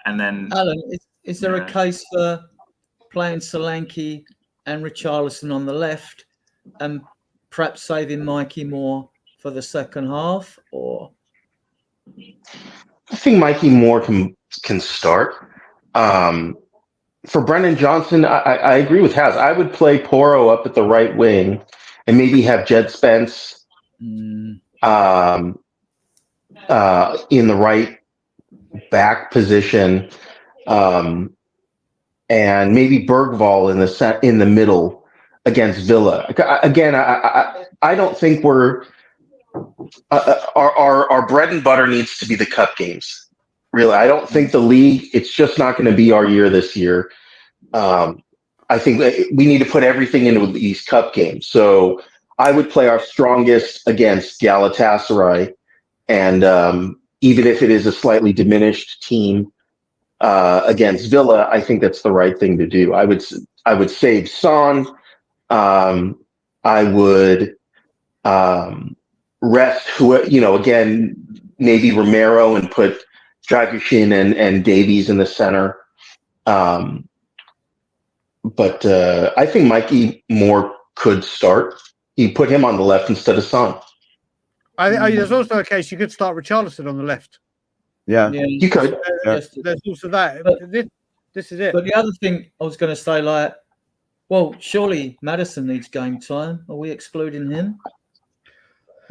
And then, Alan, is there a case for playing Solanke and Richarlison on the left, and perhaps saving Mikey Moore for the second half? Or I think Mikey Moore can start. for Brennan Johnson, I agree with Haz. I would play Porro up at the right wing and maybe have Jed Spence in the right back position, and maybe Bergvall in the middle against Villa. Again, I don't think we're our bread and butter needs to be the cup games. Really, I don't think the league. It's just not going to be our year this year. I think we need to put everything into these cup games. So I would play our strongest against Galatasaray, and even if it is a slightly diminished team against Villa, I think that's the right thing to do. I would save Son. I would rest again, maybe Romero and put Dragusin and Davies in the center. But I think Mikey Moore could start. You put him on the left instead of Son. There's also a case you could start Richarlison on the left. Yeah, you could. There's also that. But this is it. But the other thing I was going to say, well, surely Maddison needs game time. Are we excluding him?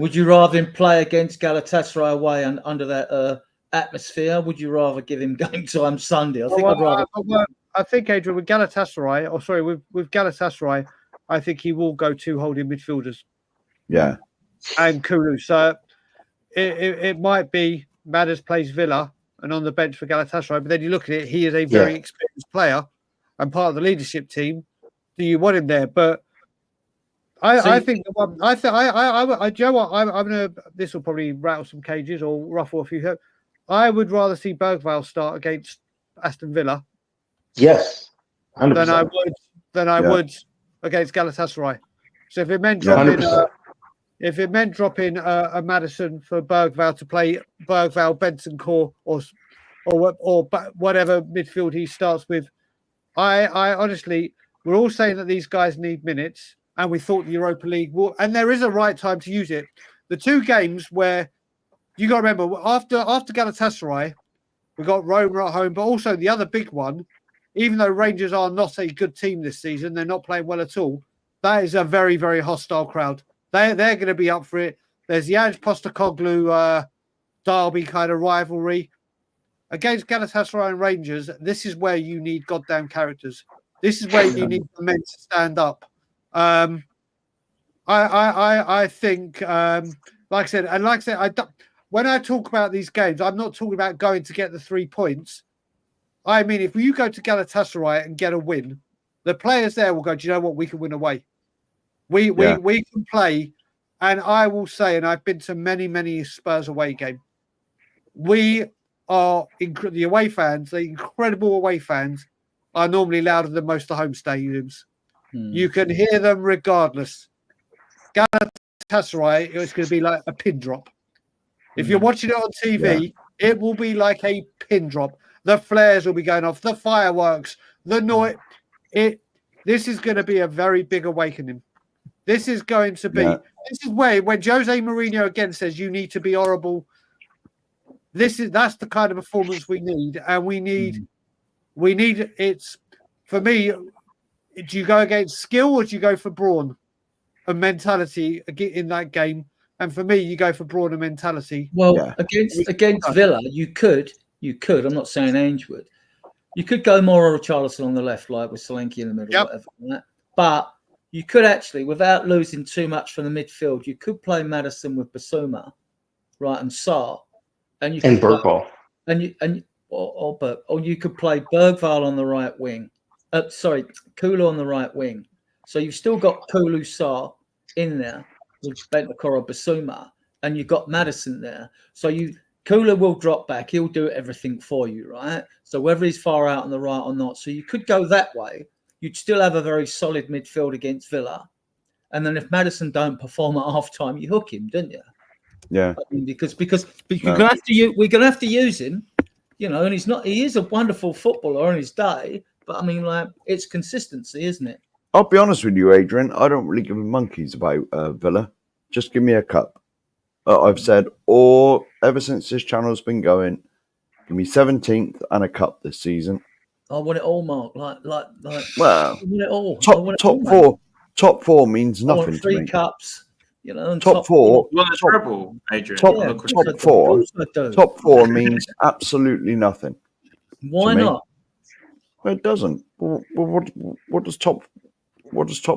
Would you rather him play against Galatasaray away and under that atmosphere? Would you rather give him game time Sunday? I think Adrian, with Galatasaray, with Galatasaray, I think he will go 2 holding midfielders. Yeah. And Kulu. So it might be Madders plays Villa and on the bench for Galatasaray, but then you look at it, he is a very experienced player and part of the leadership team. Do you want him there? But I think Joe, I'm gonna. This will probably rattle some cages or ruffle a few. I would rather see Bergvall start against Aston Villa. Yes, 100%. than I would against Galatasaray. So if it meant dropping a Maddison for Bergvall to play Bergvall, Bentancur, or whatever midfield he starts with, I honestly, we're all saying that these guys need minutes, and we thought the Europa League will, and there is a right time to use it. The 2 games where you got to remember after Galatasaray, we got Roma at home, but also the other big one. Even though Rangers are not a good team this season, they're not playing well at all. That is a very, very hostile crowd. They're going to be up for it. There's the Ange Postecoglou derby kind of rivalry. Against Galatasaray and Rangers, this is where you need goddamn characters. This is where you need the men to stand up. I think, like I said, when I talk about these games, I'm not talking about going to get the 3 points. I mean, if you go to Galatasaray and get a win, the players there will go, do you know what? We can win away. We can play. And I will say, and I've been to many, many Spurs away games, we are, the away fans, the incredible away fans, are normally louder than most of the home stadiums. You can hear them regardless. Galatasaray, it's going to be like a pin drop. If you're watching it on TV, it will be like a pin drop. The flares will be going off, the fireworks, the noise. This is going to be a very big awakening. This is going to be. This is where when Jose Mourinho again says you need to be horrible. That's the kind of performance we need, and we need. It's for me. Do you go against skill or do you go for brawn and mentality in that game? And for me, you go for brawn and mentality. Well, against Villa, you could. I'm not saying Ainge would. You could go more Richarlison on the left, like with Solanke in the middle, whatever. Like but you could actually, without losing too much from the midfield, you could play Maddison with Basuma, right, and Sarr, and Bergvall, or you could play Bergvall on the right wing. Kulu on the right wing. So you've still got Kulu, Sarr in there with Bentancur or Basuma, and you've got Maddison there. So Kula will drop back. He'll do everything for you, right? So whether he's far out on the right or not. So you could go that way. You'd still have a very solid midfield against Villa. And then if Maddison don't perform at half-time, you hook him, don't you? Yeah. I mean, because we're gonna have to use him, and he is a wonderful footballer on his day, but I mean, it's consistency, isn't it? I'll be honest with you, Adrian. I don't really give a monkeys about Villa. Just give me a cup. I've said, ever since this channel's been going, give me 17th and a cup this season. I want it all, Mark. Like. Well, I want it all. I want it all, mate. Top four means I want nothing to 3 me. cups. You know, and Top four. You want the treble, Adrian? Top, Yeah, top four. Of course I do. Top four means absolutely nothing. Why to me. not? Well, it doesn't. Well, what does top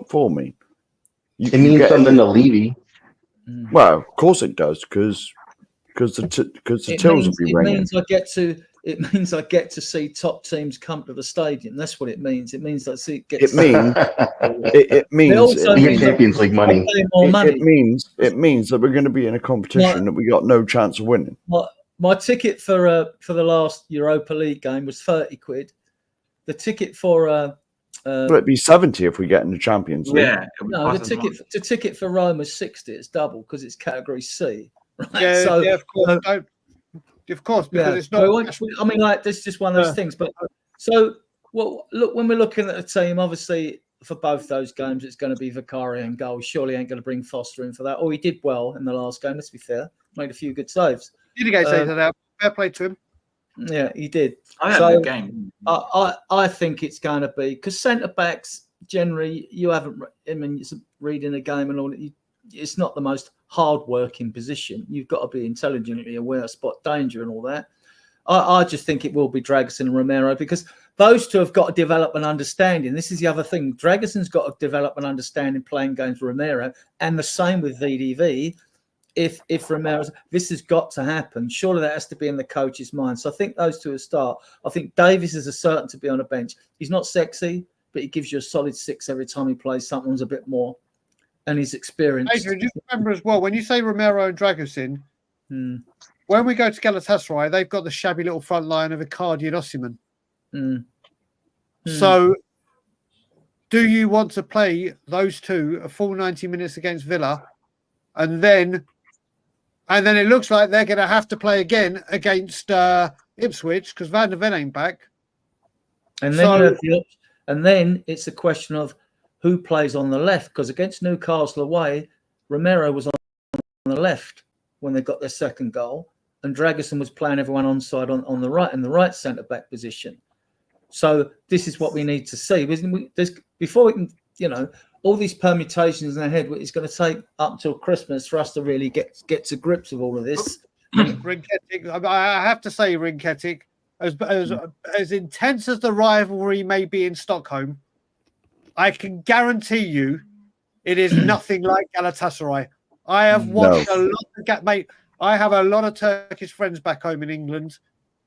four mean? It means something to Levy. Well, of course it does, because the tills will be ringing. It means I get to see top teams come to the stadium. That's what it means. It means that It means also means Champions League money. It means that we're going to be in a competition that we got no chance of winning. My ticket for the last Europa League game was 30 quid. The ticket for Well, it'd be 70 if we get in the Champions League. Yeah. no, the ticket for Rome was 60. It's double because it's category C. Right? Yeah, So, of course. Of course, because it's not. I mean, like, this is just one of those things. But so, well, look, when we're looking at a team, obviously for both those games, it's going to be Vicario and goal. Surely ain't going to bring Foster in for that. Oh, he did well in the last game. Let's be fair, made a few good saves. Did he say that? Fair play to him. Yeah, he did. I had a good game. I think it's going to be because centre backs generally you haven't. I mean, it's reading a game and all. It's not the most hard-working position. You've got to be intelligently aware, spot danger, and all that. I just think it will be Dragusin and Romero because those two have got to develop an understanding. This is the other thing. Dragusin's got to develop an understanding playing games with Romero, and the same with VDV. If Romero's, this has got to happen. Surely that has to be in the coach's mind. So I think those two will start. I think Davies is a certain to be on a bench. He's not sexy, but he gives you a solid 6 every time he plays. Someone's a bit more, and he's experienced. Adrian, just remember as well when you say Romero and Dragusin. When we go to Galatasaray, they've got the shabby little front line of Icardi and Osimhen. So, do you want to play those two a full 90 minutes against Villa, and then it looks like they're going to have to play again against Ipswich because Van der Ven ain't back. And then it's a question of who plays on the left because against Newcastle away, Romero was on the left when they got their second goal, and Dragusin was playing everyone onside on the right in the right centre back position. So this is what we need to see. Before we can, all these permutations in our head, it's going to take up until Christmas for us to really get to grips with all of this. Rinketic, I have to say, Rinketic, as intense as the rivalry may be in Stockholm, I can guarantee you it is nothing like Galatasaray. I have watched a lot of mate. I have a lot of Turkish friends back home in England,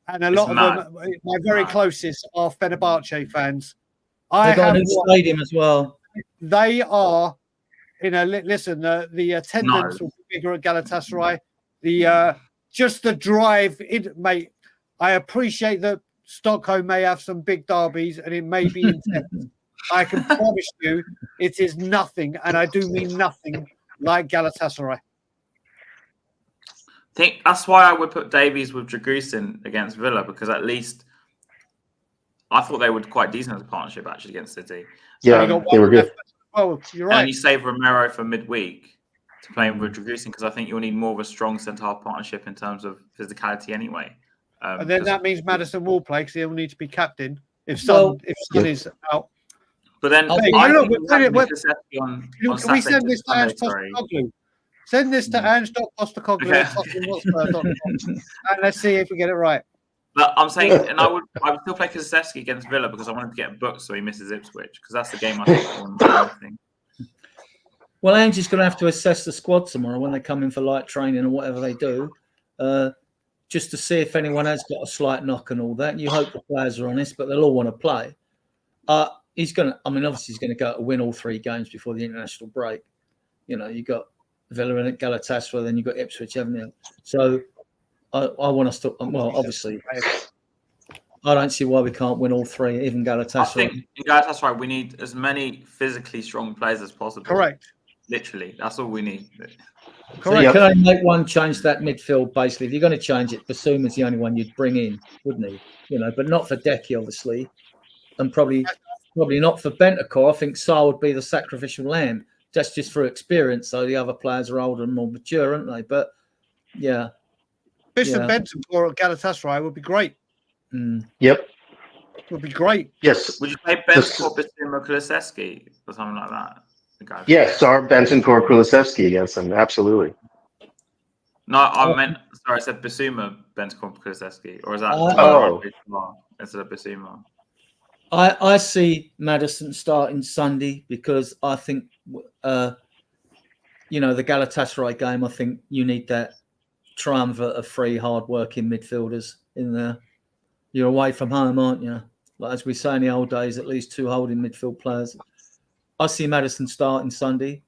and a lot of them, my very closest, are Fenerbahce fans. They got a new stadium as well. They are listen. The attendance will be bigger at Galatasaray. Just the drive, mate. I appreciate that Stockholm may have some big derbies and it may be intense. I can promise you, it is nothing, and I do mean nothing, like Galatasaray. I think that's why I would put Davies with Dragusin against Villa because at least I thought they were quite decent as a partnership actually against City. Yeah, they were good. Well, you're right. And you save Romero for midweek to play with Dragusin because I think you'll need more of a strong centre-half partnership in terms of physicality anyway. And then that means Maddison will play because he'll need to be captain if Son is out. But then can we send this to Ange Postecoglou? Send this to Ange.Postecoglou and let's see if we get it right. But I'm saying, and I would still play Kulusevski against Villa because I wanted to get booked so he misses Ipswich because that's the game I think. Well, Ange is going to have to assess the squad tomorrow when they come in for light training or whatever they do, just to see if anyone has got a slight knock and all that. And you hope the players are honest, but they'll all want to play. He's going to, obviously he's going to go to win all 3 games before the international break. You got Villa and Galatasaray, then you've got Ipswich, haven't you? So I want us to, obviously, I don't see why we can't win all 3, even Galatasaray. I think in Galatasaray, we need as many physically strong players as possible. Correct. Literally, that's all we need. Correct. So you can only make one change to that midfield, basically. If you're going to change it, Basuma's the only one you'd bring in, wouldn't he? But not for Decky, obviously. And probably not for Bentancur. I think Sarr would be the sacrificial lamb. That's just for experience. So the other players are older and more mature, aren't they? But, yeah. Bishop Bentancur at Galatasaray would be great. Yep. Would be great. Yes. Would you play Bentancur, Bissouma, Kulusevski or something like that? The guys. Yes, Sarr, Bentancur, Kulusevski against them. Absolutely. No, I meant. Sorry, I said Bissouma, Bentancur, Kulusevski, or is that instead of Bissouma? I see Maddison starting Sunday because I think, the Galatasaray game. I think you need that triumvirate of three hard-working midfielders in there. You're away from home, aren't you? Like, as we say in the old days, at least two holding midfield players. I see Maddison starting Sunday.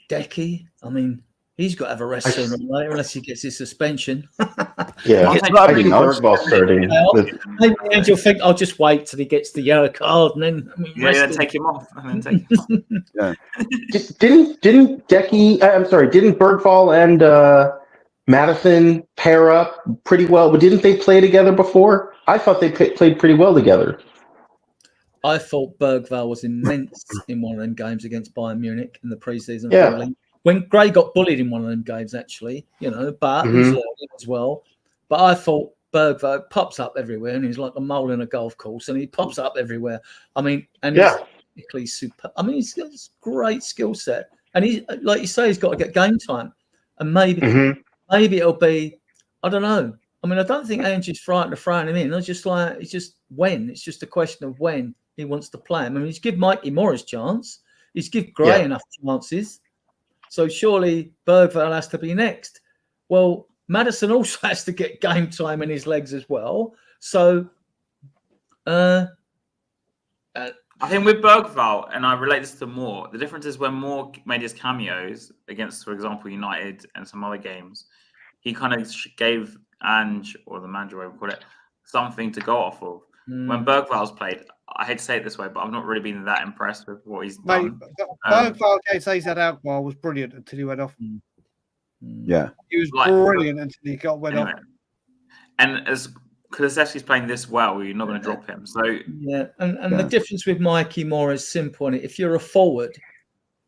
Decky, I mean, he's got to have a rest sooner or later unless he gets his suspension. Yeah, I think Bergvall starting. Maybe Angel think I'll just wait till he gets the yellow card and then then take him off and then take him off. Didn't Bergvall and Madison pair up pretty well? But didn't they play together before? I thought they played pretty well together. I thought Bergvall was immense in one of them games against Bayern Munich in the preseason. Yeah. When Gray got bullied in one of them games, actually, but he's learning as well. But I thought Bergvall pops up everywhere, and he's like a mole in a golf course, and he pops up everywhere. I mean, and he's technically super. I mean, he's got this great skill set, and he, like you say, he's got to get game time, and maybe it'll be, I don't know. I mean, I don't think Angie's frightened of throwing him in. It's just when. It's just a question of when he wants to play him. I mean, he's give Mikey Morris chance. He's give Gray enough chances. So surely Bergvall has to be next. Well, Maddison also has to get game time in his legs as well. So I think with Bergvall, and I relate this to Moore, the difference is when Moore made his cameos against, for example, United and some other games, he kind of gave Ange, or the manager, whatever we call it, something to go off of. When Bergvall's played, I hate to say it this way, but I've not really been that impressed with what he's done. Bergvall against AZ Alkmaar was brilliant until he went off. Yeah. He was brilliant until he went off. And as Kulusevski's playing this well, you're not going to drop him. So and the difference with Mikey Moore is simple. And if you're a forward,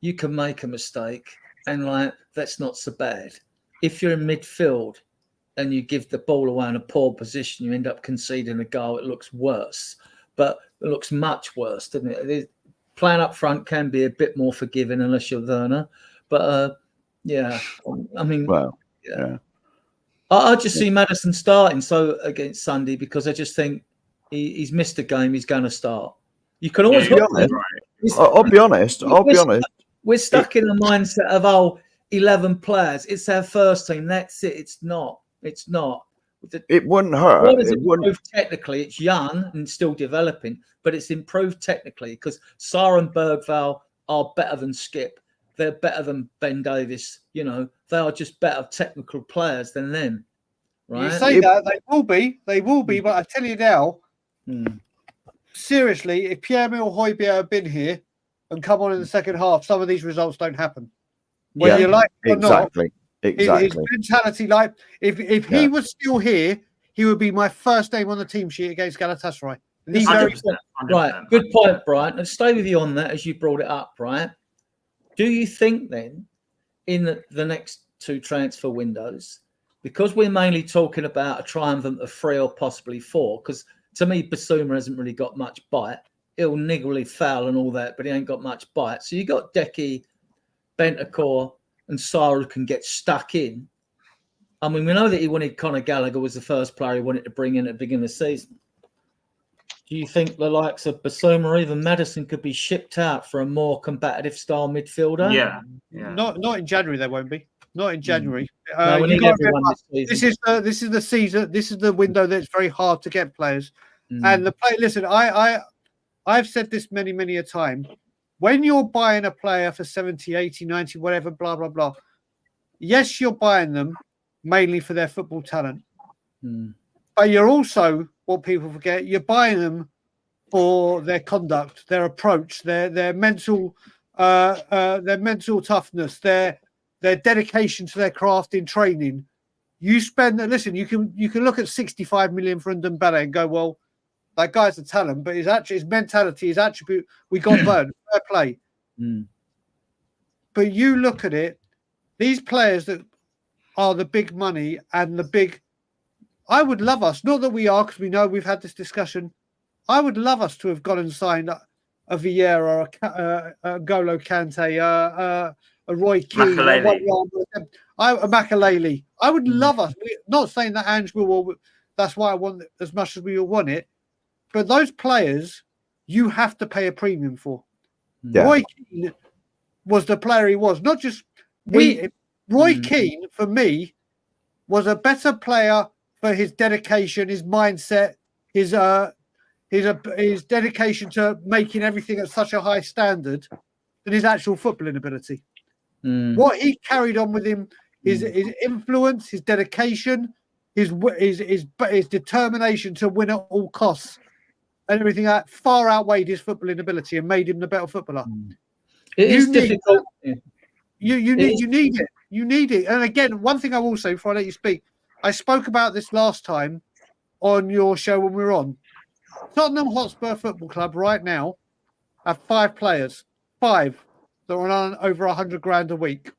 you can make a mistake, and that's not so bad. If you're in midfield and you give the ball away in a poor position, you end up conceding a goal. It looks worse, but it looks much worse, doesn't it? Playing up front can be a bit more forgiving unless you're Werner. But I mean, I just see Maddison starting against Sunday because I just think he's missed a game. He's going to start. You can always I'll be honest. We're stuck in the mindset of 11 players. It's our first team. That's it. It's not. It wouldn't hurt. What is improved technically? It's young and still developing, but it's improved technically because Sarr and Bergvall are better than Skip. They're better than Ben Davis. They are just better technical players than them. Right? You say that they will be, but I tell you now, seriously, if Pierre-Emile Højbjerg had been here and come on in the second half, some of these results don't happen. Whether you like it or not. His mentality, if he was still here, he would be my first name on the team sheet against Galatasaray. 100%. Right, good point, Brian. Let's stay with you on that as you brought it up, right? Do you think then, in the next two transfer windows, because we're mainly talking about a triumvirate of 3 or possibly 4, because to me, Bissouma hasn't really got much bite. He'll niggly foul and all that, but he ain't got much bite. So you got Decky, Bentancur, and Sarr who can get stuck in. I mean, we know that he wanted Conor Gallagher was the first player he wanted to bring in at the beginning of the season. Do you think the likes of Bissouma or even Maddison could be shipped out for a more combative style midfielder? Yeah. Not in January. They won't be. Not in January. No, we need everyone this is the season. This is the window that's very hard to get players. And the play. Listen, I've said this many a time. When you're buying a player for 70, 80, 90, whatever, blah, blah, blah, yes, you're buying them mainly for their football talent. But you're also, what people forget, you're buying them for their conduct, their approach, their mental toughness, their dedication to their craft in training. You spend, listen, you can look at 65 million for Ndombele and go, well, that guy's a talent, but his mentality, his attribute, we got burned. Fair play. But you look at it, these players that are the big money and the big I would love us, not that we are, because we know we've had this discussion. I would love us to have gone and signed a Vieira, a Golo Kante, a Roy Keane, a Makaleli. I would love us. Not saying that Ange will. That's why I want it as much as we all want it. But those players, you have to pay a premium for. Yeah. Roy Keane was the player he was. Not just Roy Keane, for me, was a better player for his dedication, his mindset, his dedication to making everything at such a high standard than his actual footballing ability. What he carried on with him, his influence, his dedication, his determination to win at all costs, and everything that far outweighed his footballing ability and made him the better footballer. It is difficult. You need it. You need it. And again, one thing I will say before I let you speak, I spoke about this last time on your show when we were on. Tottenham Hotspur Football Club right now have 5 players, 5 that are on over 100 grand a week.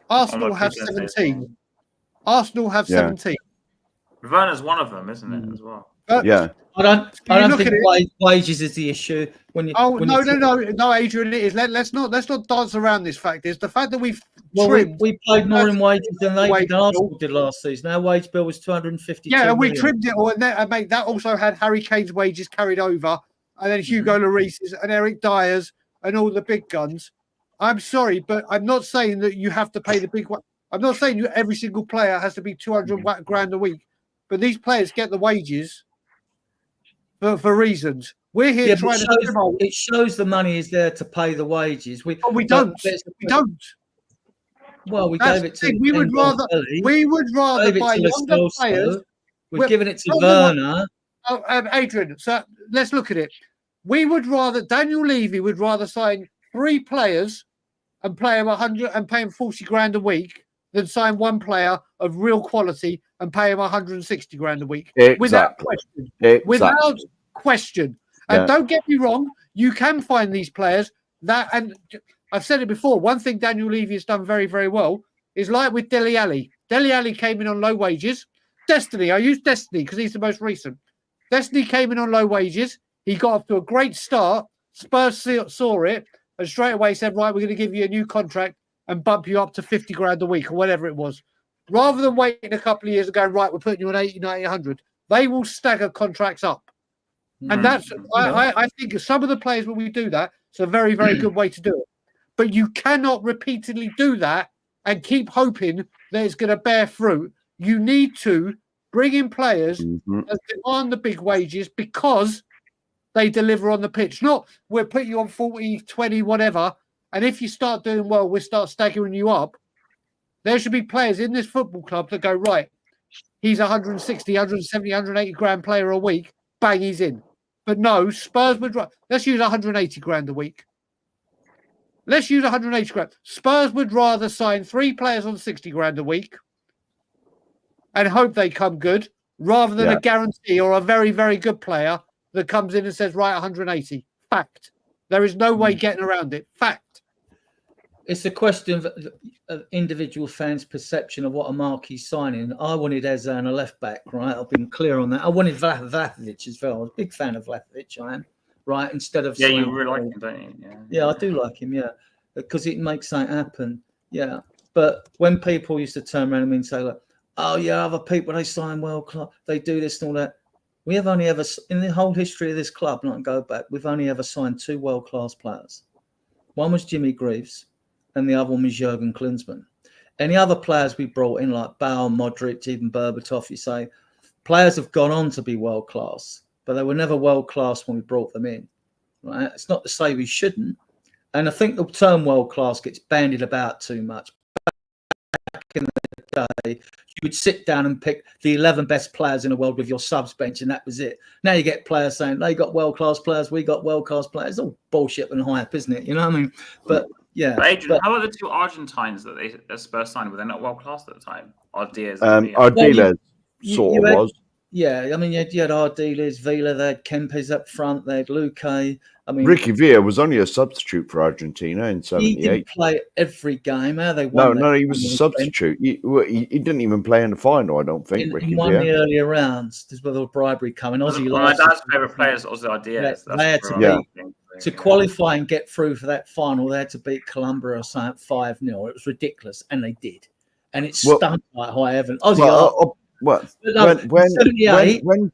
Arsenal have 17. Arsenal have 17. Werner's one of them, isn't it, as well? Yeah. I don't think wages is the issue. No, Adrian, it is. Let's not dance around this fact. It's the fact that we paid more in wages than Arsenal did last season. Our wage bill was 252 Yeah, and we million. trimmed it, and mate, that also had Harry Kane's wages carried over, and then Hugo Lloris's and Eric Dyer's and all the big guns. I'm sorry, but I'm not saying that you have to pay the big one. I'm not saying every single player has to be 200 grand a week, but these players get the wages for reasons. We're here trying to. It shows the money is there to pay the wages. We don't. We don't. Well, we gave it to. We would rather buy younger players. We've given it to Werner. Adrian, so let's look at it. We would rather Daniel Levy would rather sign 3 players and play him 100 and pay him 40 grand a week than sign 1 player of real quality and pay him 160 grand a week. Without question. Without question. And don't get me wrong, you can find these players that, and I've said it before, one thing Daniel Levy has done very, very well is like with Dele Alli. Dele Alli came in on low wages. Destiny, I use Destiny because he's the most recent. Destiny came in on low wages. He got off to a great start. Spurs saw it and straight away said, right, we're going to give you a new contract and bump you up to 50 grand a week or whatever it was. Rather than waiting a couple of years and going, right, we're putting you on 80, 90, 100. They will stagger contracts up. And that's, I think some of the players, when we do that, it's a very, very good way to do it. But you cannot repeatedly do that and keep hoping that it's going to bear fruit. You need to bring in players that demand the big wages because they deliver on the pitch. Not we'll put you on 40, 20, whatever. And if you start doing well, we'll start staggering you up. There should be players in this football club that go, right, he's 160, 170, 180 grand player a week. Bang, he's in. But no, Spurs would... Let's use 180 grand a week. Let's use 180 grand. Spurs would rather sign 3 players on 60 grand a week and hope they come good rather than a guarantee or a very, very good player that comes in and says, right, 180. Fact. There is no way getting around it. Fact. It's a question of individual fans' perception of what a marquee signing. I wanted Eze and a left back, right? I've been clear on that. I wanted Vlahovic as well. I was a big fan of Vlahovic, I am, right? Instead of you really like him, don't you? Yeah, I do like him, because it makes something happen. Yeah, but when people used to turn around to me and say, like, "Oh yeah, other people they sign world class, they do this and all that." We have only ever, in the whole history of this club, and I can go back, we've only ever signed 2 world class players. One was Jimmy Greaves, and the other one was Jurgen Klinsmann. Any other players we brought in, like Bale, Modric, even Berbatov, you say, players have gone on to be world class, but they were never world class when we brought them in. Right? It's not to say we shouldn't. And I think the term world class gets bandied about too much. Back in the day, you would sit down and pick the 11 best players in the world with your subs bench, and that was it. Now you get players saying, they got world class players, we got world class players. It's all bullshit and hype, isn't it? You know what I mean? But yeah. But Adrian, how about the 2 Argentines that Spurs signed? Were they not world class at the time? Ardiles Ardiles sort of was. Yeah, I mean, you had our dealers, Villa, they had Kempes up front, they had Luque. I mean, Ricky Villa was only a substitute for Argentina in he '78. didn't play every game. How they won? No, he was a substitute. He didn't even play in the final, I don't think. Ricky in one Villa. of the earlier rounds. There's with all bribery coming. Aussie One of my dad's favourite players, Ozzy Diaz. They had to beat to qualify and get through for that final. They had to beat Colombia or something 5-0. It was ridiculous, and they did. And it stunk like high heaven. Aussie. When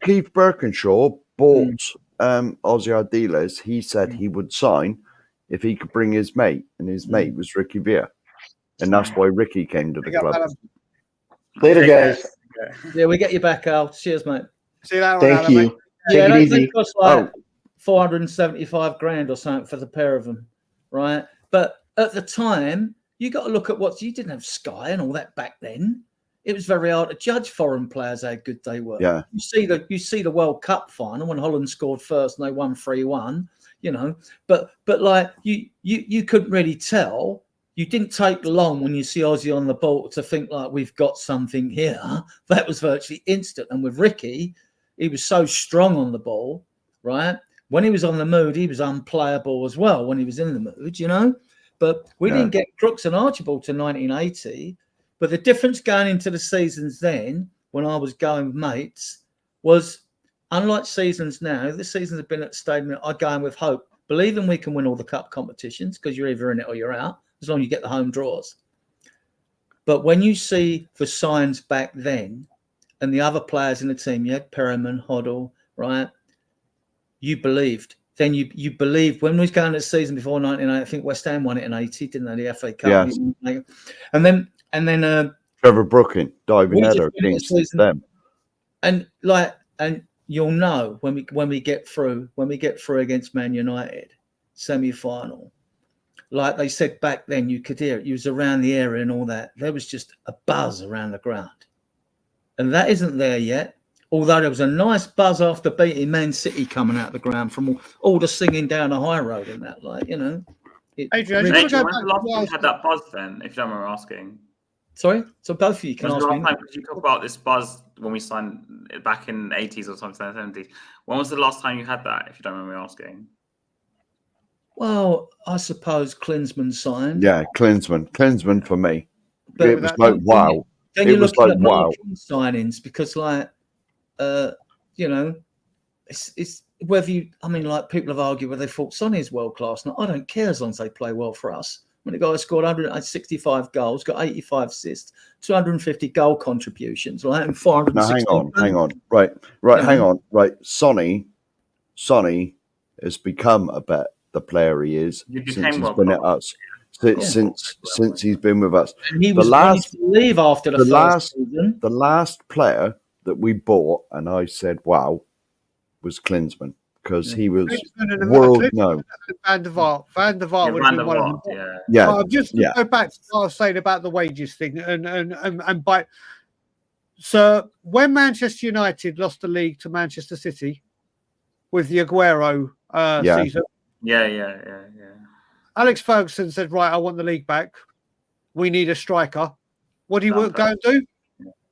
Keith Birkinshaw bought Ozzy Ardiles, he said he would sign if he could bring his mate, and his mate was Ricky Villa, and that's why Ricky came to the club. Later, guys. Yeah, we get you back, Al. Cheers, mate. See you later. Thank you. Yeah, Take it easy. they cost like 475 grand or something for the pair of them, right? But at the time, you got to look at you didn't have Sky and all that back then. It was very hard to judge foreign players how good they were. Yeah. You see the World Cup final when Holland scored first and they won 3-1, you know. But like you couldn't really tell. You didn't take long when you see Aussie on the ball to think like we've got something here. That was virtually instant. And with Ricky, he was so strong on the ball, right? When he was on the mood, he was unplayable as well when he was in the mood, you know. But we didn't get Crooks and Archibald to 1980. But the difference going into the seasons then, when I was going with mates, was unlike seasons now, the seasons have been at the stadium, I go in with hope, believing we can win all the cup competitions because you're either in it or you're out, as long as you get the home draws. But when you see the signs back then and the other players in the team, you had Perriman, Hoddle, right? You believed. Then you believed when we was going to the season before 1980, I think West Ham won it in 80, didn't they? The FA Cup. Yeah. And then Trevor Brooking diving header against them. And you'll know when we get through against Man United semi-final. Like they said back then, you could hear it. You was around the area and all that. There was just a buzz around the ground. And that isn't there yet. Although there was a nice buzz after beating Man City coming out of the ground from all the singing down the high road and that, like, you know. Adrian, when's the last time you had that buzz then, if you don't mind asking? Sorry? So both of you can ask me. Did you talk about this buzz when we signed back in the 80s or something, 70s? When was the last time you had that, if you don't mind me asking? Well, I suppose Klinsmann signed. Yeah, Klinsmann for me. But it was like, wow. Then you're looking at signings because, like, you know, it's whether you, I mean, like people have argued whether they thought Sonny is world class. Now, I don't care as long as they play well for us. When the guy scored 165 goals, got 85 assists, 250 goal contributions, right? And 460. No, hang on. Right, yeah. Hang on. Right. Sonny has become the player he is since he's been at us. Since he's been with us. And he was ready to leave after the first season. The last player that we bought, and I said, wow, was Klinsmann, because he was world known. Van der Vaart would have been one of them. Yeah. Just to go back to what I was saying about the wages thing, and by so when Manchester United lost the league to Manchester City with the Aguero season. Yeah. Alex Ferguson said, right, I want the league back. We need a striker. What do you go and do?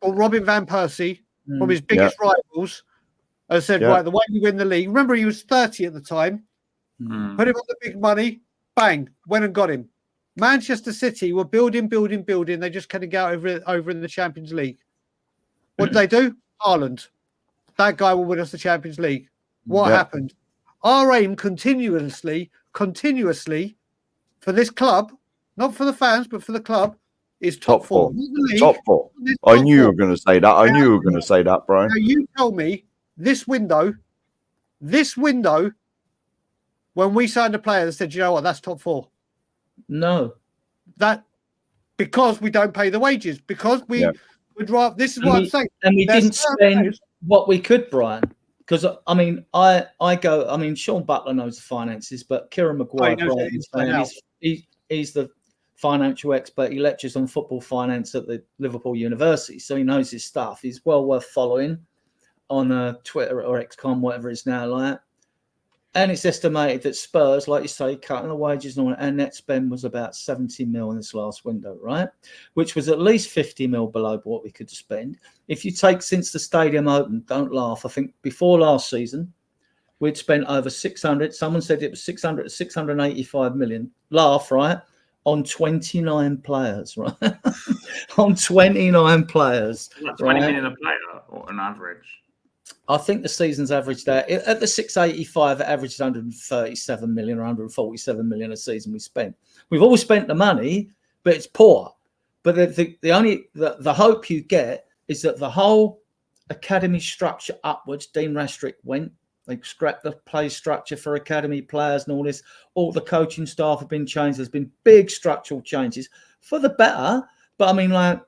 Well, Robin Van Persie, from his biggest rivals, said, right, the way you win the league. Remember, he was 30 at the time. Put him on the big money. Bang, went and got him. Manchester City were building. They just couldn't get over in the Champions League. What did they do? Haaland. That guy will win us the Champions League. What happened? Our aim continuously for this club, not for the fans, but for the club, is top four. Top four. I knew you were going to say that. I knew you were going to say that, Brian. Now you tell me this window, when we signed a player that said, you know what, that's top four. No. That because we don't pay the wages, because we would rather, this is what I'm saying. And we didn't spend what we could, Brian. Because, I mean, Sean Butler knows the finances, but Kieran Maguire, he's the financial expert. He lectures on football finance at the Liverpool University, so he knows his stuff. He's well worth following on Twitter or XCOM, whatever it's now like. And it's estimated that Spurs, like you say, cutting the wages and all that, and net spend was about 70 mil in this last window, right? Which was at least 50 mil below what we could spend. If you take since the stadium opened, don't laugh. I think before last season, we'd spent over 600. Someone said it was 600 to 685 million. Laugh, right? On 29 players, right? On 29 players. 20 million a player or an average? I think the season's averaged out at the 685. It averaged 137 million or 147 million a season we spent. We've all spent the money, but it's poor. But the hope you get is that the whole academy structure upwards. Dean Rastrick went. They scrapped the play structure for academy players and all this. All the coaching staff have been changed. There's been big structural changes for the better. But I mean,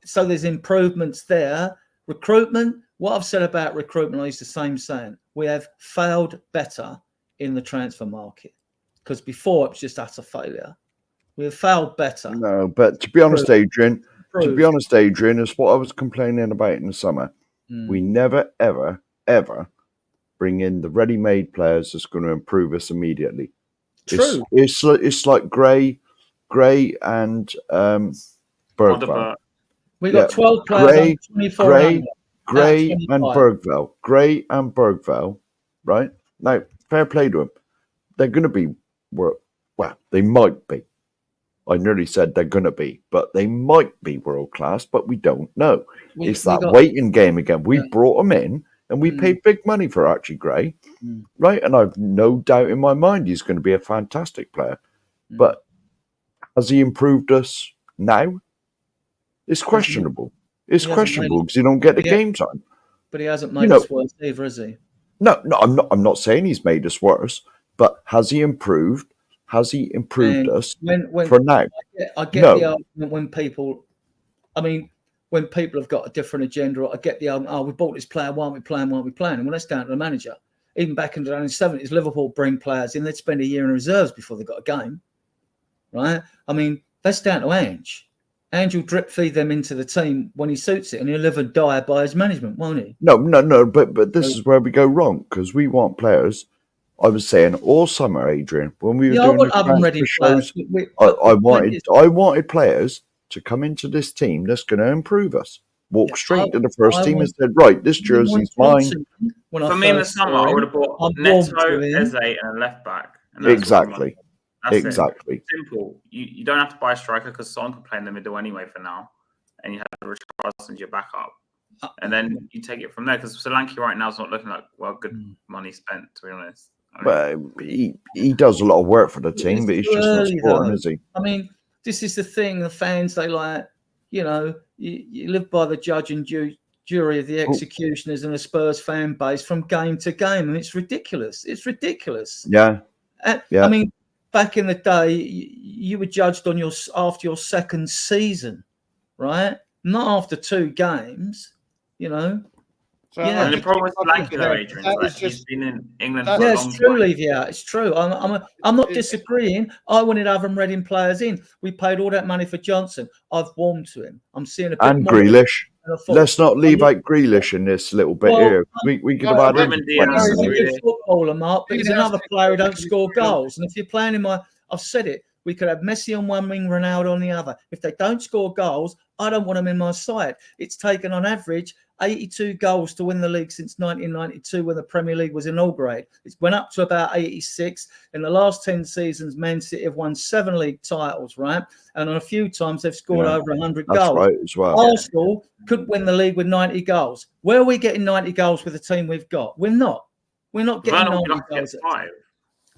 so there's improvements there. Recruitment. What I've said about recruitment is the same saying. We have failed better in the transfer market because before it was just utter failure. We have failed better. No, but to be honest, Adrian, it's what I was complaining about in the summer. We never, ever, ever bring in the ready-made players that's going to improve us immediately. True. It's like Gray and Bergvall. We got 12 players. Gray and Bergvall, right? Now, fair play to them. They're going to be, well, they might be. I nearly said they're going to be, but they might be world class, but we don't know. It's that waiting game again. We brought them in and we paid big money for Archie Gray, right? And I've no doubt in my mind he's going to be a fantastic player. But has he improved us now? It's questionable. It's questionable because you don't get the game time. But he hasn't made us worse either, has he? No, I'm not saying he's made us worse, but has he improved? Has he improved us for now? I get the argument when people, when people have got a different agenda, I get the argument, we bought this player, why aren't we playing? And well, that's down to the manager. Even back in the 70s, Liverpool bring players in, they'd spend a year in reserves before they got a game, right? That's down to Ange. Ange will drip feed them into the team when he suits it, and he'll live and die by his management, won't he? No, but this is where we go wrong, because we want players. I was saying all summer, Adrian, when we were doing the transfer shows, I wanted players to come into this team that's going to improve us. Walk straight to the first team and said, right, this jersey's mine. For me in the summer, I would have bought Neto, Eze, and a left back. Exactly. Exactly. It. Simple. You don't have to buy a striker because Son can play in the middle anyway for now, and you have Richarlison as your backup, and then you take it from there. Because Solanke right now is not looking like good money spent, to be honest. But he does a lot of work for the team, but he's just not scoring, is he? This is the thing. The fans, they like, you live by the judge and jury of the executioners and the Spurs fan base from game to game, and it's ridiculous. It's ridiculous. Yeah. Back in the day, you were judged on after your second season, right? Not after 2 games, So, and the problem with Solanke, though, Adrian, is he's been in England for a long time. It's true, Livia. It's true. I'm not disagreeing. I wanted other Reading players in. We paid all that money for Johnson. I've warmed to him. I'm seeing a bit and more. Grealish. Let's not leave out Grealish in this little bit here. We could have had him. He's a good footballer, Mark, but he's another player who don't score goals. And if you're playing in I've said it, we could have Messi on one wing, Ronaldo on the other. If they don't score goals, I don't want them in my side. It's taken on average 82 goals to win the league since 1992 when the Premier League was inaugurated. It went up to about 86. In the last 10 seasons, Man City have won 7 league titles, right? And on a few times, they've scored over 100 goals. That's right as well. Arsenal could win the league with 90 goals. Where are we getting 90 goals with the team we've got? We're not. We're not getting 90 goals.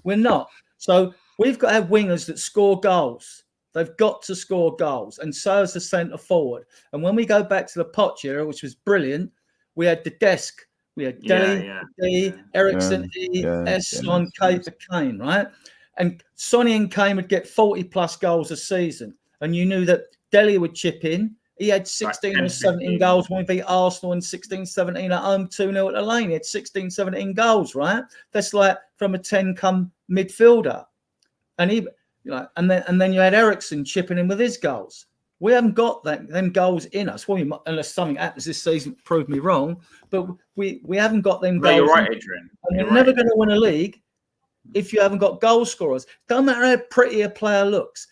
We're not. So we've got to have wingers that score goals. They've got to score goals, and so is the centre forward. And when we go back to the Poch era, which was brilliant, we had the desk. We had Dele, Ericsson, Son, Kane, right? And Sonny and Kane would get 40-plus goals a season. And you knew that Dele would chip in. He had 16 or 17 goals when we beat Arsenal in 16-17 at home, 2-0 at the Lane. He had 16, 17 goals, right? That's like from a 10-come midfielder. And he... and then you had Ericsson chipping in with his goals. We haven't got them goals in us. Well, unless something happens this season, prove me wrong. But we haven't got them goals. You're right, Adrian. And you're never going to win a league if you haven't got goal scorers. Don't matter how pretty a player looks.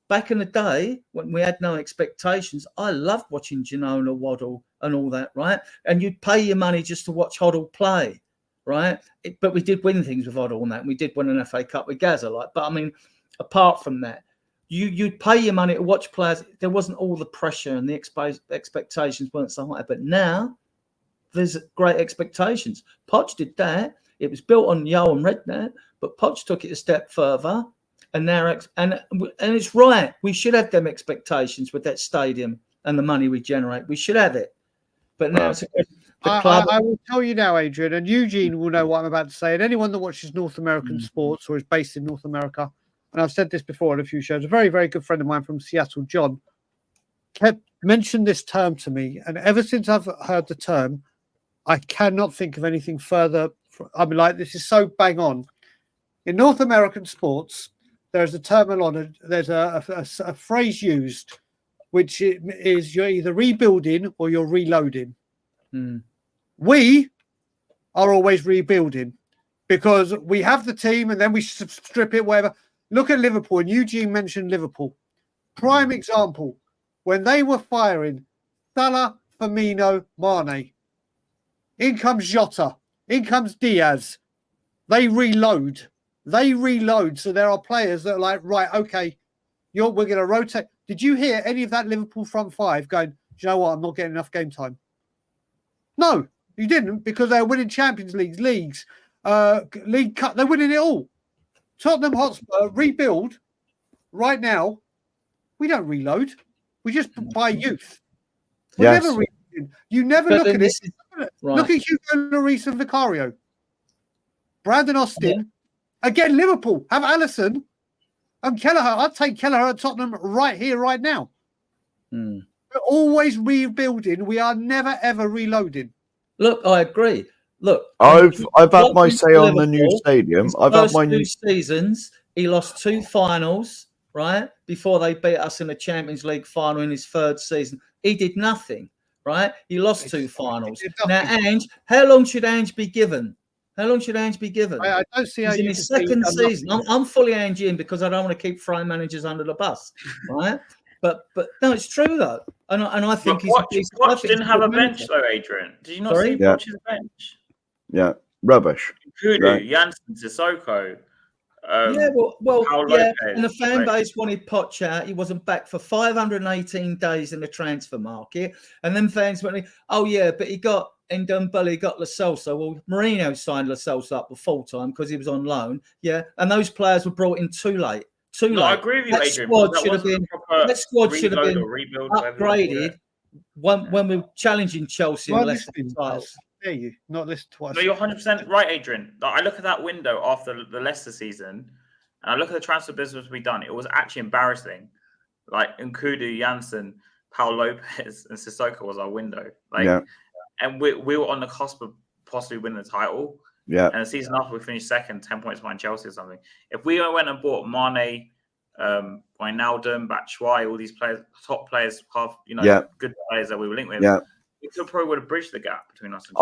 Back in the day, when we had no expectations, I loved watching Ginola, Waddle and all that, right? And you'd pay your money just to watch Hoddle play, right? But we did win things with Hoddle and that. And we did win an FA Cup with Gaza. But I mean, apart from that, you'd pay your money to watch players. There wasn't all the pressure and the expectations weren't so high. But now there's great expectations. Poch did that. It was built on Yo and Redknapp, but Poch took it a step further. And now, and it's right. We should have them expectations with that stadium and the money we generate. We should have it. But now it's I will tell you now, Adrian, and Eugene will know what I'm about to say. And anyone that watches North American sports or is based in North America, and I've said this before on a few shows, a very, very good friend of mine from Seattle, John, mentioned this term to me. And ever since I've heard the term, I cannot think of anything further. I mean, like, this is so bang on. In North American sports, there's a term, there's a phrase used, which is you're either rebuilding or you're reloading. We are always rebuilding because we have the team and then we strip it, whatever. Look at Liverpool, and Eugene mentioned Liverpool. Prime example, when they were firing Salah, Firmino, Mane, in comes Jota, in comes Diaz. They reload. So there are players that are like, right, okay, we're going to rotate. Did you hear any of that Liverpool front five going, do you know what, I'm not getting enough game time? No, you didn't, because they're winning Champions Leagues, League Cup. They're winning it all. Tottenham Hotspur rebuild right now. We don't reload. We just buy youth. We're never rebuilding. You never look at it. Right. Look at Hugo Lloris and Vicario. Brandon Austin. Again, Liverpool have Alisson and Kelleher. I'd take Kelleher at Tottenham right here, right now. We're always rebuilding. We are never, ever reloading. Look, I agree. Look, I've had my say on the new stadium. I've had my new seasons. He lost 2 finals, right, before they beat us in the Champions League final in his 3rd season. He did nothing, right? He lost 2 finals. Now, Ange, how long should Ange be given? How long should Ange be given? I don't see how he's in his 2nd season. I'm fully Ange in because I don't want to keep throwing managers under the bus, right? But no, it's true though, and I think Poch didn't have a bench though, Adrian. Did you not see Poch's bench? Yeah, rubbish. Kudu, right. Janssen, Sissoko. And the fan base wanted Poch out. He wasn't back for 518 days in the transfer market, and then fans went, "Oh yeah, but he got." And Ndombele got Lo Celso. Well, Mourinho signed Lo Celso up for full time because he was on loan. Yeah, and those players were brought in too late. I agree with you, Adrian. That squad should have been upgraded when we were challenging Chelsea and Leicester titles. Hear you, not listen to us. No, you're 100% right, Adrian. I look at that window after the Leicester season, and I look at the transfer business we've done. It was actually embarrassing. Like Nkudu, Janssen, Paul Lopez, and Sissoko was our window. And we were on the cusp of possibly winning the title. Yeah. And the season after, we finished 2nd, 10 points behind Chelsea or something. If we went and bought Mane, Wijnaldum, Batshuayi, all these players, top players, good players that we were linked with, we could probably would have bridged the gap between us. And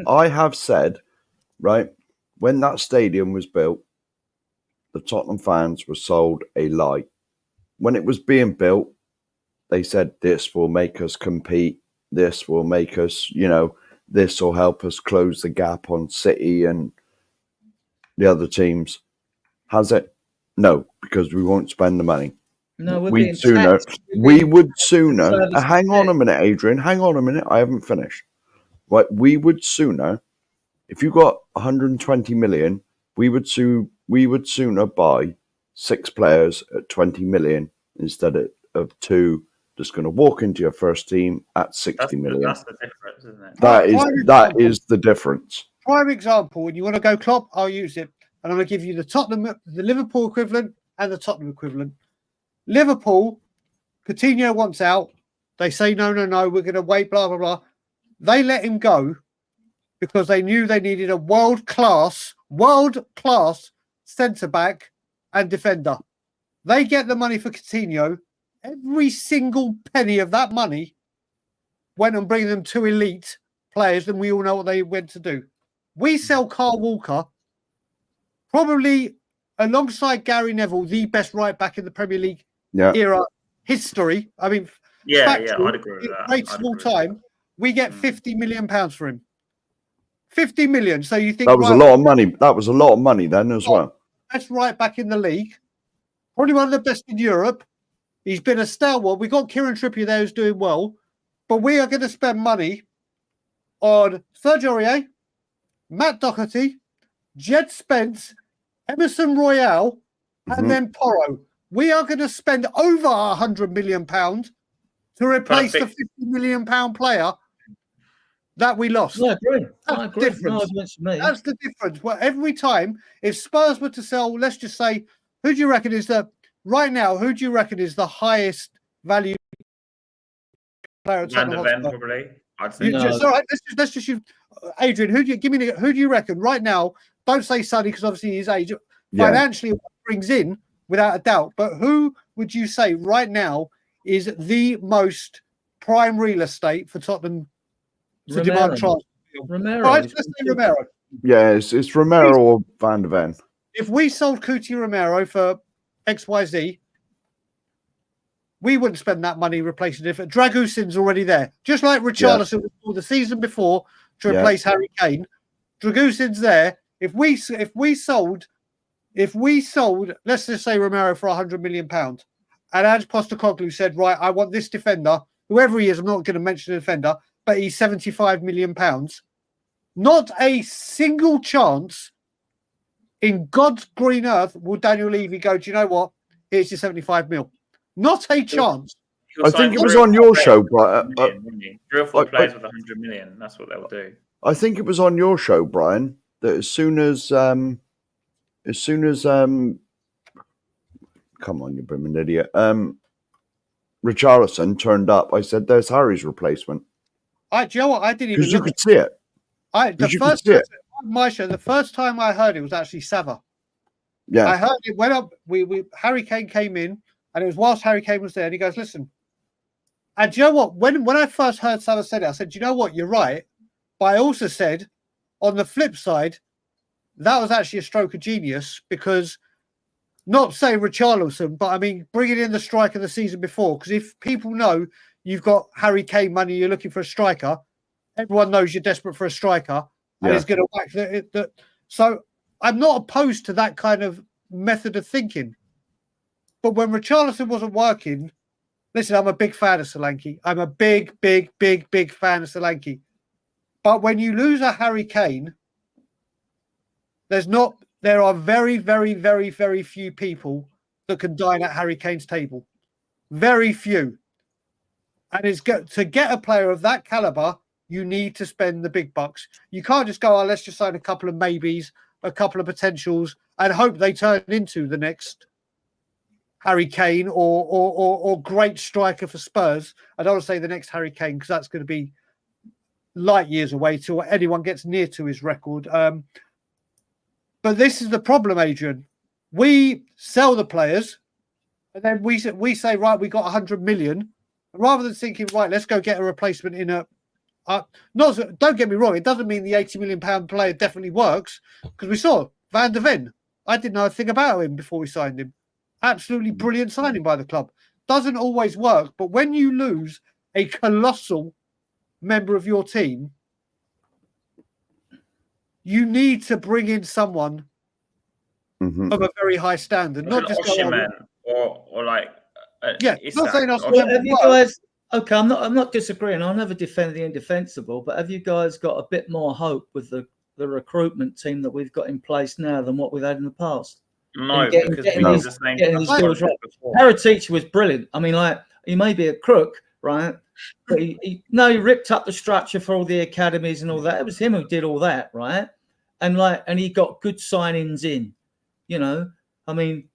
I have said, right, when that stadium was built, the Tottenham fans were sold a lie. When it was being built, they said this will make us compete. This will make us, this will help us close the gap on City and the other teams. Has it? No, because we won't spend the money. No, we would sooner. Hang on a minute, Adrian. Hang on a minute. I haven't finished. Right, we would sooner, if you got 120 million, we would sooner buy 6 players at 20 million instead of 2. Just going to walk into your first team at 60 million. That's the difference, isn't it? That is the difference. Prime example, when you want to go Klopp, I'll use it. And I'm going to give you the Liverpool equivalent and the Tottenham equivalent. Liverpool, Coutinho wants out. They say, no, we're going to wait, blah, blah, blah. They let him go because they knew they needed a world-class centre-back and defender. They get the money for Coutinho. Every single penny of that money went and bring them 2 elite players, and we all know what they went to do. We sell Kyle Walker, probably alongside Gary Neville, the best right back in the Premier League era history. I mean, I'd agree with that. Great small time. We get £50 million for him. 50 million. So you think that was a lot of money? That was a lot of money then as well. Best right back in the league, probably one of the best in Europe. He's been a stalwart. We got Kieran Trippier there who's doing well, but we are going to spend money on Sergio Aurier, Matt Doherty, Jed Spence, Emerson Royale, and then Porro. We are going to spend over £100 million to replace the £50 million player that we lost. I agree. That's the difference. Well, every time, if Spurs were to sell, let's just say, who do you reckon is the highest value player at Tottenham Hotspur? Probably. Let's just use Adrian. Who do you reckon right now? Don't say Sonny because obviously his age financially brings in without a doubt. But who would you say right now is the most prime real estate for Tottenham to demand transfer? Romero. Right, let's say Romero. Yeah, it's Romero or Van de Ven. If we sold Cuti Romero for XYZ, we wouldn't spend that money replacing it. Dragusin's already there. Just like Richarlison was the season before to replace Harry Kane. Dragusin's there. If we sold, let's just say Romero for £100 million, and Ange Postecoglou said, right, I want this defender, whoever he is, I'm not going to mention the defender, but he's £75 million. Not a single chance in God's green earth will Daniel Levy go, do you know what? Here's your 75 mil. Not a chance. I think it was on your show, Brian. 3 or 4 players with 100 million. That's what they'll do. I think it was on your show, Brian, that as soon as come on, you brimming idiot. Richarlison turned up. I said, "There's Harry's replacement." Do you know what? I didn't even. Because you could see it. My show. The first time I heard it was actually Sava. Yeah, I heard it went up. Harry Kane came in, and it was whilst Harry Kane was there, and he goes, "Listen." And do you know what? When I first heard Sava said it, I said, "Do you know what? You're right." But I also said, on the flip side, that was actually a stroke of genius because, not saying Richarlison, but I mean bringing in the striker the season before. Because if people know you've got Harry Kane money, you're looking for a striker. Everyone knows you're desperate for a striker, and he's going to whack the. So I'm not opposed to that kind of method of thinking. But when Richarlison wasn't working, listen, I'm a big fan of Solanke. I'm a big fan of Solanke. But when you lose a Harry Kane, there are very, very, very, very few people that can dine at Harry Kane's table. Very few. And to get a player of that caliber, you need to spend the big bucks. You can't just go, let's just sign a couple of maybes, a couple of potentials, and hope they turn into the next Harry Kane or great striker for Spurs. I don't want to say the next Harry Kane because that's going to be light years away till anyone gets near to his record. But this is the problem, Adrian. We sell the players, and then we say, right, we got 100 million. Rather than thinking, right, let's go get a replacement in a. Don't get me wrong. It doesn't mean the £80 million player definitely works because we saw Van de Ven. I didn't know a thing about him before we signed him. Absolutely brilliant signing by the club. Doesn't always work, but when you lose a colossal member of your team, you need to bring in someone of a very high standard, not just or like. Not saying us. Have you guys? Okay, I'm not disagreeing. I'll never defend the indefensible, but have you guys got a bit more hope with the recruitment team that we've got in place now than what we've had in the past? No, getting these deals right. Paratici was brilliant. I mean, like, he may be a crook, right? But he ripped up the structure for all the academies and all that. It was him who did all that, right? And he got good signings in. I mean,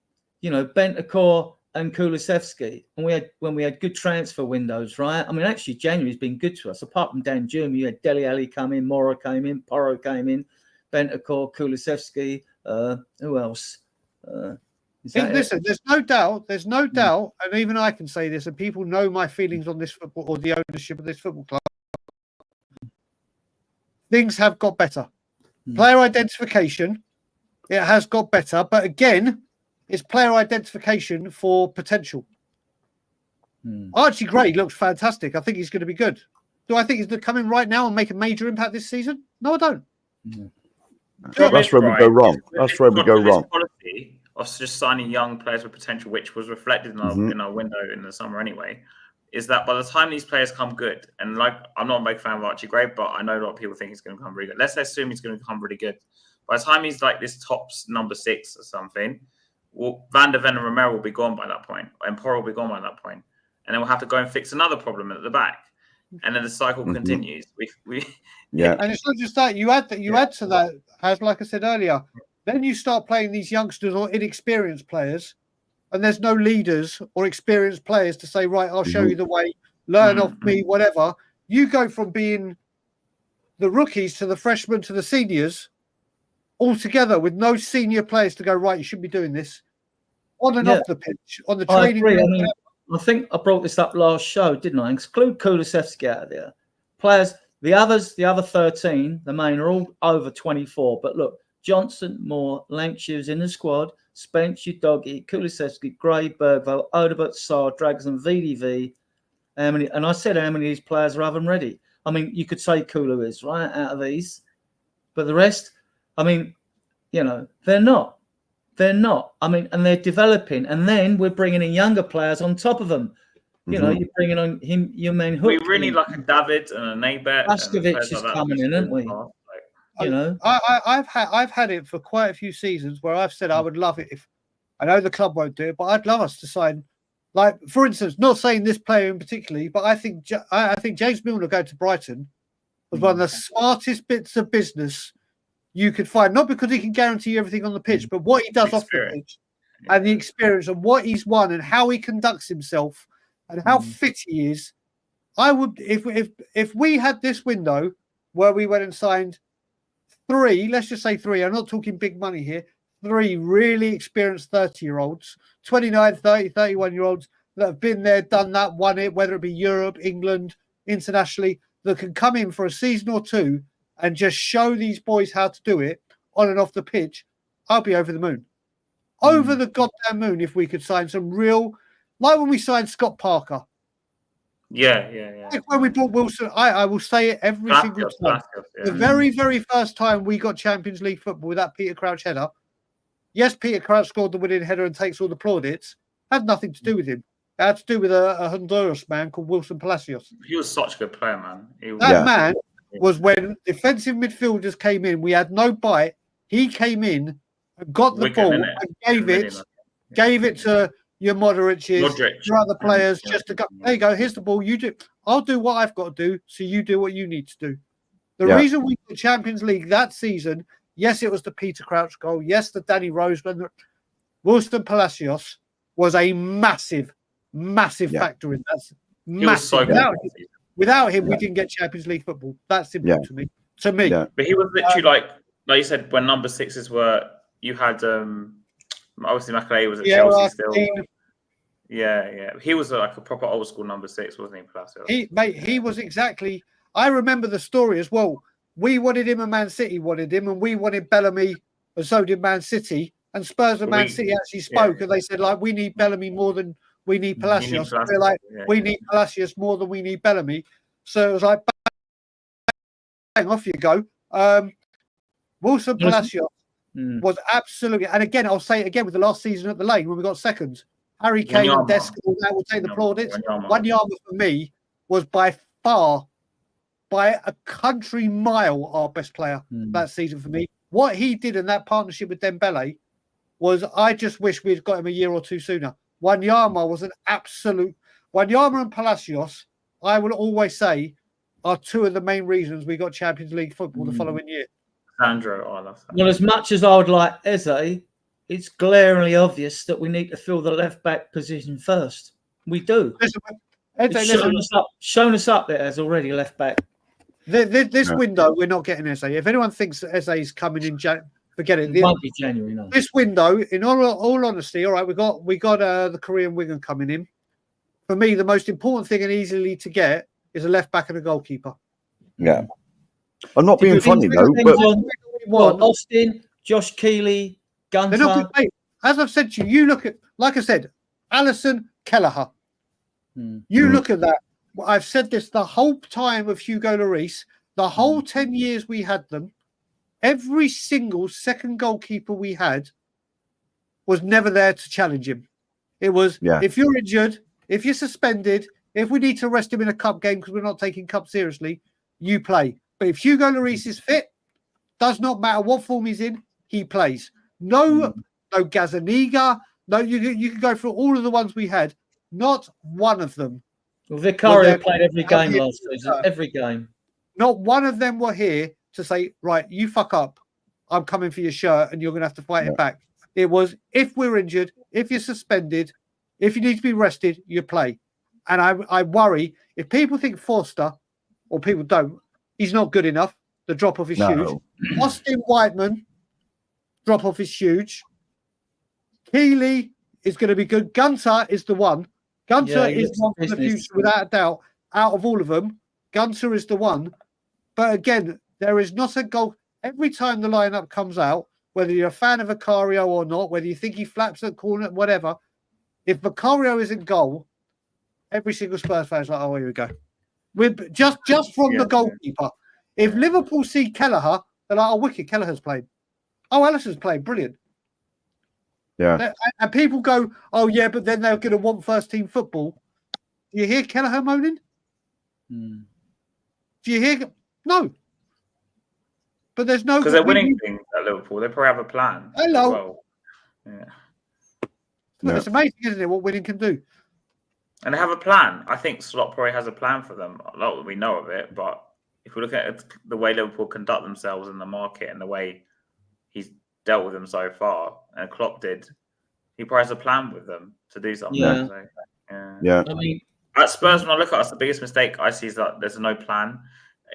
Bentancur and Kulusevski, and when we had good transfer windows, right? I mean, actually, January's been good to us. Apart from Dan Juma, you had Dele Alli come in, Mora came in, Porro came in, Bentancur, Kulusevski. Who else? Listen, there's no doubt, and even I can say this, and people know my feelings on this football or the ownership of this football club. Things have got better. Player identification, it has got better, but again, it's player identification for potential. Archie Gray looks fantastic. I think he's going to be good. Do I think he's going to come in right now and make a major impact this season? No, I don't. That's where we go wrong. That's where we go wrong. Policy of just signing young players with potential, which was reflected in our window in the summer anyway, is that by the time these players come good, and like I'm not a big fan of Archie Gray, but I know a lot of people think he's going to come really good. Let's assume he's going to come really good. By the time he's like this top number 6 or something, well, Van der Ven and Romero will be gone by that point, and Porro will be gone by that point, and then we'll have to go and fix another problem at the back, and then the cycle continues. And it's not just that. You add to that, as like I said earlier, then you start playing these youngsters or inexperienced players, and there's no leaders or experienced players to say, right, I'll show you the way, learn off me, whatever. You go from being the rookies to the freshmen to the seniors all together with no senior players to go, right, you should be doing this on and off the pitch, on the training. I think I brought this up last show, didn't I? Exclude Kulusevski out of there. Players, the other 13, the main, are all over 24. But look, Johnson, Moore, Lankshoe's in the squad, Spence, Udogi, Kulusevski, Gray, Bergvall, Odobert, Sarr, Dragusin, VDV. And I said how many of these players are oven ready. I mean, you could say Kulu is, right, out of these. But the rest, I mean, they're not. They're not. I mean, and they're developing. And then we're bringing in younger players on top of them. You're bringing on him, your main hook. We really need like a David and a Nabet. Blaskovic is coming in, aren't we? I've had it for quite a few seasons where I've said I would love it if, I know the club won't do it, but I'd love us to sign, like, for instance, not saying this player in particularly, but I think James Milner going to Brighton was one of the smartest bits of business you could find, not because he can guarantee everything on the pitch, but what he does off the pitch and the experience and what he's won and how he conducts himself and how fit he is. I would, if we had this window where we went and signed 3, let's just say 3, I'm not talking big money here, 3 really experienced 30-year-olds, 29, 30, 31-year-olds that have been there, done that, won it, whether it be Europe, England, internationally, that can come in for a season or 2 and just show these boys how to do it on and off the pitch, I'll be over the moon. Over the goddamn moon if we could sign some real, like when we signed Scott Parker. Yeah. Like when we brought Wilson, I will say it every single time. The very, very first time we got Champions League football with that Peter Crouch header, yes, Peter Crouch scored the winning header and takes all the plaudits, had nothing to do with him. It had to do with a Honduras man called Wilson Palacios. He was such a good player, man. That man was when defensive midfielders came in, we had no bite. He came in and got the ball and gave it to your Modric, your other players, just to go, there you go, here's the ball, you do. I'll do what I've got to do, so you do what you need to do. The reason we got Champions League that season, yes, it was the Peter Crouch goal, yes, the Danny Rose, but Wilson Palacios was a massive factor in that. Massive. Without him, we didn't get Champions League football. That's simple to me. But he was literally like you said, when number 6s were, you had obviously Makelele was at Chelsea still. Yeah. He was like a proper old school number 6, wasn't he, Palacios? He was exactly. I remember the story as well. We wanted him, and Man City wanted him, and we wanted Bellamy, and so did Man City. And Spurs and Man City actually spoke, and they said, like, we need Bellamy more than we need Palacios. We're like, we need Palacios more than we need Bellamy. So it was like, bang, off you go. Wilson Palacios was absolutely, and again, I'll say it again with the last season at the Lane when we got seconds. Harry Kane and Desk and all that will take the plaudits. Wanyama for me was by far, by a country mile, our best player that season for me. What he did in that partnership with Dembele was, I just wish we'd got him a year or 2 sooner. Wanyama was an absolute. Wanyama and Palacios, I will always say, are 2 of the main reasons we got Champions League football the following year. Sandro, well, as much as I would like Eze, it's glaringly obvious that we need to fill the left back position first. We do. Shown us up there as already left back. This window, we're not getting Eze. If anyone thinks that Eze is coming in Forget it. It won't be January, no. This window, in all honesty, all right, we got the Korean winger coming in. For me, the most important thing and easily to get is a left back and a goalkeeper. Yeah. I'm not being funny though, but Austin, Josh Keeley, Gunter. They're not good. As I've said to you, you look at, like I said, Alisson, Kelleher. You look at that. I've said this the whole time of Hugo Lloris, the whole 10 years we had them. Every single second goalkeeper we had was never there to challenge him. It was, if you're injured, if you're suspended, if we need to rest him in a cup game because we're not taking cup seriously, you play. But if Hugo Lloris is fit, does not matter what form he's in, he plays. No Gazaniga. No, you can go through all of the ones we had. Not one of them. Well, Vicario played every game last season. Every game. Not one of them were here to say, right, you fuck up. I'm coming for your shirt and you're going to have to fight it back. It was, if we're injured, if you're suspended, if you need to be rested, you play. And I worry, if people think Forster, or people don't, he's not good enough. The drop-off is huge. Austin Whiteman, drop-off is huge. Keeley is going to be good. Gunter is the one. Gunter is one for the future, without a doubt. Out of all of them, Gunter is the one. But again, there is not a goal. Every time the lineup comes out, whether you're a fan of Vicario or not, whether you think he flaps at corner, whatever, if Vicario isn't goal, every single Spurs fan is like, oh, here we go. We're just from the goalkeeper. If Liverpool see Kelleher, they're like, oh, wicked, Kelleher's played. Oh, Alisson's played, brilliant. Yeah. And people go, oh, yeah, but then they're going to want first-team football. Do you hear Kelleher moaning? Do you hear? No. But there's no... Because they're winning things at Liverpool. They probably have a plan. Hello. Well. Yeah. It's amazing, isn't it, what winning can do? And they have a plan. I think Slot probably has a plan for them. Not that we know of it, but if we look at the way Liverpool conduct themselves in the market and the way he's dealt with them so far, and Klopp did, he probably has a plan with them to do something. Yeah. So, I mean, at Spurs, when I look at us, the biggest mistake I see is that there's no plan.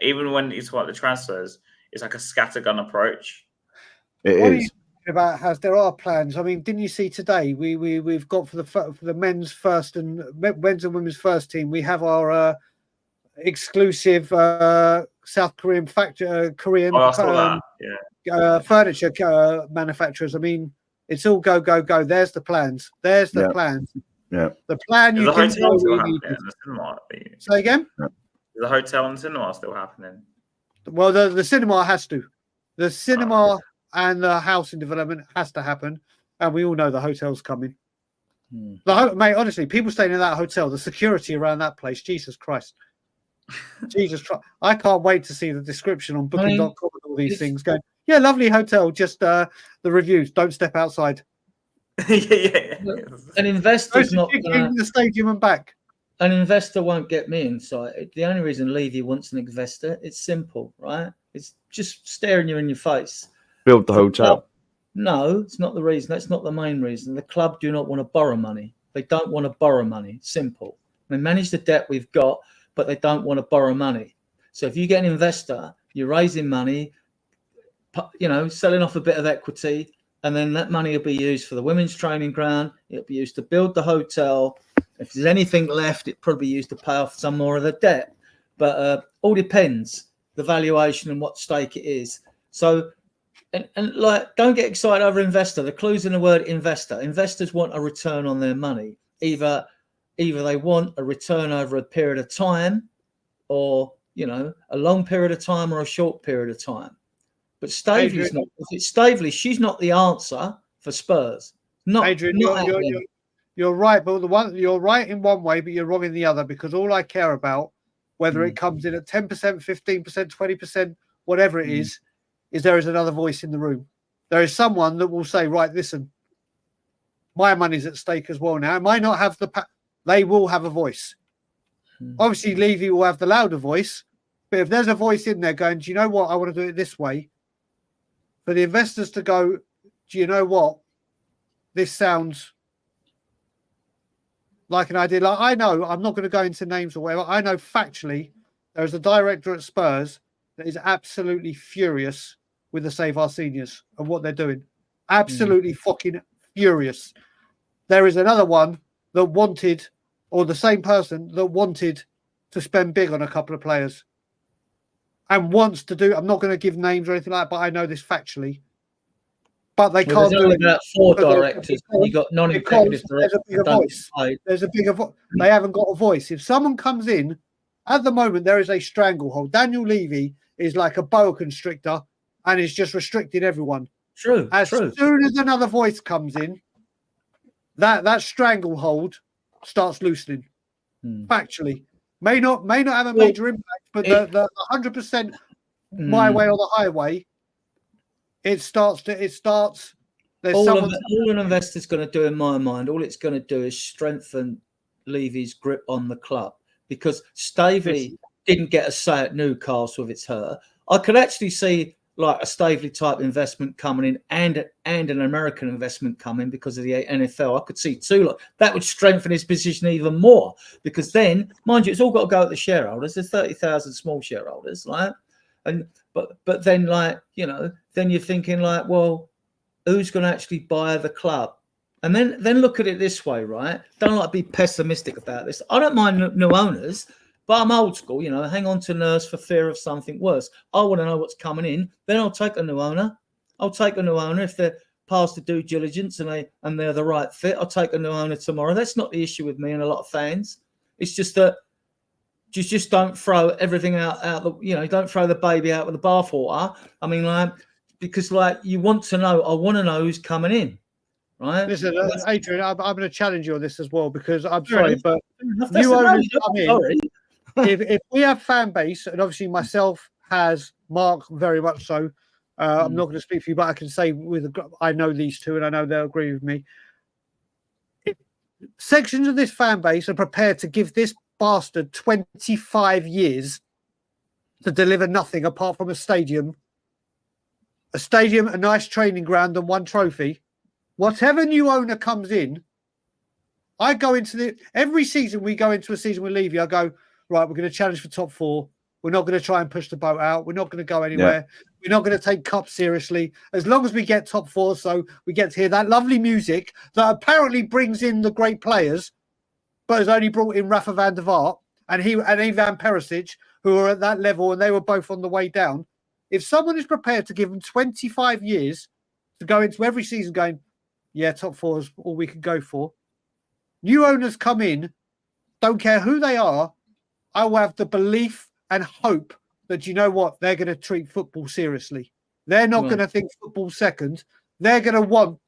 Even when you talk about the transfers, it's like a scattergun approach. It what is. Are you about there are plans. I mean, didn't you see today? We've got for the men's first and men's and women's first team. We have our exclusive South Korean Korean furniture manufacturers. I mean, it's all go. There's the plans. There's the plans. Yeah. The plan you didn't know you needed. Say again. Is the hotel and cinema still happening? Well, the cinema has to. The cinema and the housing development has to happen, and we all know the hotel's coming. Mate, honestly, people staying in that hotel, the security around that place, Jesus Christ. Jesus Christ. I can't wait to see the description on booking.com and all these things going, yeah, lovely hotel, just the reviews, don't step outside. An investor's not the stadium and back. An investor won't get me inside. The only reason Levy wants an investor, it's simple, right? It's just staring you in your face. Build the hotel. No, it's not the reason. That's not the main reason. The club do not want to borrow money. They don't want to borrow money. Simple. They manage the debt we've got, but they don't want to borrow money. So if you get an investor, you're raising money, selling off a bit of equity, and then that money will be used for the women's training ground. It'll be used to build the hotel. If there's anything left, it'll probably be used to pay off some more of the debt. But all depends, the valuation and what stake it is. So, and don't get excited over investor. The clue's in the word investor. Investors want a return on their money. Either they want a return over a period of time, or a long period of time or a short period of time. But Staveley's not. If it's Staveley, she's not the answer for Spurs. Not Adrian, not you're right, but you're right in one way, but you're wrong in the other, because all I care about, whether it comes in at 10%, 15%, 20%, whatever it is there is another voice in the room. There is someone that will say, right, listen, my money's at stake as well now. It might not have they will have a voice. Obviously, Levy will have the louder voice, but if there's a voice in there going, do you know what, I want to do it this way, for the investors to go, do you know what, this sounds like an idea. Like, I know, I'm not going to go into names or whatever. I know factually there is a director at Spurs that is absolutely furious with the Save Our Seniors and what they're doing. Absolutely fucking furious. There is another one that wanted, or the same person that wanted to spend big on a couple of players and wants to do. I'm not going to give names or anything like that, but I know this factually. But they can't do it. About 4 directors. You got non-executive directors. There's a bigger voice. They haven't got a voice. If someone comes in, at the moment there is a stranglehold. Daniel Levy is like a boa constrictor and is just restricting everyone. True. As soon as another voice comes in, that stranglehold starts loosening. Factually, may not have a major impact, but the 100% my way or the highway. It starts. There's all an investor's going to do, in my mind, all it's going to do is strengthen Levy's grip on the club, because Staveley didn't get a say at Newcastle if it's her. I could actually see like a Staveley type investment coming in and an American investment coming because of the NFL. I could see two. That would strengthen his position even more, because then, mind you, it's all got to go at the shareholders. There's 30,000 small shareholders, right? But then, like, you know, then you're thinking like, well, who's going to actually buy the club? And then look at it this way, right? Don't like to be pessimistic about this. I don't mind new owners, but I'm old school, you know, hang on to nerves for fear of something worse. I want to know what's coming in. Then I'll take a new owner. I'll take a new owner if they're past the due diligence and they're the right fit. I'll take a new owner tomorrow. That's not the issue with me and a lot of fans. It's just that just don't throw everything out the, you know, don't throw the baby out with the bathwater. I mean, like, because like you want to know, I want to know who's coming in. Right. Listen, Adrian, I'm going to challenge you on this as well, because I'm sorry, but new owners come in. If we have fan base, and obviously myself has Mark very much so, I'm not going to speak for you, but I can say I know these two, and I know they'll agree with me. If sections of this fan base are prepared to give this bastard 25 years to deliver nothing apart from a stadium, a nice training ground, and one trophy. Whatever new owner comes in, I go into every season we go into a season with Levy, I go, right, we're going to challenge for top 4. We're not going to try and push the boat out. We're not going to go anywhere. Yeah. We're not going to take cups seriously. As long as we get top 4, so we get to hear that lovely music that apparently brings in the great players, but has only brought in Rafa van der Vaart and Ivan Perisic, who are at that level, and they were both on the way down. If someone is prepared to give them 25 years to go into every season going, yeah, top 4 is all we can go for. New owners come in, don't care who they are. I will have the belief and hope that, you know what, they're going to treat football seriously. They're not going to think football second. They're going to want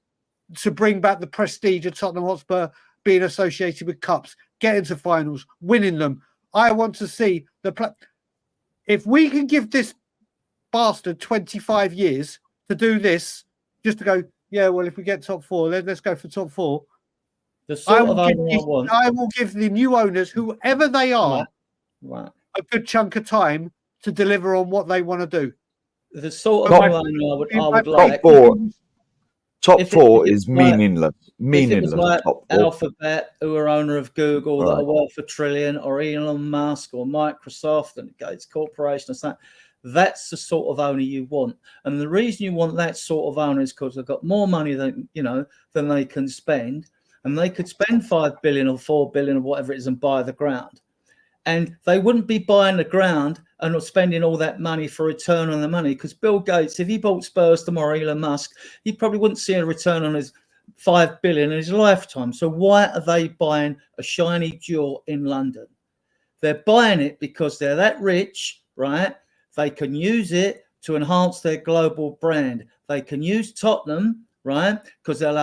to bring back the prestige of Tottenham Hotspur being associated with cups, getting to finals, winning them. I want to see if we can give this bastard 25 years to do this, just to go, yeah, well, if we get top 4, let's go for top 4. I will give the new owners, whoever they are, a good chunk of time to deliver on what they want to do. The sort of owner I would like. Top 4 is meaningless. Meaningless. Like top 4. Alphabet, who are owner of Google, that are worth $1 trillion, or Elon Musk, or Microsoft, and Gates Corporation, or something. That's the sort of owner you want. And the reason you want that sort of owner is because they've got more money than they can spend. And they could spend $5 billion or $4 billion or whatever it is and buy the ground. And they wouldn't be buying the ground and not spending all that money for return on the money. Because Bill Gates, if he bought Spurs tomorrow, Elon Musk, he probably wouldn't see a return on his $5 billion in his lifetime. So why are they buying a shiny jewel in London? They're buying it because they're that rich, right? They can use it to enhance their global brand. They can use Tottenham, right? Because they'll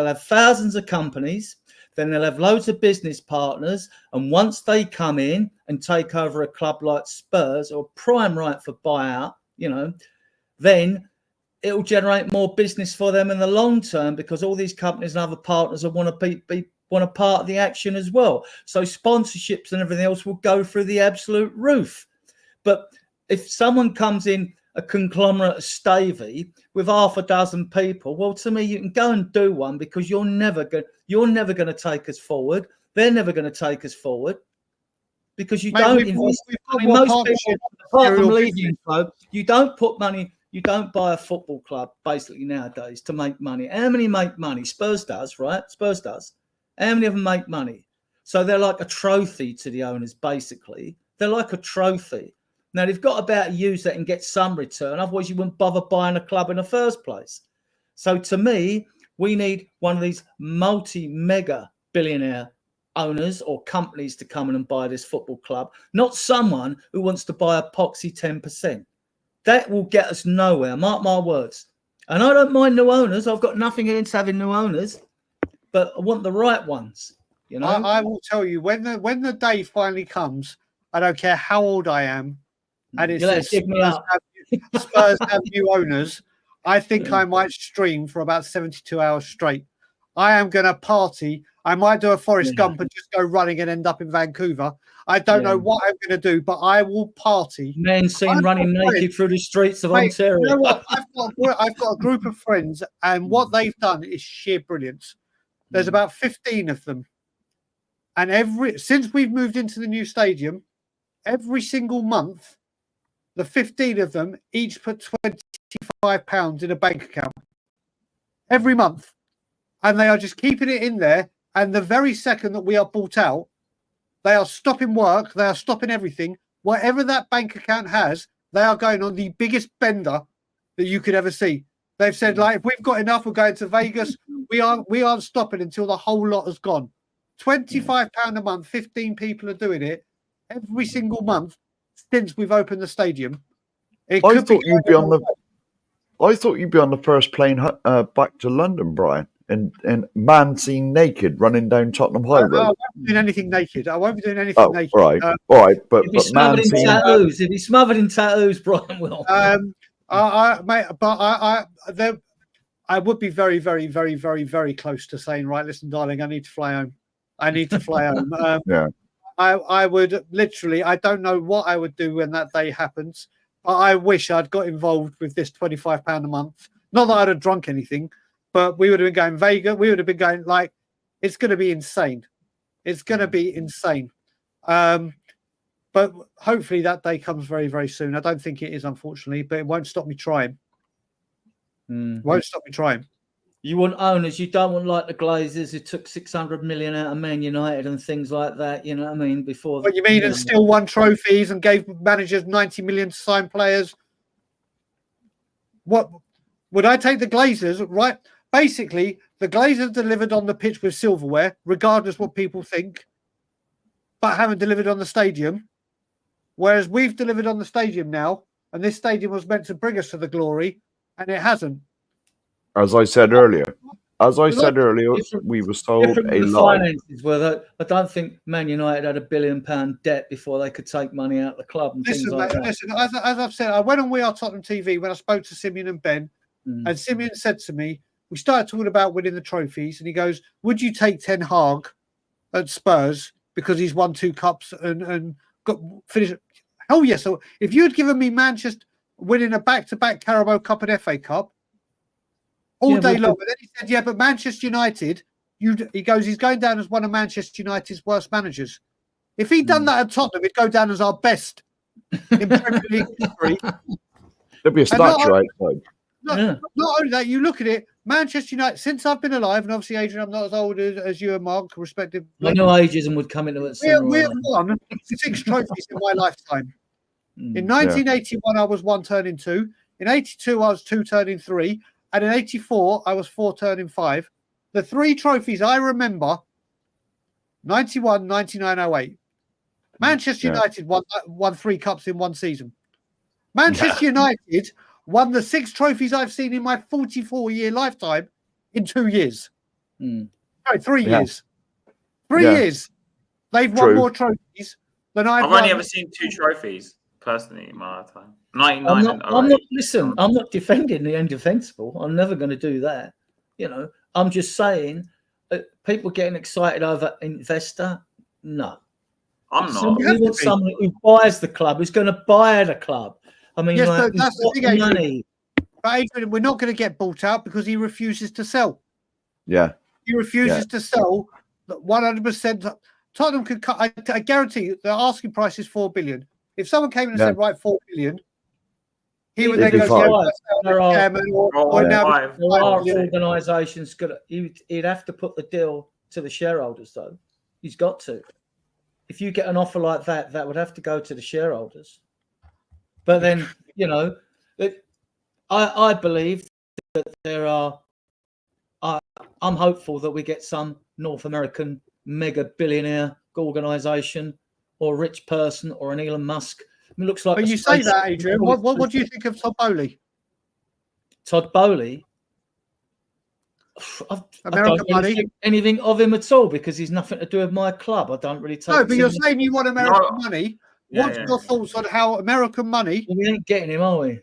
have thousands of companies. Then they'll have loads of business partners. And once they come in and take over a club like Spurs, or prime right for buyout, then it'll generate more business for them in the long term, because all these companies and other partners will want to want a part of the action as well. So sponsorships and everything else will go through the absolute roof. But if someone comes in, a conglomerate of Stavey with half a dozen people, well, to me, you can go and do one, because you're never going to take us forward. They're never going to take us forward, because you don't invest. Most people, apart from leaving club, you don't put money You don't buy a football club basically nowadays to make money. How many make money? Spurs does, right? Spurs does. How many of them make money? So they're like a trophy to the owners, basically. They're like a trophy. Now, they've got to be able to use that and get some return. Otherwise, you wouldn't bother buying a club in the first place. So to me, we need one of these multi-mega billionaire owners or companies to come in and buy this football club, not someone who wants to buy a poxy 10%. That will get us nowhere, mark my words. And I don't mind new owners. I've got nothing against having new owners, but I want the right ones. You know, I will tell you, when the day finally comes, I don't care how old I am, and it says Spurs have new owners, I think I might stream for about 72 hours straight. I am going to party. I might do a Forrest Gump and just go running and end up in Vancouver. I don't know what I'm going to do, but I will party. Men seen running naked through the streets of Ontario. You know what? I've got a group of friends, and what they've done is sheer brilliance. There's about 15 of them. And since we've moved into the new stadium, every single month, the 15 of them each put £25 in a bank account. Every month. And they are just keeping it in there. And the very second that we are bought out, they are stopping work. They are stopping everything. Whatever that bank account has, they are going on the biggest bender that you could ever see. They've said, like, if we've got enough, we're going to Vegas. We aren't stopping until the whole lot has gone. £25 a month, 15 people are doing it every single month since we've opened the stadium. I thought you'd be on the first plane back to London, Brian, and man seen naked running down Tottenham High Road. I won't be doing anything naked. I won't be doing anything naked. Right, all right, but if he's smothered in tattoos, if he's smothered in tattoos, Brian will. I would be very, very, very, very, very close to saying, right, listen, darling, I need to fly home. I need to fly home. Yeah. I would literally, I don't know what I would do when that day happens. But I wish I'd got involved with this £25 a month. Not that I'd have drunk anything, but we would have been going Vegas. We would have been going like, it's going to be insane. It's going to be insane. But hopefully that day comes very, very soon. I don't think it is, unfortunately, but it won't stop me trying. Won't stop me trying. You want owners. You don't want like the Glazers who took 600 million out of Man United and things like that. You know what I mean? Before. What you mean? And still won trophies and gave managers 90 million to sign players. What would I take the Glazers? Right. Basically, the Glazers delivered on the pitch with silverware, regardless what people think, but haven't delivered on the stadium. Whereas we've delivered on the stadium now, and this stadium was meant to bring us to the glory, and it hasn't. As I said earlier, we were sold a lie. Finances were that I don't think Man United had £1 billion debt before they could take money out of the club and things like that. Listen, as I've said, I went on We Are Tottenham TV when I spoke to Simeon and Ben, and Simeon said to me, we started talking about winning the trophies, and he goes, would you take Ten Hag at Spurs because he's won 2 cups and got finished? Hell yes. So if you had given me Manchester winning a back-to-back Carabao Cup and FA Cup all day long, and then he said, yeah, but Manchester United, he goes, he's going down as one of Manchester United's worst managers. If he'd done that at Tottenham, he'd go down as our best in Premier League history. There'd be a statue outside. Not only that, you look at it, Manchester United, since I've been alive, and obviously, Adrian, I'm not as old as you and Mark, respectively. I know ageism would come into it. We've won 6 trophies in my lifetime. In 1981, I was 1 turning 2. In 82, I was 2 turning 3. And in 84, I was 4 turning 5. The 3 trophies I remember, 91, 99, 08. Manchester United won 3 cups in 1 season. Manchester United won the 6 trophies I've seen in my 44-year lifetime in 2 years. Sorry, 3 years. 3 years. They've won more trophies than I've only ever seen 2 trophies, personally, in my lifetime. 99 I'm not defending the indefensible. I'm never going to do that. You know, I'm just saying people getting excited over investor. No, I'm not. Somebody wants someone who buys the club, who's going to buy the club. I mean, yes, like, that's the thing, money. But Adrian, we're not going to get bought out because he refuses to sell. Yeah. He refuses to sell 100%. Tottenham could cut. I guarantee you, the asking price is 4 billion. If someone came in and said, right, 4 billion, he would Even then It'd go be to fine. the There are- chairman or Yeah. now There are Yeah. organisations he'd have to put the deal to the shareholders, though. He's got to. If you get an offer like that, that would have to go to the shareholders. But then, I believe that there are. I'm hopeful that we get some North American mega billionaire organisation or rich person or an Elon Musk. It looks like. But you say that, Adrian. What do you think of Todd Bowley? Todd Bowley. I American don't really money. think anything of him at all because he's nothing to do with my club. I don't really take. No, but you're him- saying you want American money. Yeah, What's yeah. your thoughts on how American money? We ain't getting him, are we?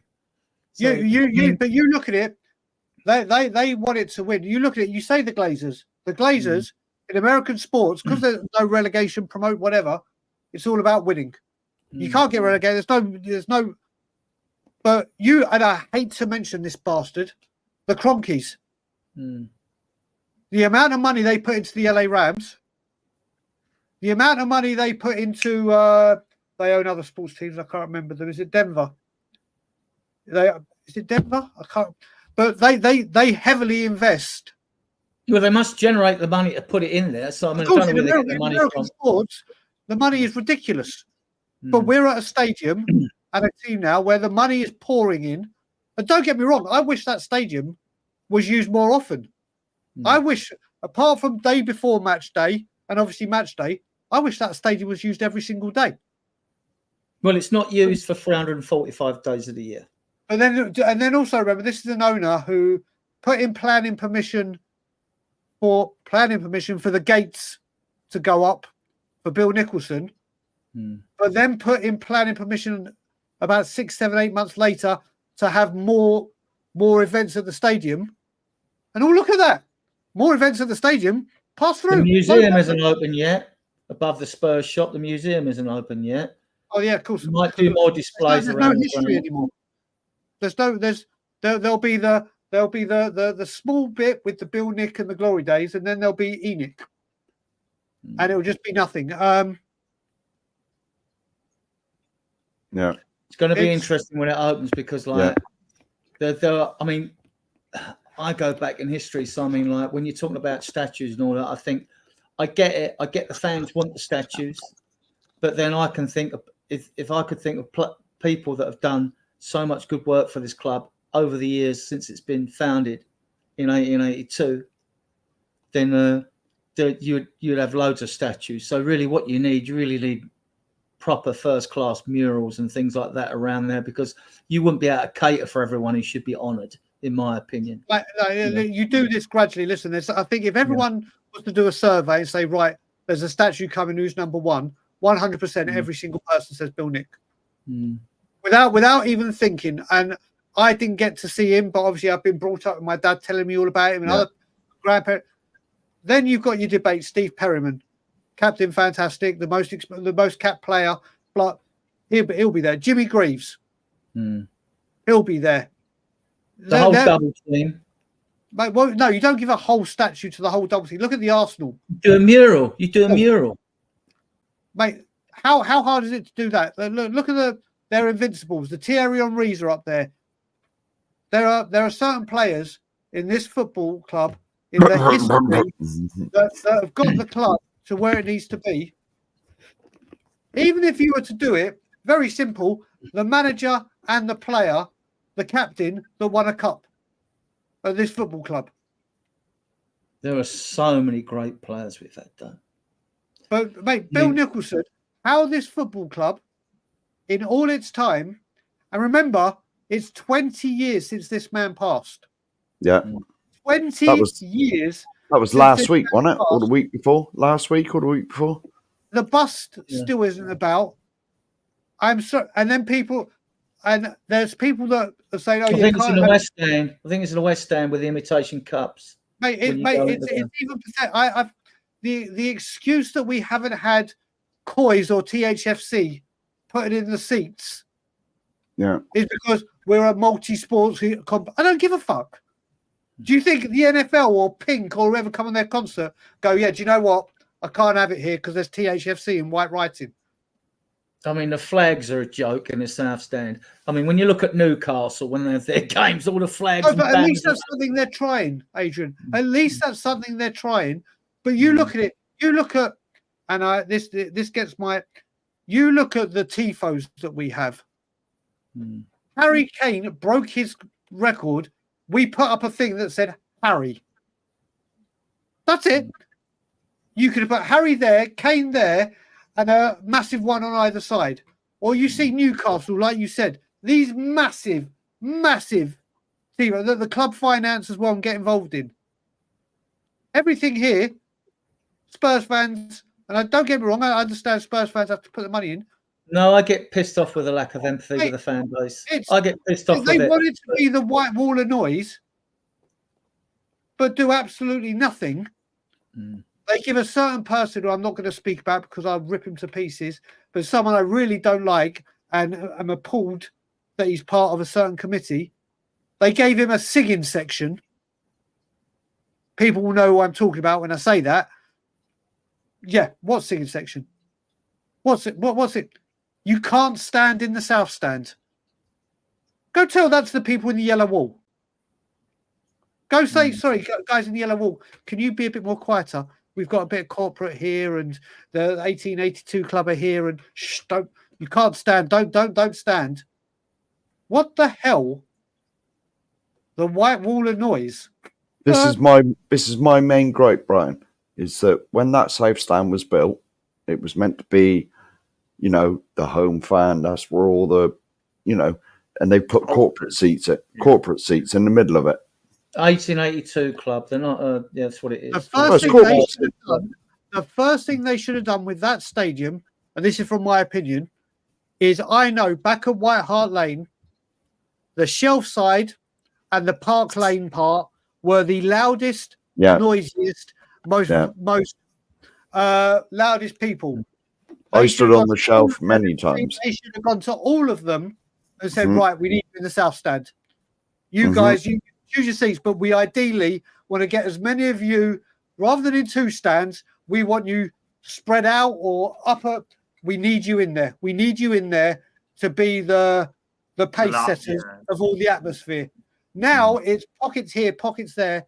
So, But you look at it. They want it to win. You look at it. You say the Glazers. The Glazers in American sports, because there's no relegation, promote, whatever. It's all about winning. You can't get relegated. There's no. But and I hate to mention this bastard, the Cronkies. The amount of money they put into the LA Rams, the amount of money they put into, they own other sports teams. I can't remember them. Is it Denver? Is it Denver? I can't. But they heavily invest. Well, they must generate the money to put it in there. So I mean, I don't know where they get the money American from. sports, the money is ridiculous. But we're at a stadium and a team now where the money is pouring in. And don't get me wrong, I wish that stadium was used more often. I wish, apart from day before match day and obviously match day, I wish that stadium was used every single day. Well, it's not used for 345 days of the year. And then also remember, this is an owner who put in planning permission for the gates to go up for Bill Nicholson, but then put in planning permission about 6, 7, 8 months later to have more events at the stadium. And look at that. More events at the stadium. Pass through. The museum isn't open yet. Above the Spurs shop, the museum isn't open yet. Oh yeah, of course. We might do more displays There's around no the history ground. anymore. There'll be the small bit with the Bill Nick and the Glory Days, and then there'll be Enoch. And it'll just be nothing. Yeah. It's going to be interesting when it opens because, like, I mean, I go back in history. So, I mean, like, when you're talking about statues and all that, I think I get it. I get the fans want the statues, but then I can think of if I could think of people that have done so much good work for this club over the years since it's been founded in 1882, then you'd have loads of statues. So really what you really need proper first-class murals and things like that around there because you wouldn't be able to cater for everyone who should be honoured, in my opinion. You do this gradually. Listen, I think if everyone was to do a survey and say, right, there's a statue coming, who's number one, 100% every single person says Bill Nick. Without even thinking. And I didn't get to see him, but obviously I've been brought up with my dad telling me all about him and other grandparents. Then you've got your debate, Steve Perryman, captain, fantastic, the most capped player, but he'll be there. Jimmy Greaves, he'll be there. The whole double team. Mate, well, no, you don't give a whole statue to the whole double team. Look at the Arsenal. You do a mural. Mate, how hard is it to do that? Look at their invincibles. The Thierry Henrys are up there. There are certain players in this football club in the history that have got the club to where it needs to be. Even if you were to do it, very simple, the manager and the player, the captain that won a cup at this football club. There are so many great players we've had done. But mate, Bill Nicholson, how this football club in all its time, and remember, it's 20 years since this man passed. Yeah. 20 years. That was last week, wasn't it? Or the week before? Last week or the week before? The bust still isn't about. I'm sorry. And then there's people that are saying, I think it's in the West Stand. I think it's in the West Stand with the imitation cups. Mate, it's even pathetic. The excuse that we haven't had Coys or THFC putting in the seats is because we're a multi-sports I don't give a fuck. Do you think the NFL or Pink or whoever come on their concert go, do you know what? I can't have it here because there's THFC in white writing. I mean, the flags are a joke in the South Stand. I mean, when you look at Newcastle, when they have their games, all the flags. No, but at least that's something they're trying, Adrian. At least that's something they're trying. But you look at it. You look at, and this gets my. You look at the tifos that we have. Harry Kane broke his record. We put up a thing that said Harry. That's it. You could have put Harry there, Kane there, and a massive one on either side. Or you see Newcastle, like you said, these massive tifos that the club finance as well and get involved in. Everything here, Spurs fans, and I don't get me wrong, I understand Spurs fans have to put the money in. No, I get pissed off with the lack of empathy with the fan base. I get pissed off with it. They wanted to be the white wall of noise, but do absolutely nothing. They give a certain person who I'm not going to speak about because I'll rip him to pieces, but someone I really don't like and I'm appalled that he's part of a certain committee. They gave him a singing section. People will know who I'm talking about when I say that. Yeah, what singing section? What's it? What's it? You can't stand in the South Stand. Go tell that to the people in the yellow wall. Go say, sorry, guys in the yellow wall, can you be a bit more quieter? We've got a bit of corporate here and the 1882 club are here and shh, you can't stand. Don't stand. What the hell? The white wall of noise. This is my main gripe, Brian, is that when that South Stand was built, it was meant to be, the home fan. That's where all the, and they put corporate seats in the middle of it. 1882 club. They're not. That's what it is. The first thing they should have done with that stadium, and this is from my opinion, is I know back at White Hart Lane, the Shelf side and the Park Lane part were the loudest, noisiest, most loudest people. I stood on the Shelf many times. They should have gone to all of them and said, right, we need you in the South Stand. You guys, you choose your seats, but we ideally want to get as many of you, rather than in two stands, we want you spread out or upper. We need you in there. We need you in there to be the pace setters of all the atmosphere. Now it's pockets here, pockets there.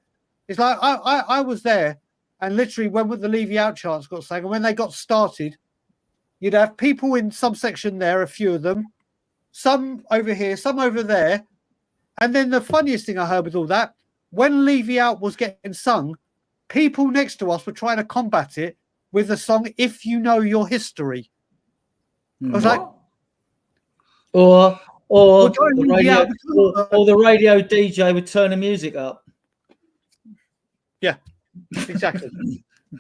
It's like I was there, and literally when the Levy Out chants got sang, and when they got started, you'd have people in some section there, a few of them, some over here, some over there. And then the funniest thing I heard with all that, when Levy Out was getting sung, people next to us were trying to combat it with the song "If You Know Your History." I was like, or the radio DJ would turn the music up. Yeah, exactly.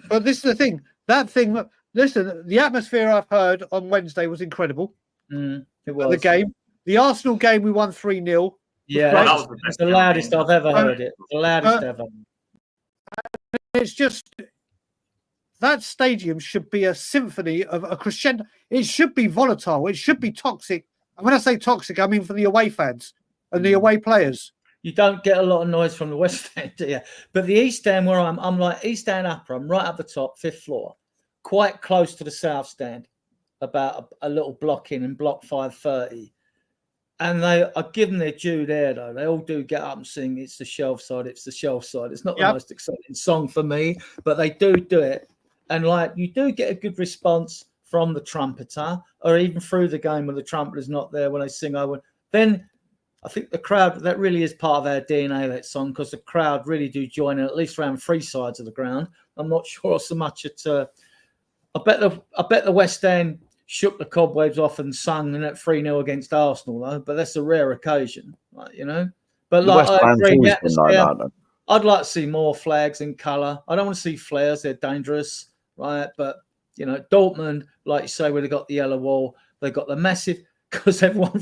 But this is the thing. That thing. Listen, the atmosphere I've heard on Wednesday was incredible. It was. The game, the Arsenal game, we won 3-0. Yeah, it's the loudest I've ever heard it. The loudest ever. It's just that stadium should be a symphony of a crescendo. It should be volatile. It should be toxic. And when I say toxic, I mean for the away fans and the away players. You don't get a lot of noise from the West End, do you? But the East End, where I'm like East End Upper. I'm right up the top, 5th floor, quite close to the South Stand, about a little block in block 530. And I give them their due there, though. They all do get up and sing, "It's the Shelf side, it's the Shelf side." It's not the most exciting song for me, but they do it. And like you do get a good response from the trumpeter, or even through the game when the trumpeter's not there when they sing over. Then I think the crowd, that really is part of our DNA, that song, because the crowd really do join in, at least around 3 sides of the ground. I'm not sure so much at. I bet the West End shook the cobwebs off and sung in that 3-0 against Arsenal, though. But that's a rare occasion, right, But like, I agree, I'd like to see more flags in colour. I don't want to see flares; they're dangerous, right? But Dortmund, like you say, where they got the yellow wall, they got the massive. Because everyone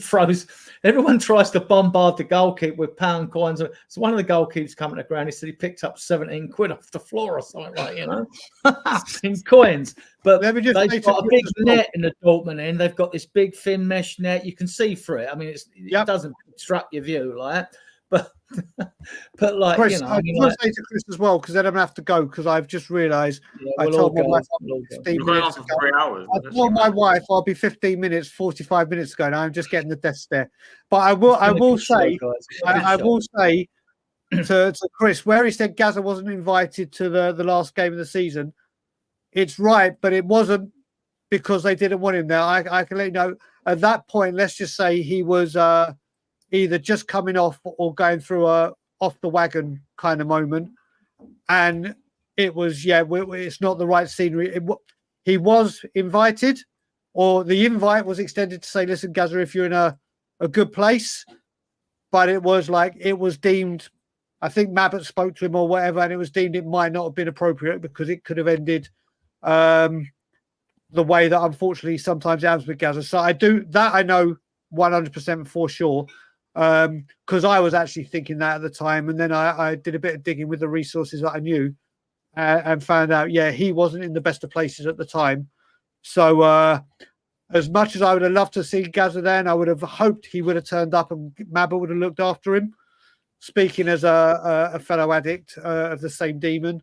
tries to bombard the goalkeeper with pound coins. So one of the goalkeepers coming to the ground, he said he picked up 17 quid off the floor or something in coins. But they've got a big net in the Dortmund end. They've got this big thin mesh net. You can see through it. I mean, it doesn't obstruct your view, like. But But like, Chris, you know, I want to say to Chris as well, because then I'm going to have to go, because I've just realised I told my wife I'll be 15 minutes for 3 hours. I told my wife I'll be 15 minutes, 45 minutes ago. Now I'm just getting the death stare. But I will say to Chris, where he said Gaza wasn't invited to the last game of the season, it's right, but it wasn't because they didn't want him there. I can let you know at that point, let's just say he was either just coming off or going through a off the wagon kind of moment. And it was, it's not the right scenery. He was invited, or the invite was extended to say, listen, Gaza, if you're in a good place. But it was deemed, I think Mabbott spoke to him or whatever, and it was deemed it might not have been appropriate because it could have ended the way that unfortunately sometimes happens with Gaza. So I know 100% for sure. Because I was actually thinking that at the time, and then I did a bit of digging with the resources that I knew and found out, he wasn't in the best of places at the time. So as much as I would have loved to see Gaza there, and I would have hoped he would have turned up and Mabba would have looked after him, speaking as a fellow addict of the same demon,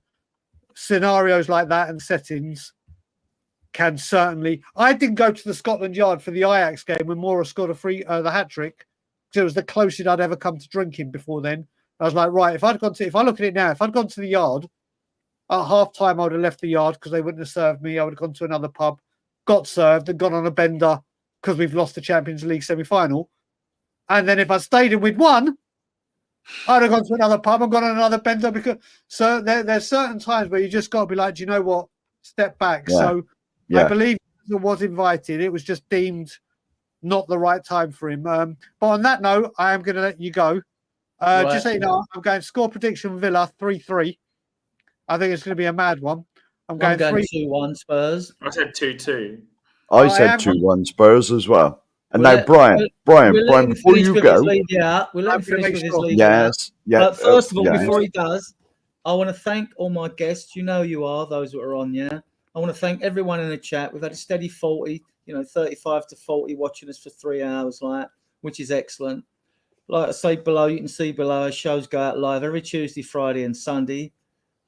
scenarios like that and settings can certainly... I didn't go to the Scotland Yard for the Ajax game when Mora scored the hat-trick. It was the closest I'd ever come to drinking before then. I was like, right, if I look at it now, if I'd gone to the yard at half time, I would have left the yard because they wouldn't have served me. I would have gone to another pub, got served, and gone on a bender because we've lost the Champions League semi-final. And then if I stayed and we'd won, I'd have gone to another pub and gone on another bender. Because so there's certain times where you just got to be like, do you know what? Step back. Yeah. So I believe it was invited. It was just deemed not the right time for him. But on that note, I am going to let you go. Right. Just so you know, I'm going score prediction Villa 3-3. I think it's going to be a mad one. I'm going 2-1 Spurs. I said 2-2. I said 2-1 Spurs as well. And now, Brian, before you go, we'll let him finish with his lead. Yes. But first of all, before he does, I want to thank all my guests. You know you are, those that are on, yeah? I want to thank everyone in the chat. We've had a steady 40. 35 to 40 watching us for 3 hours, which is excellent. Like I say below, you can see below, our shows go out live every Tuesday, Friday, and Sunday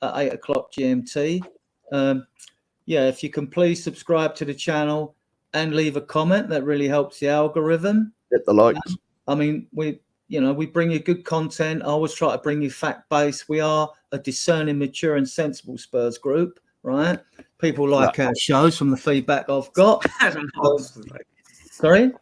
at 8 o'clock GMT. If you can please subscribe to the channel and leave a comment, that really helps the algorithm. Hit the likes. We bring you good content. I always try to bring you fact-based. We are a discerning, mature, and sensible Spurs group, right? People like our shows from the feedback I've got. Sorry?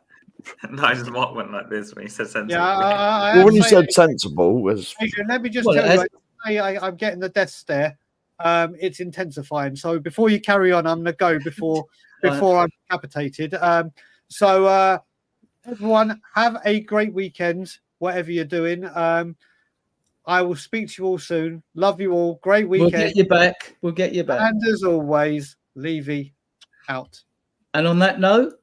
No, I just went like this when he said sensible. Yeah, when you said sensible was... Let me just tell you, I'm getting the death stare. It's intensifying. So before you carry on, I'm going to go before I'm decapitated. So everyone, have a great weekend, whatever you're doing. I will speak to you all soon. Love you all. Great weekend. We'll get you back. And as always, Levy out. And on that note...